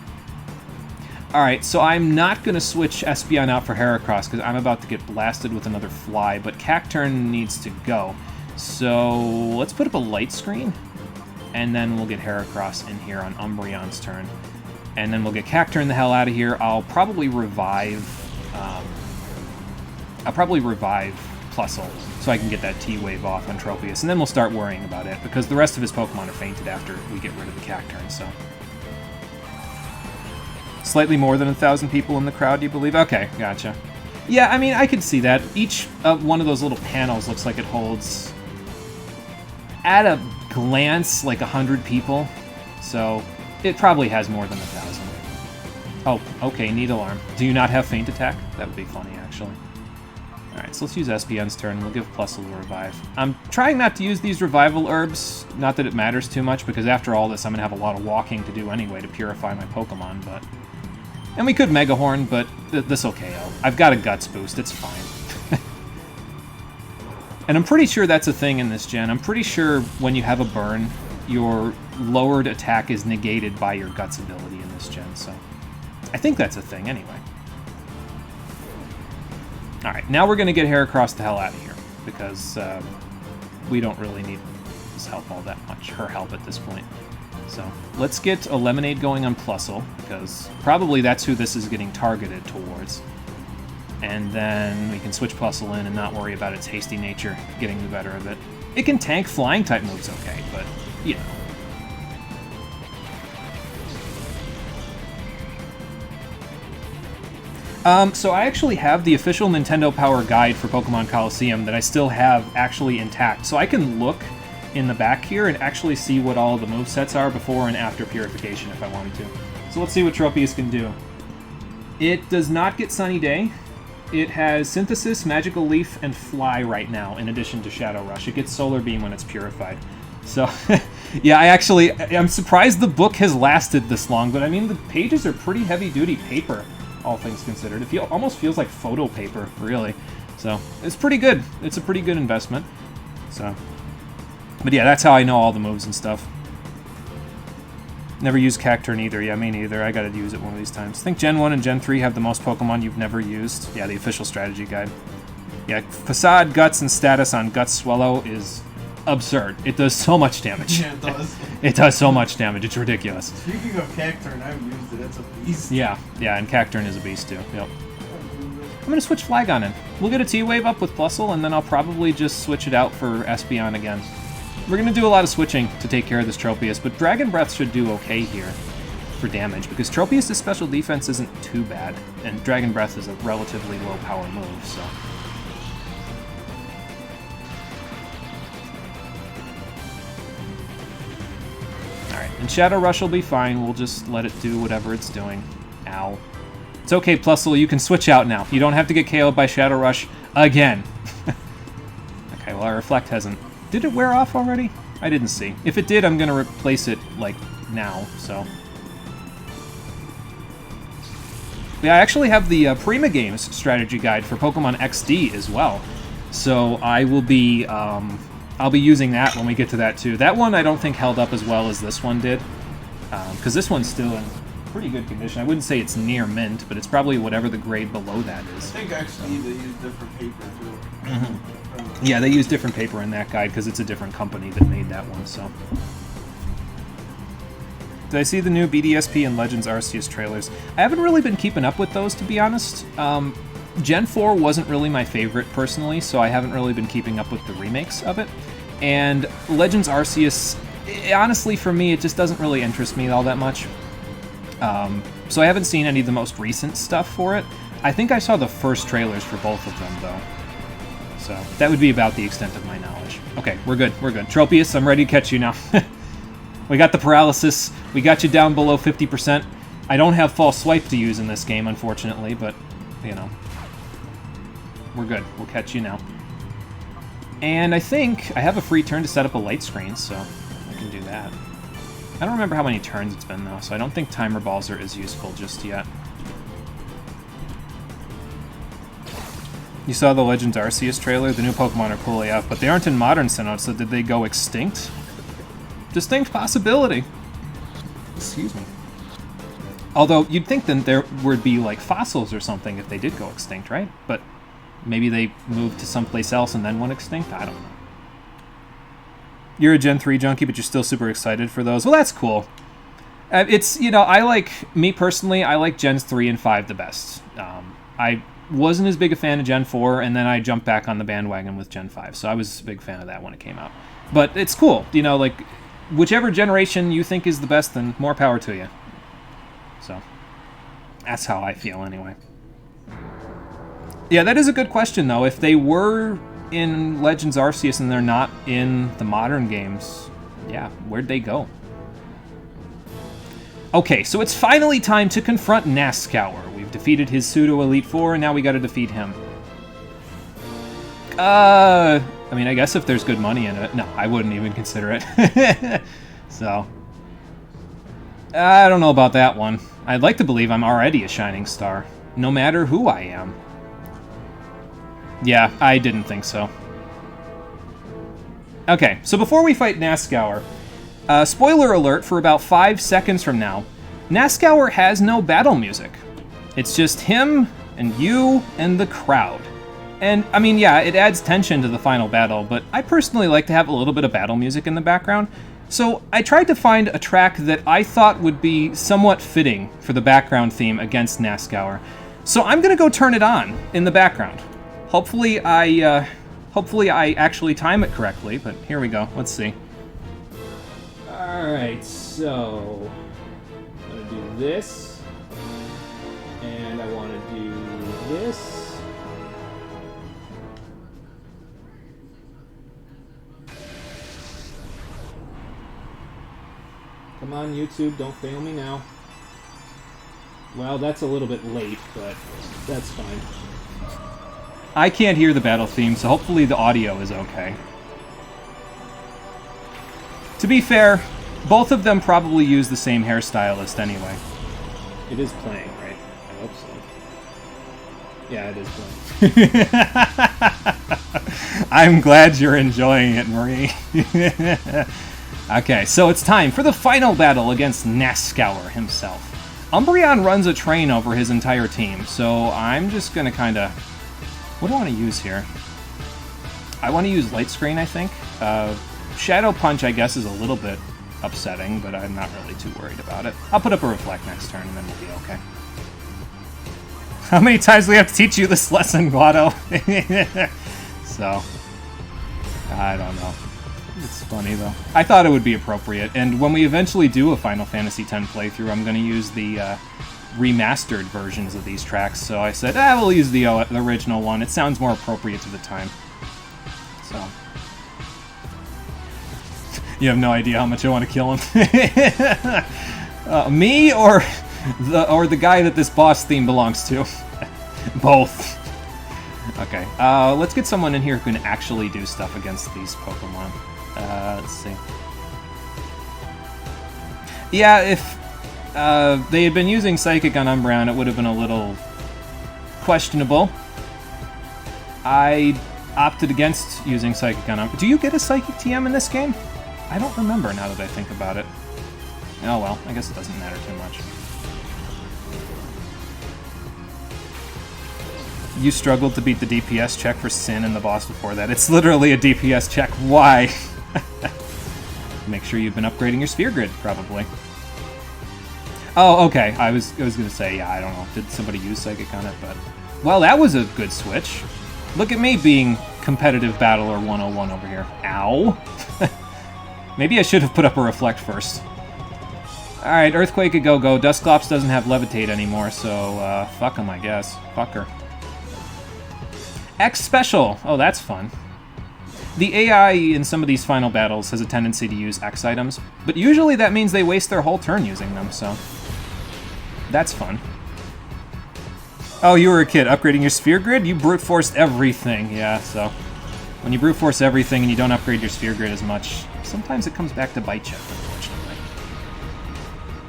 Alright, so I'm not going to switch Espeon out for Heracross because I'm about to get blasted with another Fly, but Cacturn needs to go. So let's put up a Light Screen, and then we'll get Heracross in here on Umbreon's turn. And then we'll get Cacturn the hell out of here. I'll probably revive Plusle so I can get that T-Wave off on Tropius, and then we'll start worrying about it because the rest of his Pokemon are fainted after we get rid of the Cacturn, so... Slightly more than 1,000 people in the crowd, you believe? Okay, gotcha. Yeah, I mean, I could see that. Each one of those little panels looks like it holds, at a glance, like 100 people. So, it probably has more than 1,000. Oh, okay, Needle Arm. Do you not have Feint Attack? That would be funny, actually. Alright, so let's use Espeon's turn. We'll give Plusle a revive. I'm trying not to use these revival herbs. Not that it matters too much, because after all this, I'm going to have a lot of walking to do anyway to purify my Pokemon, but... And we could Mega Horn, but this'll KO. I've got a Guts boost, it's fine. And I'm pretty sure that's a thing in this gen. I'm pretty sure when you have a burn, your lowered attack is negated by your Guts ability in this gen, so... I think that's a thing, anyway. Alright, now we're going to get Heracross the hell out of here, because we don't really need his help all that much, her help at this point. So, let's get a Lemonade going on Plusle, because probably that's who this is getting targeted towards. And then we can switch Plusle in and not worry about its hasty nature getting the better of it. It can tank Flying-type moves okay, but, you know. So I actually have the official Nintendo Power Guide for Pokémon Colosseum that I still have actually intact, so I can look in the back here and actually see what all the movesets are before and after purification if I wanted to. So let's see what Tropius can do. It does not get Sunny Day. It has Synthesis, Magical Leaf, and Fly right now, in addition to Shadow Rush. It gets Solar Beam when it's purified. So, yeah, I'm surprised the book has lasted this long, but I mean, the pages are pretty heavy-duty paper, all things considered. It almost feels like photo paper, really. So, it's pretty good. It's a pretty good investment. So, but yeah, that's how I know all the moves and stuff. Never used Cacturne either. Yeah, me neither. I gotta use it one of these times. I think Gen 1 and Gen 3 have the most Pokemon you've never used. Yeah, the official strategy guide. Yeah, Facade, Guts, and Status on Guts Swallow is absurd. It does so much damage. Yeah, it does. It does so much damage. It's ridiculous. Speaking of Cacturne, I've used it. It's a beast. Yeah, and Cacturne is a beast too. Yep. I'm gonna switch Flygon in. We'll get a T-Wave up with Plusle, and then I'll probably just switch it out for Espeon again. We're going to do a lot of switching to take care of this Tropius, but Dragon Breath should do okay here for damage, because Tropius' special defense isn't too bad, and Dragon Breath is a relatively low power move, so... Alright, and Shadow Rush will be fine. We'll just let it do whatever it's doing. Ow. It's okay, Plusle, you can switch out now. You don't have to get KO'd by Shadow Rush again. Okay, well, our Reflect hasn't... Did it wear off already? I didn't see. If it did, I'm going to replace it, like, now, so... Yeah, I actually have the Prima Games strategy guide for Pokemon XD as well. So I will be, I'll be using that when we get to that, too. That one I don't think held up as well as this one did. Because this one's still in pretty good condition. I wouldn't say it's near mint, but it's probably whatever the grade below that is. I think XD, they use different paper, too. Mm-hmm. Yeah, they use different paper in that guide because it's a different company that made that one, so... Did I see the new BDSP and Legends Arceus trailers? I haven't really been keeping up with those, to be honest. Gen 4 wasn't really my favorite, personally, so I haven't really been keeping up with the remakes of it. And Legends Arceus, honestly, for me, it just doesn't really interest me all that much. So I haven't seen any of the most recent stuff for it. I think I saw the first trailers for both of them, though. So that would be about the extent of my knowledge. Okay, we're good, we're good. Tropius, I'm ready to catch you now. We got the paralysis. We got you down below 50%. I don't have False Swipe to use in this game, unfortunately, but, you know. We're good. We'll catch you now. And I think I have a free turn to set up a light screen, so I can do that. I don't remember how many turns it's been, though, so I don't think Timer Balls are as useful just yet. You saw the Legends Arceus trailer? The new Pokemon are cool AF, but they aren't in Modern Sinnoh, so did they go extinct? Distinct possibility. Excuse me. Although, you'd think then there would be, like, fossils or something if they did go extinct, right? But maybe they moved to someplace else and then went extinct? I don't know. You're a Gen 3 junkie, but you're still super excited for those. Well, that's cool. It's, you know, me personally, I like Gens 3 and 5 the best. I wasn't as big a fan of Gen 4, and then I jumped back on the bandwagon with Gen 5, so I was a big fan of that when it came out. But it's cool, you know, like, whichever generation you think is the best, then more power to you. So, that's how I feel, anyway. Yeah, that is a good question, though. If they were in Legends Arceus and they're not in the modern games, yeah, where'd they go? Okay, so it's finally time to confront Nascour. We've defeated his pseudo Elite Four, and now we gotta defeat him. I mean, I guess if there's good money in it. No, I wouldn't even consider it. So, I don't know about that one. I'd like to believe I'm already a shining star, no matter who I am. Yeah, I didn't think so. Okay, so before we fight Nascour, spoiler alert for about 5 seconds from now, Nascour has no battle music. It's just him and you and the crowd. And, I mean, yeah, it adds tension to the final battle, but I personally like to have a little bit of battle music in the background. So I tried to find a track that I thought would be somewhat fitting for the background theme against Nascour. So I'm gonna go turn it on in the background. Hopefully I actually time it correctly, but here we go. Let's see. Alright, so I'm gonna do this, and I want to do this. Come on, YouTube, don't fail me now. Well, that's a little bit late, but that's fine. I can't hear the battle theme, so hopefully the audio is okay. To be fair, both of them probably use the same hairstylist anyway. It is playing, right? I hope so. Yeah, it is playing. I'm glad you're enjoying it, Marie. Okay, so it's time for the final battle against Nascour himself. Umbreon runs a train over his entire team, so I'm just going to kind of... What do I want to use here? I want to use Light Screen, I think. Shadow Punch, I guess, is a little bit upsetting, but I'm not really too worried about it. I'll put up a Reflect next turn, and then we'll be okay. How many times do we have to teach you this lesson, Guado? So, I don't know. It's funny, though. I thought it would be appropriate, and when we eventually do a Final Fantasy X playthrough, I'm going to use the remastered versions of these tracks, so I said, we'll use the original one. It sounds more appropriate to the time. So... You have no idea how much I want to kill him. Me or the guy that this boss theme belongs to? Both. Okay, let's get someone in here who can actually do stuff against these Pokemon. Let's see. Yeah, if they had been using Psychic on Umbreon, it would have been a little questionable. I opted against using Psychic on Umbreon. Do you get a Psychic TM in this game? I don't remember now that I think about it. Oh well, I guess it doesn't matter too much. You struggled to beat the DPS check for Sin and the boss before that. It's literally a DPS check. Why? Make sure you've been upgrading your Sphere Grid, probably. Oh, okay. I was gonna say, yeah, I don't know. Did somebody use Psychic on it? But well, that was a good switch. Look at me being competitive battler 101 over here. Ow. Maybe I should have put up a Reflect first. Alright, Earthquake a go-go. Dusclops doesn't have Levitate anymore, so fuck him, I guess. Fuck her. X Special! Oh, that's fun. The AI in some of these final battles has a tendency to use X items, but usually that means they waste their whole turn using them, so... That's fun. Oh, you were a kid upgrading your Sphere Grid? You brute forced everything, yeah, so... When you brute force everything and you don't upgrade your Sphere Grid as much, sometimes it comes back to bite you, unfortunately.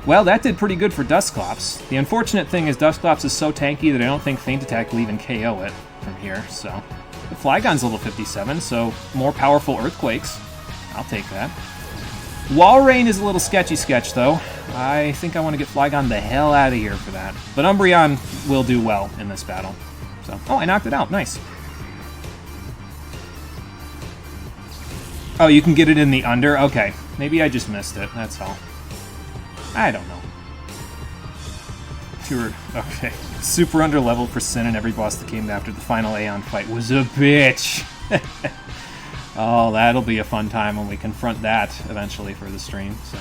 Well, that did pretty good for Dusclops. The unfortunate thing is Dusclops is so tanky that I don't think Feint Attack will even KO it from here, so... The Flygon's level 57, so more powerful Earthquakes. I'll take that. Wall Rain is a little sketchy though. I think I want to get Flygon the hell out of here for that. But Umbreon will do well in this battle. So, oh, I knocked it out. Nice. Oh, you can get it in the under? Okay. Maybe I just missed it. That's all. I don't know. You were... Okay. Super under-leveled for Sin, and every boss that came after the final Aeon fight was a bitch! Oh, that'll be a fun time when we confront that eventually for the stream, so...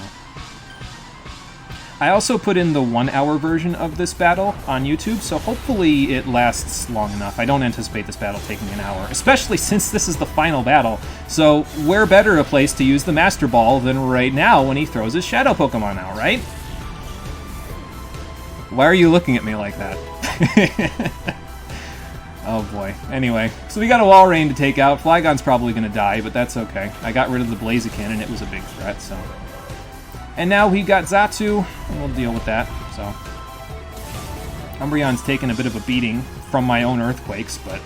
I also put in the 1-hour version of this battle on YouTube, so hopefully it lasts long enough. I don't anticipate this battle taking an hour, especially since this is the final battle, so where better a place to use the Master Ball than right now when he throws his Shadow Pokemon out, right? Why are you looking at me like that? Oh boy. Anyway, so we got a Wall Rain to take out. Flygon's probably going to die, but that's okay. I got rid of the Blaziken, and it was a big threat, so... And now we got Xatu, and we'll deal with that, so... Umbreon's taken a bit of a beating from my own Earthquakes, but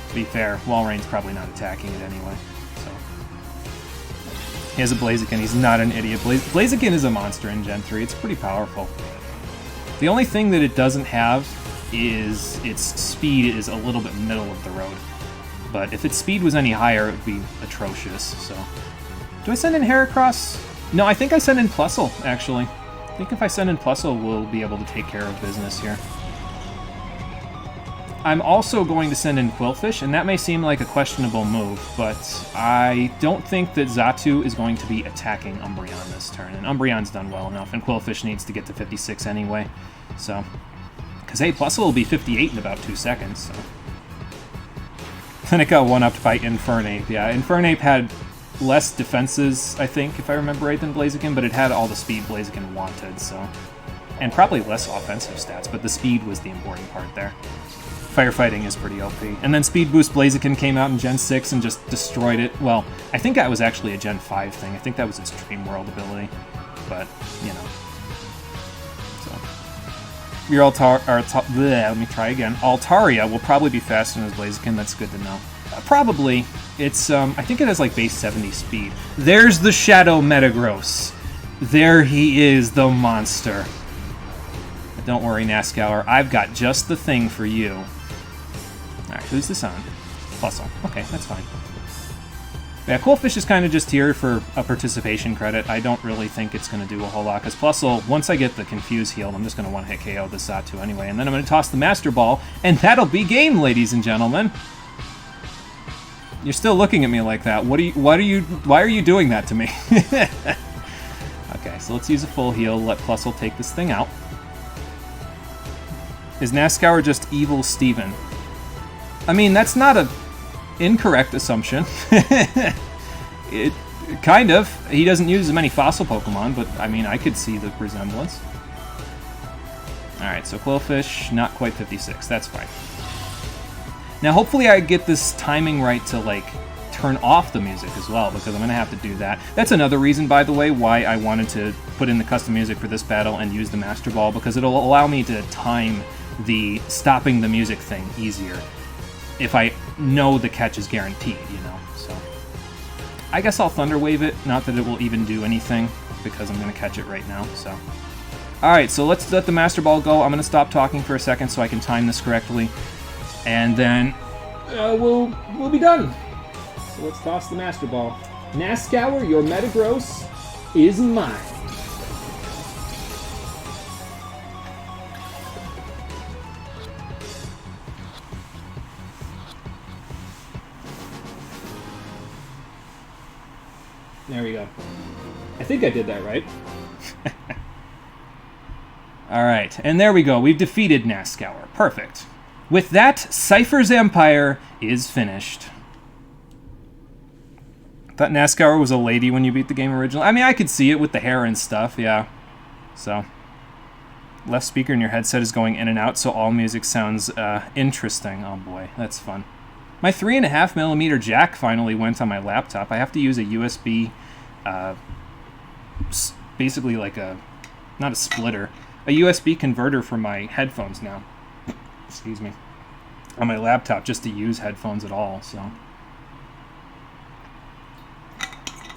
to be fair, Wall Rain's probably not attacking it anyway, so... He has a Blaziken, he's not an idiot. Blaziken is a monster in Gen 3, it's pretty powerful. The only thing that it doesn't have is its speed is a little bit middle of the road. But if its speed was any higher, it would be atrocious, so... Do I send in Heracross? No, I think I send in Plusle, actually. I think if I send in Plusle, we'll be able to take care of business here. I'm also going to send in Quillfish, and that may seem like a questionable move, but I don't think that Xatu is going to be attacking Umbreon this turn, and Umbreon's done well enough, and Quillfish needs to get to 56 anyway, so... Because, hey, Plusle will be 58 in about 2 seconds, so... Then it got one-upped by Infernape, yeah. Infernape had less defenses, I think, if I remember right, than Blaziken, but it had all the speed Blaziken wanted, so... and probably less offensive stats, but the speed was the important part there. Firefighting is pretty OP. And then Speed Boost Blaziken came out in Gen 6 and just destroyed it. Well, I think that was actually a Gen 5 thing. I think that was its Dream World ability. But, you know. So. Your let me try again. Altaria will probably be faster than his Blaziken. That's good to know. Probably. It's, I think it has like base 70 speed. There's the Shadow Metagross. There he is, the monster. Don't worry, Nascouer. I've got just the thing for you. Alright, who's this on? Plusle. Okay, that's fine. Yeah, Coolfish is kind of just here for a participation credit. I don't really think it's going to do a whole lot, because Plusle, once I get the Confuse healed, I'm just going to one-hit KO this Xatu anyway, and then I'm going to toss the Master Ball, and that'll be game, ladies and gentlemen. You're still looking at me like that. Why are you doing that to me? Okay, so let's use a full heal, let Plusle take this thing out. Is Nascouer just evil Steven? I mean, that's not an incorrect assumption. It kind of. He doesn't use as many fossil Pokemon, but I mean, I could see the resemblance. Alright, so Quillfish, not quite 56. That's fine. Now, hopefully I get this timing right to, like, turn off the music as well, because I'm going to have to do that. That's another reason, by the way, why I wanted to put in the custom music for this battle and use the Master Ball, because it'll allow me to time the stopping the music thing easier if I know the catch is guaranteed, you know, so. I guess I'll Thunder Wave it, not that it will even do anything, because I'm going to catch it right now, so. Alright, so let's let the Master Ball go. I'm going to stop talking for a second so I can time this correctly, and then we'll be done. So let's toss the Master Ball. Nascouer, your Metagross is mine. There we go. I think I did that right. Alright, and there we go. We've defeated Nascouer. Perfect. With that, Cypher's Empire is finished. Thought Nascouer was a lady when you beat the game originally. I mean, I could see it with the hair and stuff, yeah. So, left speaker in your headset is going in and out, so all music sounds interesting. Oh boy, that's fun. My 3.5mm jack finally went on my laptop. I have to use a USB, basically like a, not a splitter, a USB converter for my headphones now. Excuse me. On my laptop, just to use headphones at all, so.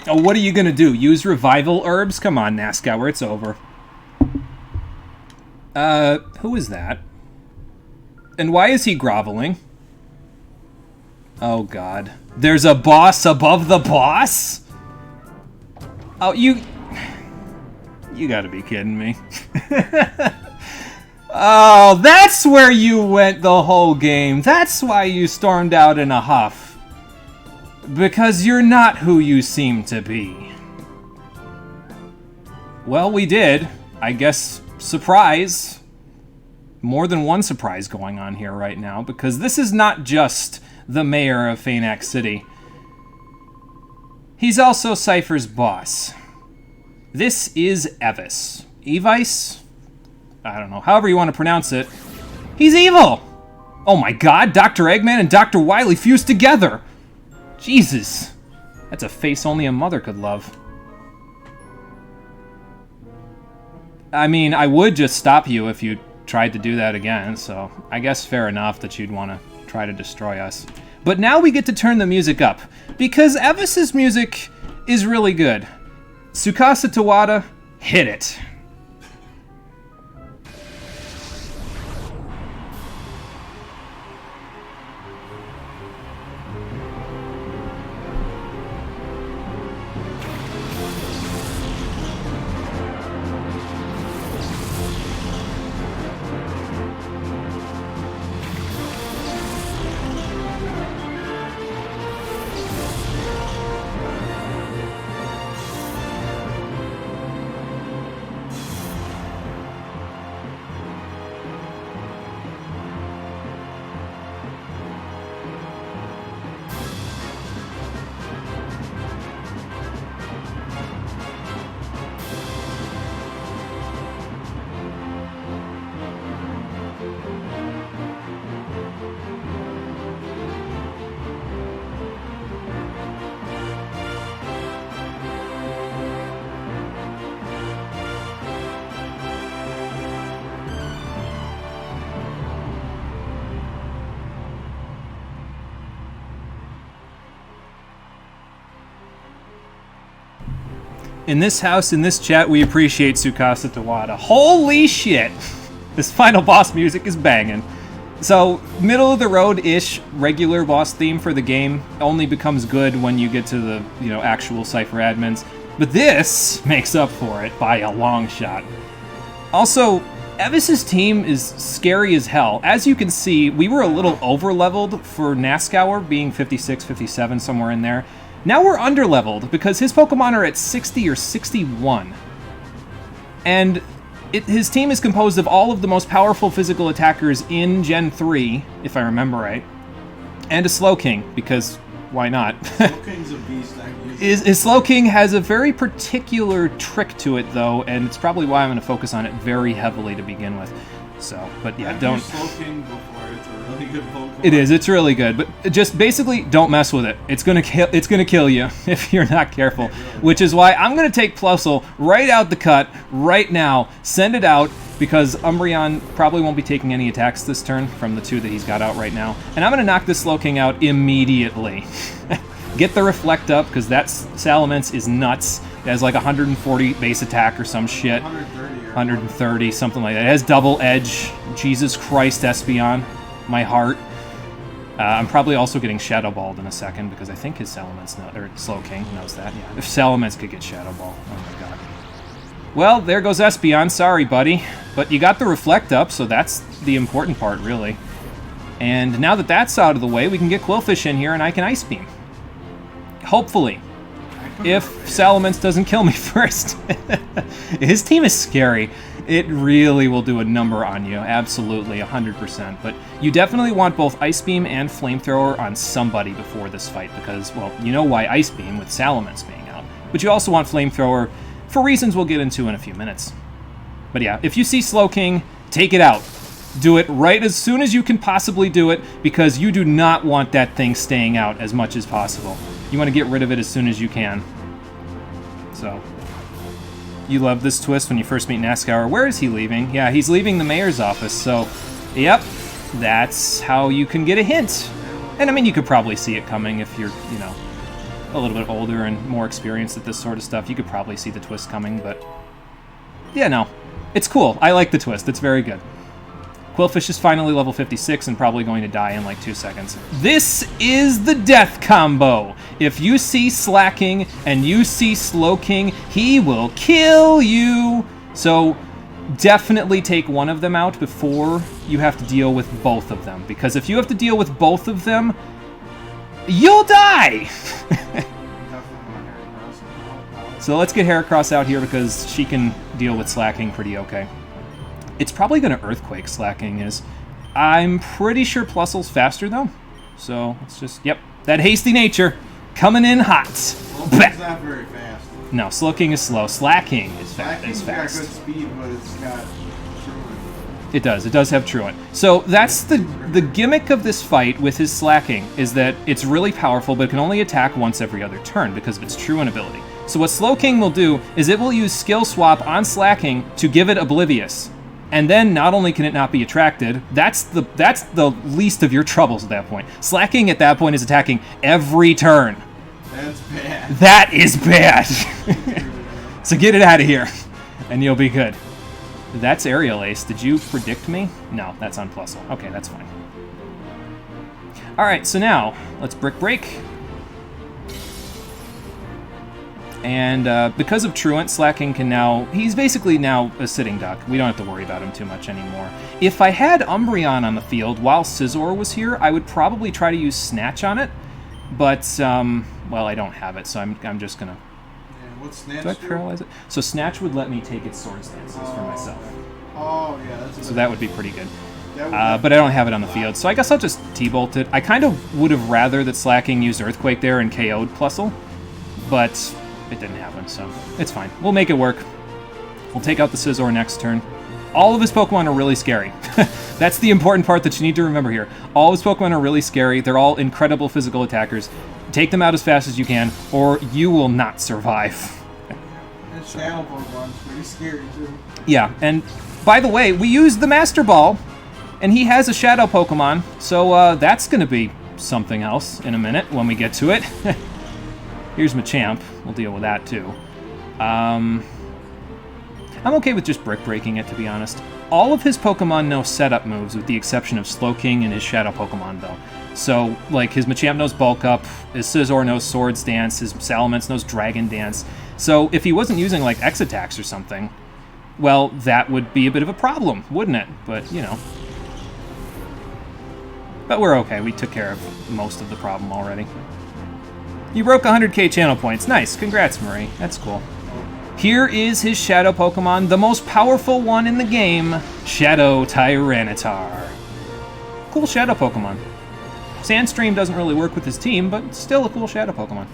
Oh, what are you gonna do? Use revival herbs? Come on, Nascouer, it's over. Who is that? And why is he groveling? Oh, God. There's a boss above the boss? Oh, you gotta be kidding me. Oh, that's where you went the whole game. That's why you stormed out in a huff. Because you're not who you seem to be. Well, we did. I guess, surprise. More than one surprise going on here right now, because this is not just the mayor of Phaenax City. He's also Cypher's boss. This is Evis. Evice? I don't know. However you want to pronounce it. He's evil! Oh my god, Dr. Eggman and Dr. Wily fused together! Jesus. That's a face only a mother could love. I mean, I would just stop you if you tried to do that again, so I guess fair enough that you'd want to try to destroy us. But now we get to turn the music up, because Evis's music is really good. Tsukasa Tawada, hit it. In this house, in this chat, we appreciate Tsukasa Tawada. Holy shit! This final boss music is banging. So, middle of the road-ish regular boss theme for the game only becomes good when you get to the, actual Cypher admins. But this makes up for it by a long shot. Also, Evis's team is scary as hell. As you can see, we were a little over-leveled for Nazgour, being 56, 57, somewhere in there. Now we're under-leveled because his Pokemon are at 60 or 61. And his team is composed of all of the most powerful physical attackers in Gen 3, if I remember right, and a Slowking, because why not? Slowking's a beast. His Slowking has a very particular trick to it, though, and it's probably why I'm going to focus on it very heavily to begin with. So, but yeah, don't... Slowking before, it's a really good Pokemon. It is, it's really good, but just basically don't mess with it. It's gonna kill you if you're not careful, which is why I'm gonna take Plusle right out the cut, right now, send it out, because Umbreon probably won't be taking any attacks this turn from the two that he's got out right now, and I'm gonna knock this Slowking out immediately. Get the Reflect up, because that Salamence is nuts. It has like 140 base attack or some shit. 130, something like that. It has double edge. Jesus Christ, Espeon. My heart. I'm probably also getting Shadow Balled in a second, because I think his Salamence, or Slowking knows that, yeah. If Salamence could get Shadow Ball, oh my god. Well, there goes Espeon, sorry buddy. But you got the Reflect up, so that's the important part, really. And now that that's out of the way, we can get Quillfish in here and I can Ice Beam. Hopefully. If Salamence doesn't kill me first. His team is scary. It really will do a number on you, absolutely, 100%. But you definitely want both Ice Beam and Flamethrower on somebody before this fight, because, well, you know why Ice Beam with Salamence being out. But you also want Flamethrower for reasons we'll get into in a few minutes. But yeah, if you see Slowking, take it out. Do it right as soon as you can possibly do it, because you do not want that thing staying out as much as possible. You want to get rid of it as soon as you can. So, you love this twist when you first meet Nazgour. Where is he leaving? Yeah, he's leaving the mayor's office, so, yep, that's how you can get a hint. And I mean, you could probably see it coming if you're, a little bit older and more experienced at this sort of stuff. You could probably see the twist coming, but yeah, no. It's cool. I like the twist. It's very good. Quillfish is finally level 56 and probably going to die in like 2 seconds. This is the death combo. If you see Slacking and you see Slowking, he will kill you. So definitely take one of them out before you have to deal with both of them. Because if you have to deal with both of them, you'll die. So let's get Heracross out here because she can deal with Slacking pretty okay. It's probably going to Earthquake, Slacking is. I'm pretty sure Plusle's faster, though. So, let's just... Yep, that hasty nature coming in hot. Slowking's not very fast. No, Slowking is slow. Slacking is fast. Slacking's got good speed, but it's got Truant. It does. It does have Truant. So, that's the gimmick of this fight with his Slacking, is that it's really powerful, but it can only attack once every other turn because of its Truant ability. So what Slowking will do is it will use Skill Swap on Slacking to give it Oblivious. And then not only can it not be attracted, that's the least of your troubles at that point. Slacking at that point is attacking every turn. That's bad. That is bad. So get it out of here, and you'll be good. That's Aerial Ace. Did you predict me? No, that's on Plusle. Okay, that's fine. Alright, so now, let's Brick Break. And because of Truant, Slacking can now... He's basically now a sitting duck. We don't have to worry about him too much anymore. If I had Umbreon on the field while Scizor was here, I would probably try to use Snatch on it. But, well, I don't have it, so I'm just going to... Yeah, what's Snatch do? I paralyze it? So Snatch would let me take its Swords Dances for myself. Oh, yeah, that's... So that would be pretty good. But I don't have it on the field, so I guess I'll just T-Bolt it. I kind of would have rather that Slacking used Earthquake there and KO'd Plusle, but... it didn't happen, so it's fine. We'll make it work. We'll take out the Scizor next turn. All of his Pokemon are really scary. That's the important part that you need to remember here. All of his Pokemon are really scary. They're all incredible physical attackers. Take them out as fast as you can, or you will not survive. And Shadow Pokemon's pretty scary, too. Yeah, and by the way, we used the Master Ball, and he has a Shadow Pokemon, so that's going to be something else in a minute when we get to it. Here's Machamp. We'll deal with that, too. I'm okay with just brick breaking it, to be honest. All of his Pokemon know setup moves, with the exception of Slowking and his Shadow Pokemon, though. So, like, his Machamp knows Bulk Up, his Scizor knows Swords Dance, his Salamence knows Dragon Dance. So, if he wasn't using, like, X attacks or something, well, that would be a bit of a problem, wouldn't it? But, you know. But we're okay. We took care of most of the problem already. You broke 100k channel points. Nice. Congrats, Marie. That's cool. Here is his Shadow Pokemon, the most powerful one in the game, Shadow Tyranitar. Cool Shadow Pokemon. Sandstream doesn't really work with his team, but still a cool Shadow Pokemon.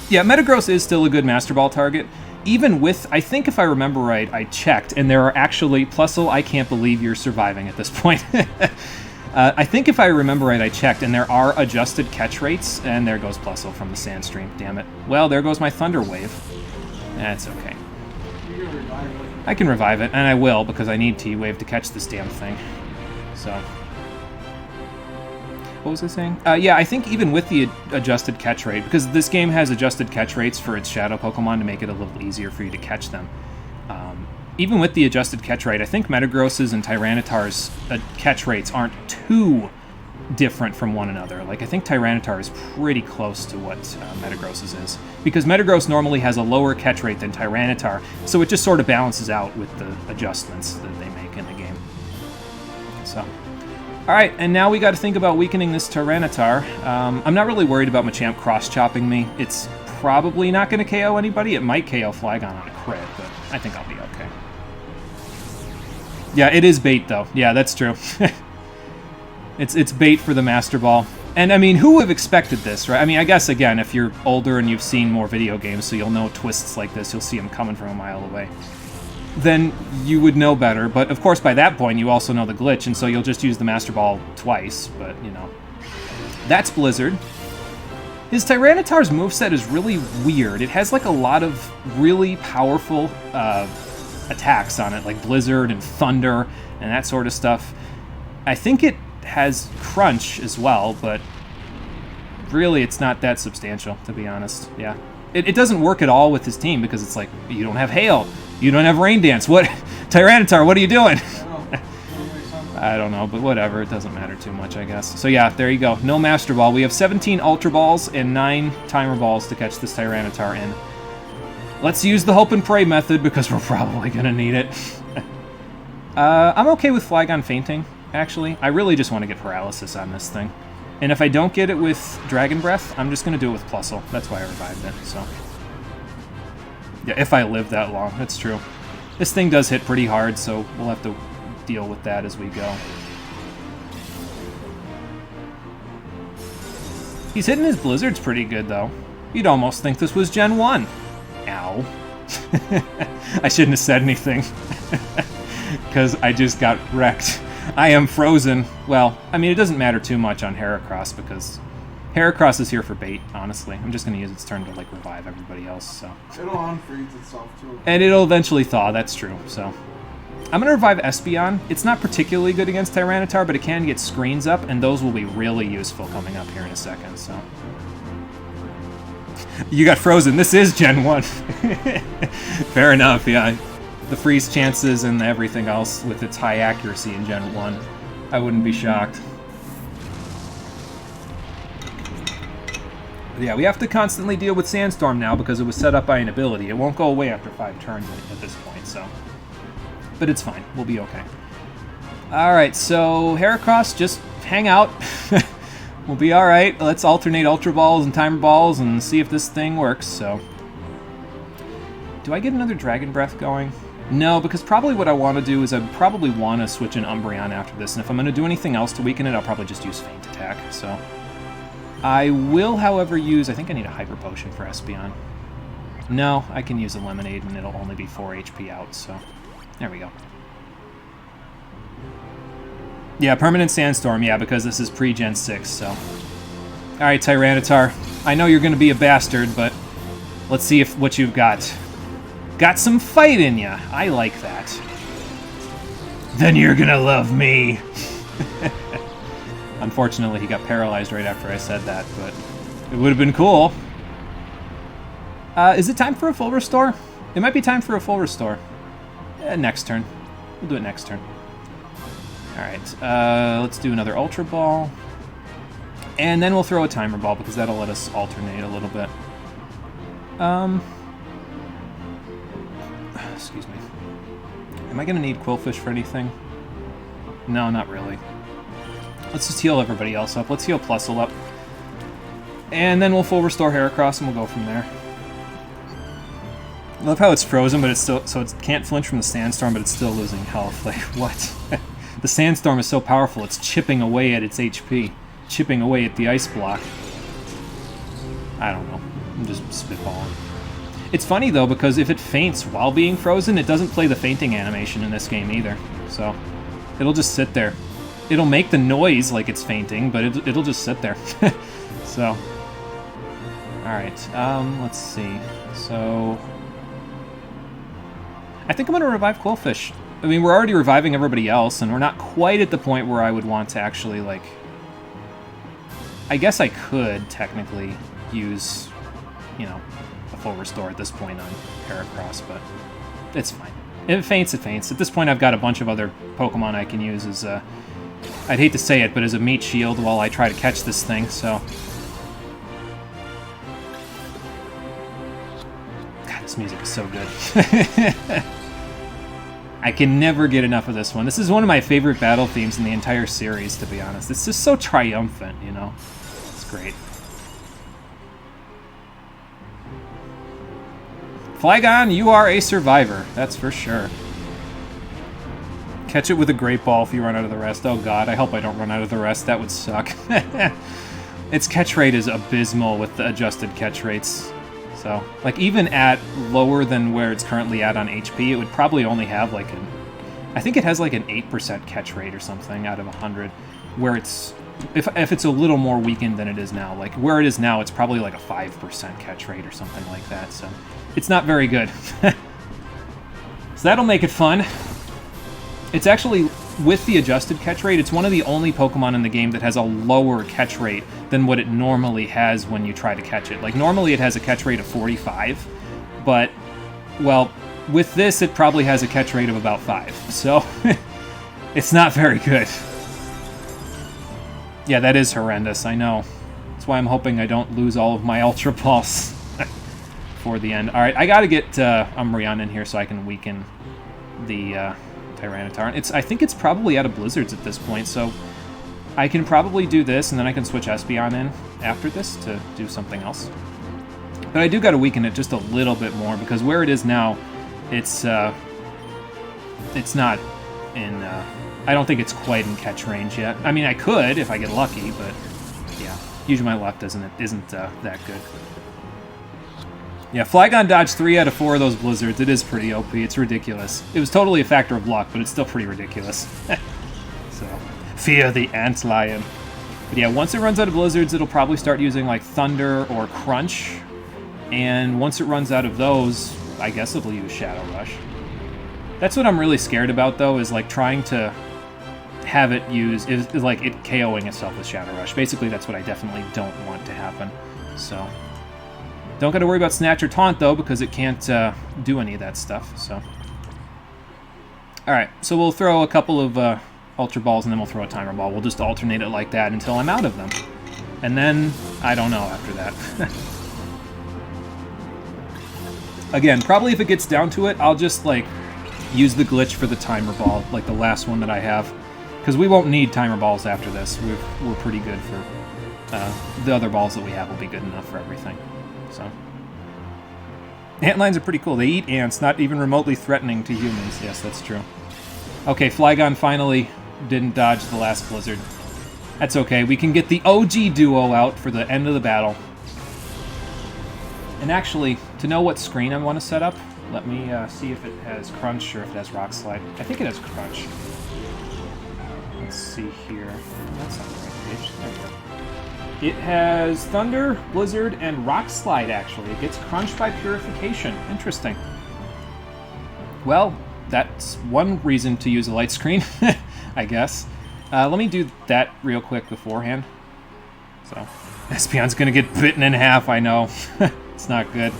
Yeah, Metagross is still a good Master Ball target. Even with, I think if I remember right, I checked, and there are actually, Plusle, I can't believe you're surviving at this point. I think if I remember right, I checked, and there are adjusted catch rates, and there goes Plusle from the Sandstream, damn it. Well, there goes my Thunder Wave. That's okay. I can revive it, and I will, because I need T-Wave to catch this damn thing. So... what was I saying? Yeah, I think even with the adjusted catch rate, because this game has adjusted catch rates for its Shadow Pokemon to make it a little easier for you to catch them. Even with the adjusted catch rate, I think Metagross's and Tyranitar's catch rates aren't too different from one another. Like, I think Tyranitar is pretty close to what Metagross's is. Because Metagross normally has a lower catch rate than Tyranitar, so it just sort of balances out with the adjustments that they make in the game. So... alright, and now we got to think about weakening this Tyranitar. I'm not really worried about Machamp cross-chopping me. It's probably not going to KO anybody. It might KO Flygon on a crit, but I think I'll be okay. Yeah, it is bait, though. Yeah, that's true. It's bait for the Master Ball. And, I mean, who would have expected this, right? I mean, I guess, again, if you're older and you've seen more video games, so you'll know twists like this, you'll see them coming from a mile away, then you would know better. But, of course, by that point, you also know the glitch, and so you'll just use the Master Ball twice, but, you know. That's Blizzard. His Tyranitar's moveset is really weird. It has, like, a lot of really powerful attacks on it, like Blizzard and Thunder and that sort of stuff. I think it has Crunch as well, but really it's not that substantial, to be honest. Yeah. It doesn't work at all with his team, because it's like, you don't have Hail. You don't have Rain Dance. What? Tyranitar, what are you doing? I don't know, but whatever. It doesn't matter too much, I guess. So yeah, there you go. No Master Ball. We have 17 Ultra Balls and 9 Timer Balls to catch this Tyranitar in. Let's use the Hope and Pray method, because we're probably going to need it. I'm okay with Flygon fainting, actually. I really just want to get Paralysis on this thing. And if I don't get it with Dragon Breath, I'm just going to do it with Plusle. That's why I revived it, so... yeah, if I live that long, that's true. This thing does hit pretty hard, so we'll have to deal with that as we go. He's hitting his Blizzards pretty good, though. You'd almost think this was Gen 1. Ow. I shouldn't have said anything. Because I just got wrecked. I am frozen. Well, I mean, it doesn't matter too much on Heracross, because Heracross is here for bait, honestly. I'm just going to use its turn to, like, revive everybody else, so... it'll unfreeze itself, too. And it'll eventually thaw, that's true, so... I'm going to revive Espeon. It's not particularly good against Tyranitar, but it can get screens up, and those will be really useful coming up here in a second, so... You got frozen. This is Gen 1. Fair enough, yeah. The freeze chances and everything else with its high accuracy in Gen 1. I wouldn't be shocked. But yeah, we have to constantly deal with Sandstorm now because it was set up by an ability. It won't go away after 5 turns at this point, so... but it's fine. We'll be okay. Alright, so Heracross, just hang out. We'll be alright. Let's alternate Ultra Balls and Timer Balls and see if this thing works, so... do I get another Dragon Breath going? No, because probably what I want to do is I'd probably want to switch an Umbreon after this, and if I'm going to do anything else to weaken it, I'll probably just use Feint Attack, so... I will, however, use... I think I need a Hyper Potion for Espeon. No, I can use a Lemonade, and it'll only be 4 HP out, so... there we go. Yeah, Permanent Sandstorm, yeah, because this is pre-Gen 6, so... alright, Tyranitar. I know you're going to be a bastard, but let's see if what you've got. Got some fight in ya. I like that. Then you're gonna love me. Unfortunately, he got paralyzed right after I said that, but it would have been cool. Is it time for a full restore? It might be time for a full restore. Next turn. We'll do it next turn. Alright, let's do another Ultra Ball. And then we'll throw a Timer Ball, because that'll let us alternate a little bit. Excuse me. Am I going to need Quillfish for anything? No, not really. Let's just heal everybody else up. Let's heal Plusle up. And then we'll full restore Heracross, and we'll go from there. I love how it's frozen, but it's still... So it can't flinch from the Sandstorm, but it's still losing health. Like, what? The Sandstorm is so powerful, it's chipping away at its HP. Chipping away at the Ice Block. I don't know. I'm just spitballing. It's funny, though, because if it faints while being frozen, it doesn't play the fainting animation in this game either. So, it'll just sit there. It'll make the noise like it's fainting, but it'll just sit there. So, alright, let's see. So, I think I'm going to revive Quillfish. I mean, we're already reviving everybody else, and we're not quite at the point where I would want to actually, like... I guess I could, technically, use, you know, a full restore at this point on Heracross, but it's fine. If it faints, it faints. At this point, I've got a bunch of other Pokemon I can use as, I'd hate to say it, but as a meat shield while I try to catch this thing, so... God, this music is so good. I can never get enough of this one. This is one of my favorite battle themes in the entire series, to be honest. It's just so triumphant, you know? It's great. Flygon, you are a survivor. That's for sure. Catch it with a Great Ball if you run out of the rest. Oh god, I hope I don't run out of the rest. That would suck. Its catch rate is abysmal with the adjusted catch rates. So, like, even at lower than where it's currently at on HP, it would probably only have, like, an... I think it has, like, an 8% catch rate or something out of 100, where it's... If it's a little more weakened than it is now. Like, where it is now, it's probably, like, a 5% catch rate or something like that, so... It's not very good. So that'll make it fun. It's actually, with the adjusted catch rate, it's one of the only Pokemon in the game that has a lower catch rate than what it normally has when you try to catch it. Like, normally it has a catch rate of 45, but, well, with this it probably has a catch rate of about 5, so it's not very good. Yeah, that is horrendous, I know. That's why I'm hoping I don't lose all of my Ultra Balls for the end. Alright, I gotta get Umbreon in here so I can weaken the Tyranitar. I think it's probably out of Blizzards at this point, so I can probably do this, and then I can switch Espeon in after this to do something else. But I do gotta weaken it just a little bit more, because where it is now, it's not in... I don't think it's quite in catch range yet. I mean, I could if I get lucky, but yeah. Usually my luck isn't that good. Yeah, Flygon dodged 3 out of 4 of those Blizzards. It is pretty OP. It's ridiculous. It was totally a factor of luck, but it's still pretty ridiculous. So, fear the Antlion. But yeah, once it runs out of Blizzards, it'll probably start using, like, Thunder or Crunch. And once it runs out of those, I guess it'll use Shadow Rush. That's what I'm really scared about, though, is, like, trying to have it use... is like, it KOing itself with Shadow Rush. Basically, that's what I definitely don't want to happen. So... Don't got to worry about Snatch or Taunt, though, because it can't do any of that stuff, so... Alright, so we'll throw a couple of Ultra Balls, and then we'll throw a Timer Ball. We'll just alternate it like that until I'm out of them. And then, I don't know after that. Again, probably if it gets down to it, I'll just, like, use the glitch for the Timer Ball, like the last one that I have. Because we won't need Timer Balls after this. We're pretty good for... the other balls that we have will be good enough for everything. So, Antlions are pretty cool. They eat ants, not even remotely threatening to humans. Yes, that's true. Okay, Flygon finally didn't dodge the last Blizzard. That's okay. We can get the OG duo out for the end of the battle. And actually, to know what screen I want to set up, let me see if it has Crunch or if it has Rock Slide. I think it has Crunch. Let's see here. That's on the right page. There we go. It has Thunder, Blizzard, and Rock Slide, actually. It gets Crunched by Purification. Interesting. Well, that's one reason to use a light screen, I guess. Let me do that real quick beforehand. So, Espeon's gonna get bitten in half, I know. It's not good.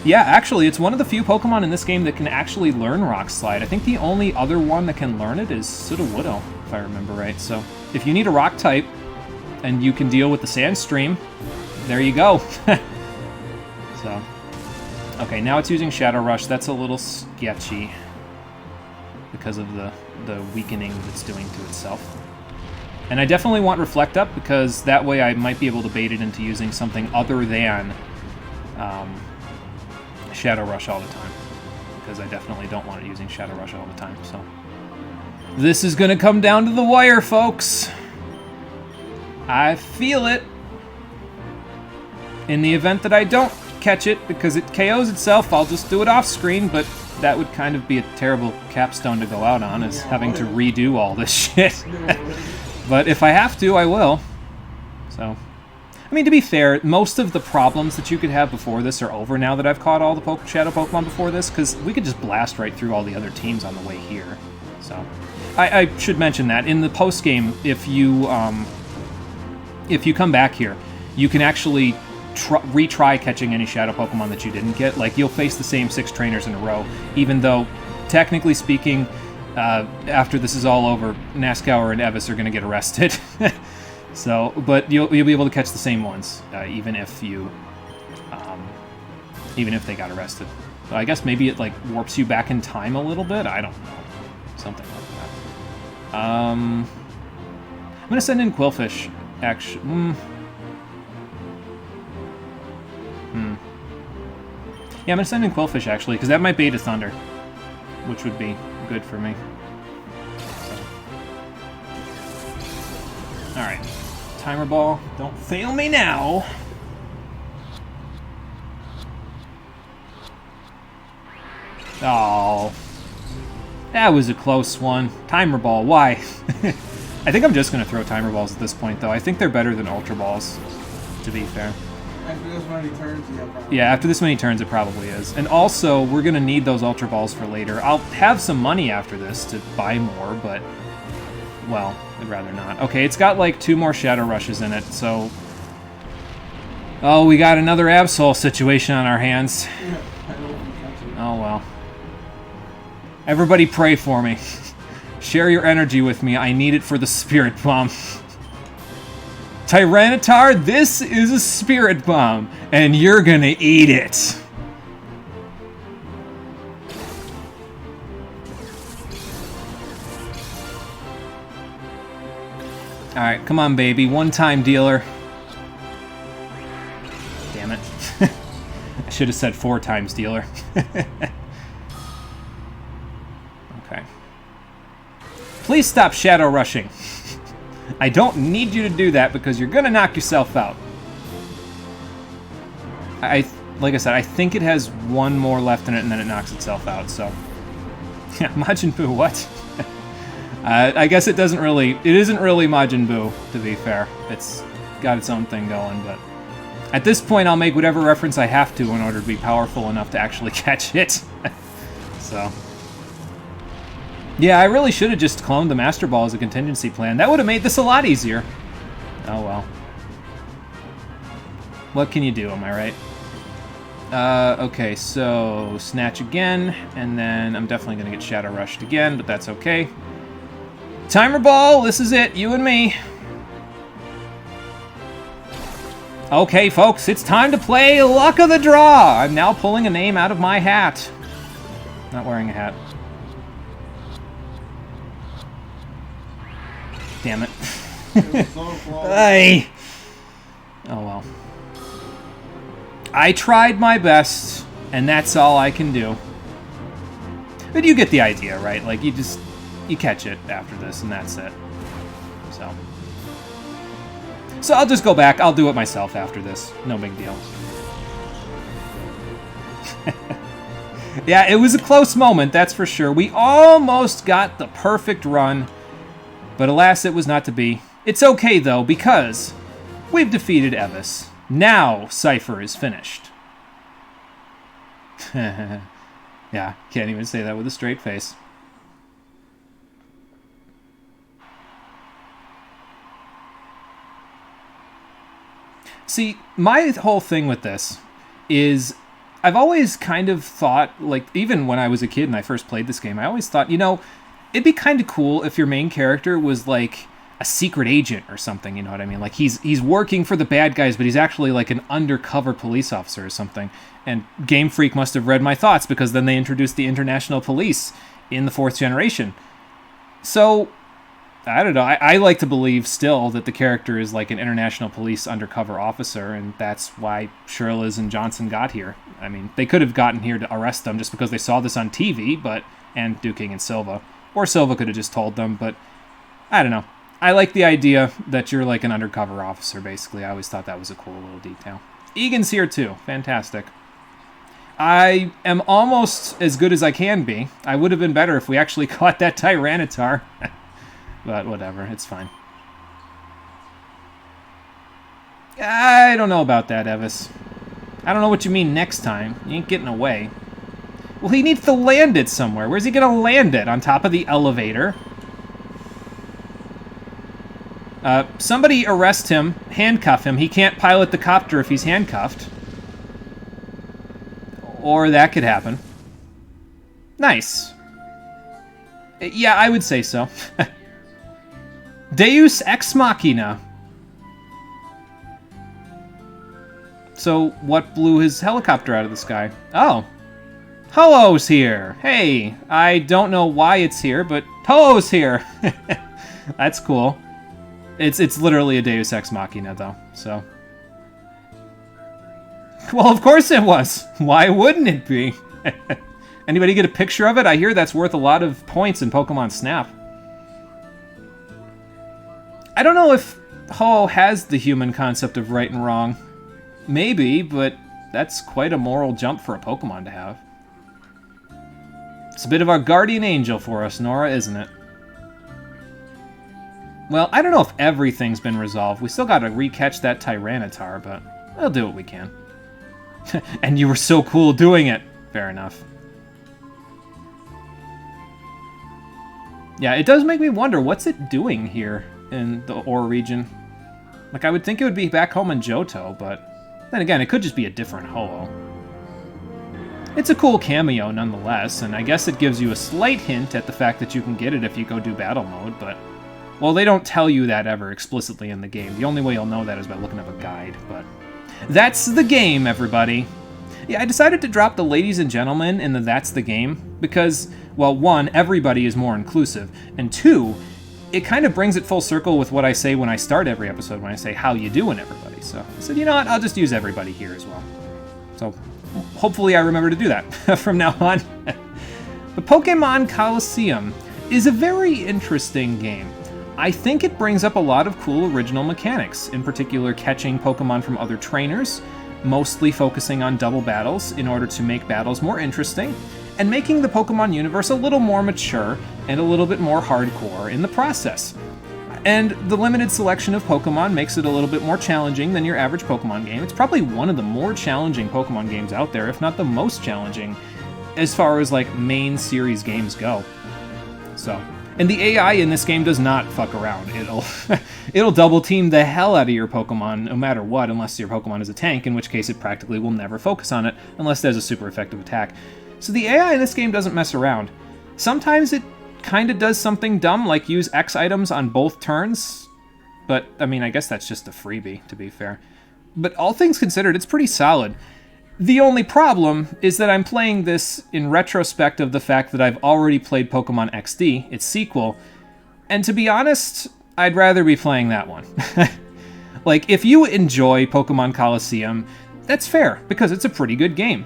Yeah, actually, it's one of the few Pokemon in this game that can actually learn Rock Slide. I think the only other one that can learn it is Sudowoodo, if I remember right. So if you need a Rock type and you can deal with the Sand Stream, there you go. So, okay, now it's using Shadow Rush. That's a little sketchy because of the weakening that's doing to itself. And I definitely want Reflect Up because that way I might be able to bait it into using something other than Shadow Rush all the time, because I definitely don't want it using Shadow Rush all the time. So this is going to come down to the wire, folks. I feel it. In the event that I don't catch it because it KOs itself, I'll just do it off screen, but that would kind of be a terrible capstone to go out on, is having to redo all this shit. But if I have to, I will. So, I mean, to be fair, most of the problems that you could have before this are over now that I've caught all the Shadow Pokemon before this, because we could just blast right through all the other teams on the way here. So, I should mention that in the post game, if you come back here, you can actually retry catching any Shadow Pokemon that you didn't get. Like, you'll face the same 6 trainers in a row, even though, technically speaking, after this is all over, Nazgour and Evis are going to get arrested. So, but you'll be able to catch the same ones, even if they got arrested. So I guess maybe it like warps you back in time a little bit. I don't know, something like that. I'm gonna send in Quillfish. Actually, yeah, I'm gonna send in Quillfish actually, because that might bait a Thunder, which would be good for me. So. All right. Timer Ball, don't fail me now. Oh, that was a close one. Timer Ball, why? I think I'm just going to throw Timer Balls at this point, though. I think they're better than Ultra Balls, to be fair. After this many turns, yeah, probably. Yeah, after this many turns, it probably is. And also, we're going to need those Ultra Balls for later. I'll have some money after this to buy more, but, well, I'd rather not. Okay, it's got like 2 more Shadow Rushes in it, so... Oh, we got another Absol situation on our hands. Yeah, I don't want to catch it. Oh, well. Everybody pray for me. Share your energy with me. I need it for the Spirit Bomb. Tyranitar, this is a Spirit Bomb, and you're gonna eat it. Alright, come on, baby. One-time dealer. Damn it. I should have said 4 times dealer. Okay. Please stop Shadow Rushing. I don't need you to do that because you're gonna knock yourself out. Like I said, I think it has 1 more left in it and then it knocks itself out, so... Yeah, Majin Buu, what? I guess it isn't really Majin Buu, to be fair. It's got its own thing going, but... At this point, I'll make whatever reference I have to in order to be powerful enough to actually catch it. So... Yeah, I really should have just cloned the Master Ball as a contingency plan. That would have made this a lot easier. Oh well. What can you do, am I right? Okay, so Snatch again, and then I'm definitely going to get Shadow Rushed again, but that's okay. Timer Ball, this is it, you and me. Okay, folks, it's time to play Luck of the Draw. I'm now pulling a name out of my hat. Not wearing a hat. Damn it. Hey. Oh well. I tried my best, and that's all I can do. But you get the idea, right? Like, you catch it after this, and that's it. So I'll just go back. I'll do it myself after this. No big deal. Yeah, it was a close moment, that's for sure. We almost got the perfect run. But alas, it was not to be. It's okay, though, because we've defeated Evis. Now, Cypher is finished. Yeah, can't even say that with a straight face. See, my whole thing with this is I've always kind of thought, like, even when I was a kid and I first played this game, I always thought, it'd be kind of cool if your main character was, like, a secret agent or something, you know what I mean? Like, he's working for the bad guys, but he's actually, like, an undercover police officer or something. And Game Freak must have read my thoughts, because then they introduced the International Police in the 4th generation. So, I don't know. I like to believe still that the character is like an International Police undercover officer, and that's why Shirley's and Johnson got here. I mean, they could have gotten here to arrest them just because they saw this on TV, and Duking and Silva. Or Silva could have just told them, but I don't know. I like the idea that you're like an undercover officer, basically. I always thought that was a cool little detail. Egan's here too. Fantastic. I am almost as good as I can be. I would have been better if we actually caught that Tyranitar. But whatever, it's fine. I don't know about that, Evis. I don't know what you mean next time. You ain't getting away. Well, he needs to land it somewhere. Where's he going to land it? On top of the elevator? Somebody arrest him, handcuff him. He can't pilot the copter if he's handcuffed. Or that could happen. Nice. Yeah, I would say so. Deus Ex Machina. So, what blew his helicopter out of the sky? Oh. Ho-Oh's here! Hey, I don't know why it's here, but Ho-Oh's here! That's cool. It's literally a Deus Ex Machina, though, so... Well, of course it was! Why wouldn't it be? Anybody get a picture of it? I hear that's worth a lot of points in Pokemon Snap. I don't know if Ho-Oh has the human concept of right and wrong. Maybe, but that's quite a moral jump for a Pokemon to have. It's a bit of our guardian angel for us, Nora, isn't it? Well, I don't know if everything's been resolved. We still gotta recatch that Tyranitar, but we'll do what we can. And you were so cool doing it. Fair enough. Yeah, it does make me wonder, what's it doing here in the Ore region? Like, I would think it would be back home in Johto, but then again, it could just be a different Ho-Oh. It's a cool cameo nonetheless, and I guess it gives you a slight hint at the fact that you can get it if you go do battle mode, but... Well, they don't tell you that ever explicitly in the game. The only way you'll know that is by looking up a guide, but... That's the game, everybody! Yeah, I decided to drop the ladies and gentlemen in the That's the Game, because, well, one, everybody is more inclusive, and two, it kind of brings it full circle with what I say when I start every episode, when I say, how you doing, everybody? So I said, you know what, I'll just use everybody here as well. So, hopefully I remember to do that from now on. The Pokémon Colosseum is a very interesting game. I think it brings up a lot of cool original mechanics, in particular catching Pokemon from other trainers, mostly focusing on double battles in order to make battles more interesting, and making the Pokemon universe a little more mature and a little bit more hardcore in the process. And the limited selection of Pokemon makes it a little bit more challenging than your average Pokemon game. It's probably one of the more challenging Pokemon games out there, if not the most challenging, as far as like main series games go. So, and the AI in this game does not fuck around. It'll double team the hell out of your Pokemon no matter what, unless your Pokemon is a tank, in which case it practically will never focus on it unless there's a super effective attack. So the AI in this game doesn't mess around. Sometimes it kind of does something dumb, like use X items on both turns, but, I mean, I guess that's just a freebie, to be fair. But all things considered, it's pretty solid. The only problem is that I'm playing this in retrospect of the fact that I've already played Pokemon XD, its sequel, and to be honest, I'd rather be playing that one. Like, if you enjoy Pokemon Colosseum, that's fair, because it's a pretty good game.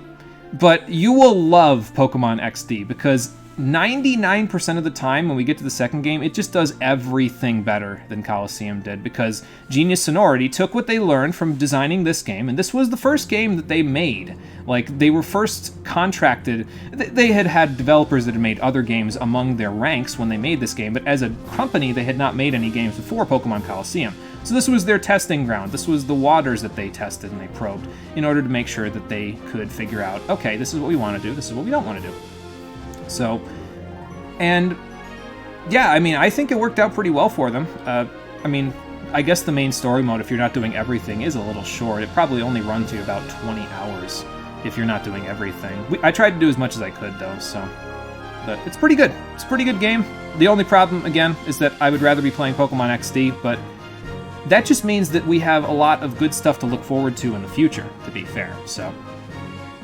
But you will love Pokemon XD, because 99% of the time when we get to the second game, it just does everything better than Colosseum did, because Genius Sonority took what they learned from designing this game, and this was the first game that they made. Like, they were first contracted. They had had developers that had made other games among their ranks when they made this game, but as a company, they had not made any games before Pokemon Colosseum. So this was their testing ground. This was the waters that they tested and they probed in order to make sure that they could figure out, okay, this is what we want to do, this is what we don't want to do. So, and yeah, I mean, I think it worked out pretty well for them. I mean, I guess the main story mode, if you're not doing everything, is a little short. It probably only runs you about 20 hours. if you're not doing everything. I tried to do as much as I could, though, so... But it's pretty good. It's a pretty good game. The only problem, again, is that I would rather be playing Pokemon XD, but that just means that we have a lot of good stuff to look forward to in the future, to be fair. So,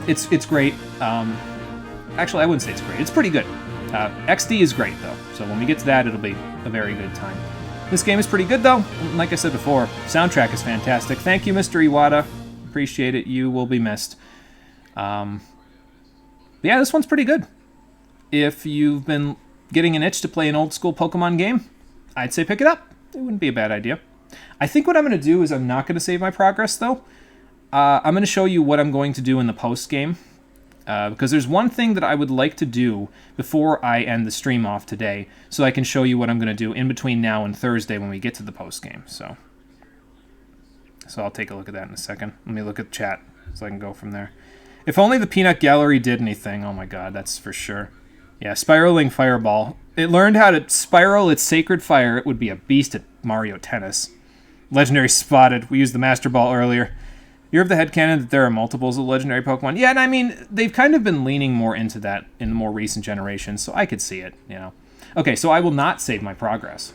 it's great. Actually, I wouldn't say it's great. It's pretty good. XD is great, though, so when we get to that, it'll be a very good time. This game is pretty good, though. Like I said before, soundtrack is fantastic. Thank you, Mr. Iwata. Appreciate it. You will be missed. But yeah, this one's pretty good. If you've been getting an itch to play an old-school Pokemon game, I'd say pick it up. It wouldn't be a bad idea. I think what I'm going to do is I'm not going to save my progress, though. I'm going to show you what I'm going to do in the post-game. Because there's one thing that I would like to do before I end the stream off today, so I can show you what I'm going to do in between now and Thursday when we get to the post-game. So I'll take a look at that in a second. Let me look at chat so I can go from there. If only the Peanut Gallery did anything. Oh my god, that's for sure. Yeah, Spiraling Fireball. It learned how to spiral its Sacred Fire. It would be a beast at Mario Tennis. Legendary Spotted. We used the Master Ball earlier. You're of the headcanon that there are multiples of legendary Pokemon. Yeah, and I mean, they've kind of been leaning more into that in the more recent generations, so I could see it, you know. Okay, so I will not save my progress.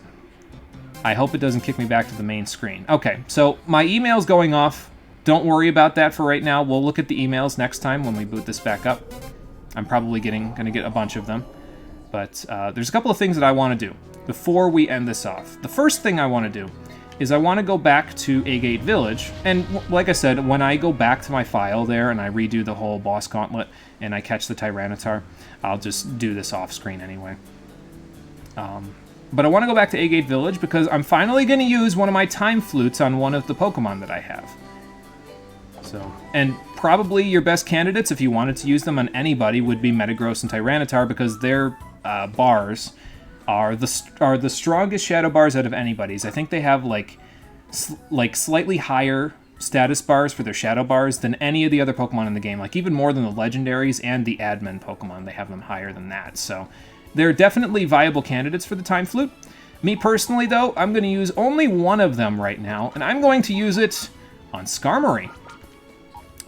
I hope it doesn't kick me back to the main screen. Okay, so my email's going off. Don't worry about that for right now. We'll look at the emails next time when we boot this back up. I'm probably going to get a bunch of them. But there's a couple of things that I want to do before we end this off. The first thing I want to do is I want to go back to Agate Village, and like I said, when I go back to my file there and I redo the whole boss gauntlet and I catch the Tyranitar, I'll just do this off screen anyway. But I want to go back to Agate Village because I'm finally going to use one of my Time Flutes on one of the Pokemon that I have. So, and probably your best candidates, if you wanted to use them on anybody, would be Metagross and Tyranitar because their bars are the strongest shadow bars out of anybody's. I think they have like slightly higher status bars for their shadow bars than any of the other Pokemon in the game. Like even more than the legendaries and the admin Pokemon, they have them higher than that. So they're definitely viable candidates for the Time Flute. Me personally, though, I'm going to use only one of them right now, and I'm going to use it on Skarmory.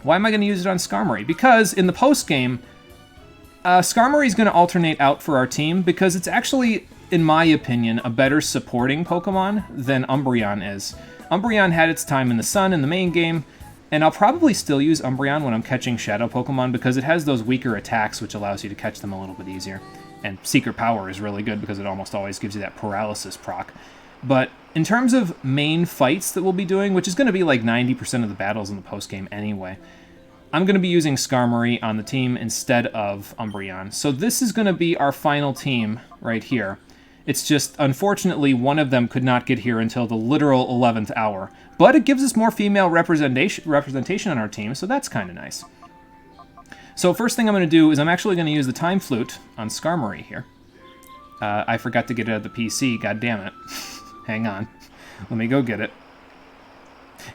Why am I going to use it on Skarmory? Because in the post game, Skarmory is going to alternate out for our team because it's actually, in my opinion, a better supporting Pokemon than Umbreon is. Umbreon had its time in the sun in the main game, and I'll probably still use Umbreon when I'm catching Shadow Pokemon because it has those weaker attacks which allows you to catch them a little bit easier. And Secret Power is really good because it almost always gives you that paralysis proc. But in terms of main fights that we'll be doing, which is going to be like 90% of the battles in the post game anyway, I'm going to be using Skarmory on the team instead of Umbreon. So this is going to be our final team right here. It's just, unfortunately, one of them could not get here until the literal 11th hour. But it gives us more female representation on our team, so that's kind of nice. So first thing I'm going to do is I'm actually going to use the Time Flute on Skarmory here. I forgot to get it out of the PC, god damn it. Hang on. Let me go get it.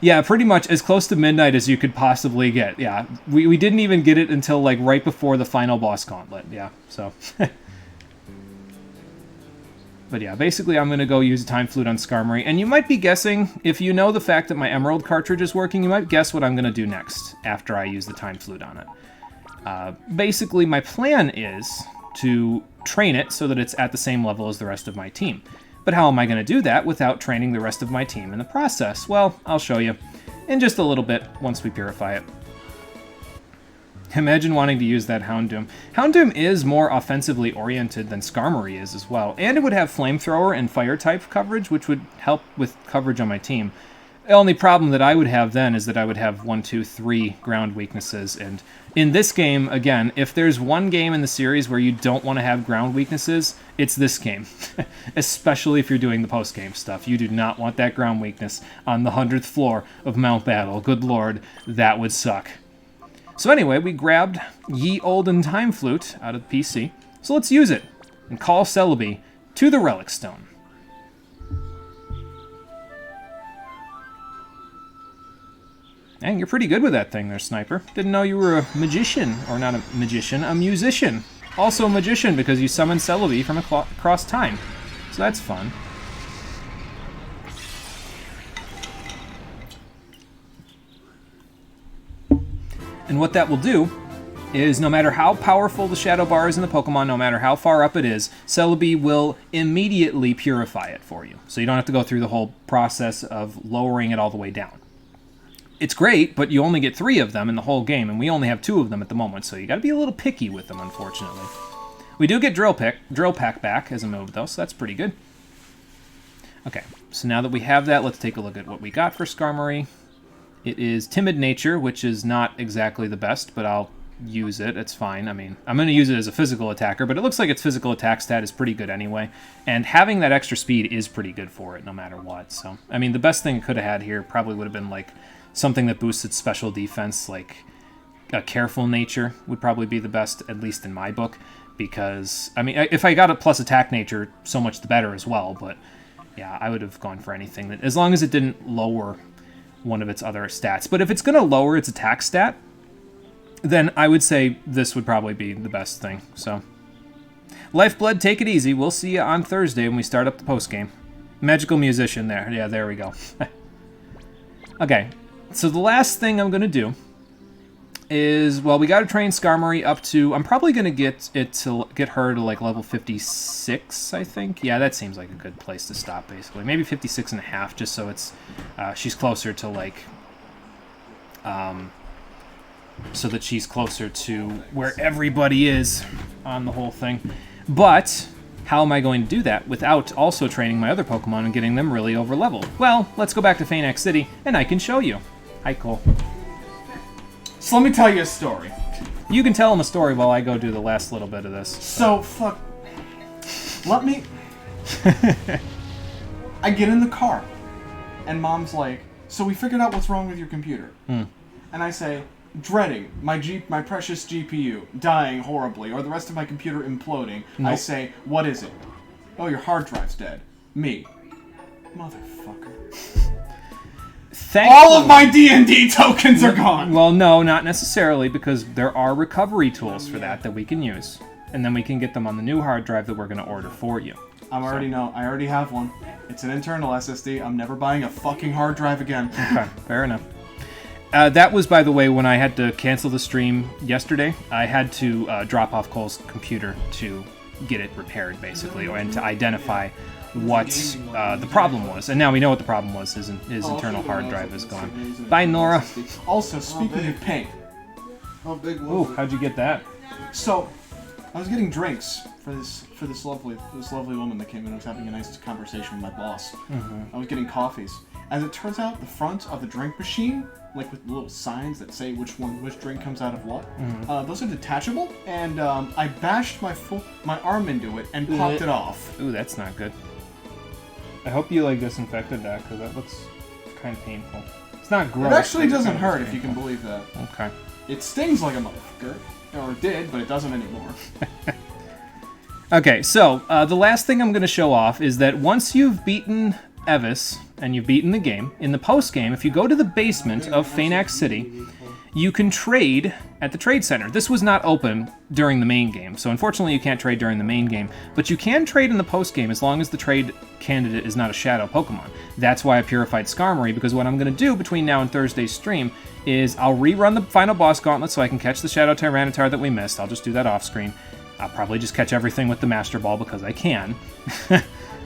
Yeah, pretty much as close to midnight as you could possibly get. Yeah, we didn't even get it until like right before the final boss gauntlet. Yeah, so. But yeah, basically I'm going to go use a Time Flute on Skarmory. And you might be guessing, if you know the fact that my Emerald cartridge is working, you might guess what I'm going to do next after I use the Time Flute on it. Basically, my plan is to train it so that it's at the same level as the rest of my team. But how am I going to do that without training the rest of my team in the process? Well, I'll show you in just a little bit once we purify it. Imagine wanting to use that Houndoom. Houndoom is more offensively oriented than Skarmory is as well, and it would have Flamethrower and Fire-type coverage, which would help with coverage on my team. The only problem that I would have then is that I would have 1, 2, 3 ground weaknesses, and in this game, again, if there's one game in the series where you don't want to have ground weaknesses, it's this game. Especially if you're doing the post-game stuff. You do not want that ground weakness on the 100th floor of Mount Battle. Good lord, that would suck. So anyway, we grabbed Ye Olden Time Flute out of the PC, so let's use it and call Celebi to the Relic Stone. Dang, you're pretty good with that thing there, Sniper. Didn't know you were a magician, or not a magician, a musician. Also a magician because you summoned Celebi from across time. So that's fun. And what that will do is no matter how powerful the shadow bar is in the Pokemon, no matter how far up it is, Celebi will immediately purify it for you. So you don't have to go through the whole process of lowering it all the way down. It's great, but you only get 3 of them in the whole game, and we only have 2 of them at the moment, so you got to be a little picky with them, unfortunately. We do get Drill Pack back as a move, though, so that's pretty good. Okay, so now that we have that, let's take a look at what we got for Skarmory. It is Timid Nature, which is not exactly the best, but I'll use it. It's fine. I mean, I'm going to use it as a physical attacker, but it looks like its physical attack stat is pretty good anyway. And having that extra speed is pretty good for it, no matter what. So, I mean, the best thing it could have had here probably would have been, like, something that boosts its special defense, like a Careful Nature would probably be the best, at least in my book. Because, I mean, if I got a plus attack nature, so much the better as well. But, yeah, I would have gone for anything, that, as long as it didn't lower one of its other stats. But if it's going to lower its attack stat, then I would say this would probably be the best thing. So, Lifeblood, take it easy. We'll see you on Thursday when we start up the postgame. Magical Musician there. Yeah, there we go. Okay, so the last thing I'm going to do is, well, we got to train Skarmory up to, I'm probably going to get her to like level 56, I think. Yeah, that seems like a good place to stop, basically. Maybe 56 and a half, just so it's, she's closer to like, so that she's closer to where everybody is on the whole thing. But how am I going to do that without also training my other Pokemon and getting them really over leveled? Well, let's go back to Phaenax City, and I can show you. Hi, Cole. So let me tell you a story. You can tell him a story while I go do the last little bit of this. So, fuck. Let me... I get in the car, and Mom's like, so we figured out what's wrong with your computer. And I say, dreading, my precious GPU dying horribly, or the rest of my computer imploding. Nope. I say, what is it? Oh, your hard drive's dead. Me. Motherfucker. All of my D&D tokens are gone! Well, no, not necessarily, because there are recovery tools for that we can use. And then we can get them on the new hard drive that we're going to order for you. I already have one. It's an internal SSD. I'm never buying a fucking hard drive again. Okay, fair enough. That was, by the way, when I had to cancel the stream yesterday. I had to drop off Cole's computer to get it repaired, basically, and to identify what the problem was. And now we know what the problem was. His internal hard drive is gone. Bye, Nora. Also, speaking of pain. How big was Ooh, how'd you get that? So, I was getting drinks for this lovely woman that came in and was having a nice conversation with my boss. I was getting coffees. As it turns out, the front of the drink machine, like with little signs that say which drink comes out of what, those are detachable, and I bashed my arm into it and popped it off. Ooh, that's not good. I hope you, like, disinfected that, because that looks kind of painful. It's not gross. It actually but doesn't kind of hurt, if you painful. can believe that. Okay. It stings like a motherfucker. Or it did, but it doesn't anymore. Okay, so the last thing I'm going to show off is that once you've beaten Evis, and you've beaten the game, in the post-game, if you go to the basement of Phaenax City, you can trade at the trade center. This was not open during the main game, so unfortunately you can't trade during the main game, but you can trade in the post-game as long as the trade candidate is not a shadow Pokemon. That's why I purified Skarmory, because what I'm going to do between now and Thursday's stream is I'll rerun the final boss gauntlet so I can catch the Shadow Tyranitar that we missed. I'll just do that off-screen. I'll probably just catch everything with the Master Ball because I can.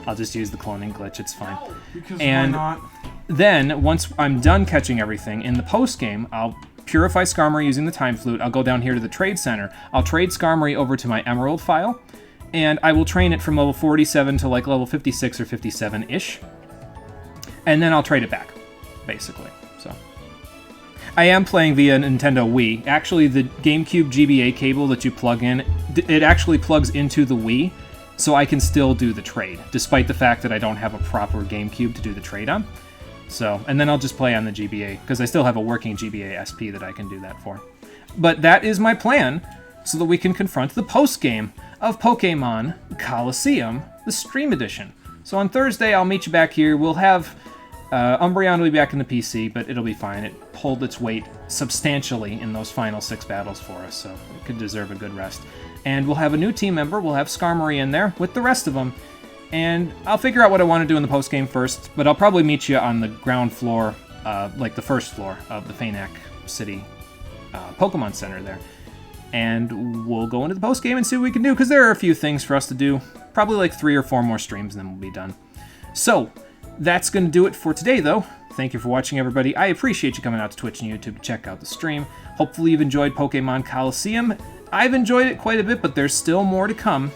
I'll just use the cloning glitch, it's fine. Because And why not? then, once I'm done catching everything, in the post-game, I'll purify Skarmory using the Time Flute. I'll go down here to the Trade Center. I'll trade Skarmory over to my Emerald file, and I will train it from level 47 to like level 56 or 57-ish. And then I'll trade it back, basically. So, I am playing via Nintendo Wii. Actually, the GameCube GBA cable that you plug in, it actually plugs into the Wii, so I can still do the trade, despite the fact that I don't have a proper GameCube to do the trade on. So, and then I'll just play on the GBA, because I still have a working GBA SP that I can do that for. But that is my plan, so that we can confront the post-game of Pokémon Colosseum, the Stream Edition. So on Thursday, I'll meet you back here. We'll have... Umbreon will be back in the PC, but it'll be fine. It pulled its weight substantially in those final 6 battles for us, so it could deserve a good rest. And we'll have a new team member. We'll have Skarmory in there with the rest of them. And I'll figure out what I want to do in the post-game first, but I'll probably meet you on the ground floor, like the first floor of the Phaenax City Pokemon Center there. And we'll go into the post game and see what we can do, because there are a few things for us to do. Probably like 3 or 4 more streams, and then we'll be done. So, that's going to do it for today, though. Thank you for watching, everybody. I appreciate you coming out to Twitch and YouTube to check out the stream. Hopefully you've enjoyed Pokémon Colosseum. I've enjoyed it quite a bit, but there's still more to come.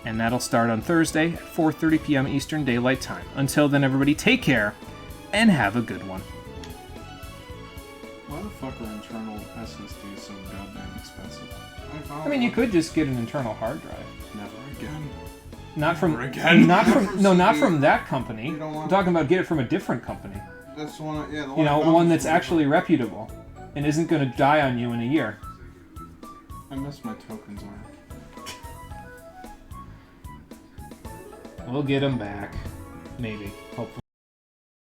And that'll start on Thursday, 4:30 p.m. Eastern Daylight Time. Until then, everybody, take care, and have a good one. Why the fuck are internal SSDs so goddamn expensive? I mean, you could just get an internal hard drive. Never again. Not from, Never again. not Never from, no, not CD. from that company. You don't want- I'm talking about get it from a different company. That's the one. Yeah, the one. You know, I found one was that's from- actually reputable and isn't going to die on you in a year. I miss my tokens on. We'll get them back. Maybe. Hopefully.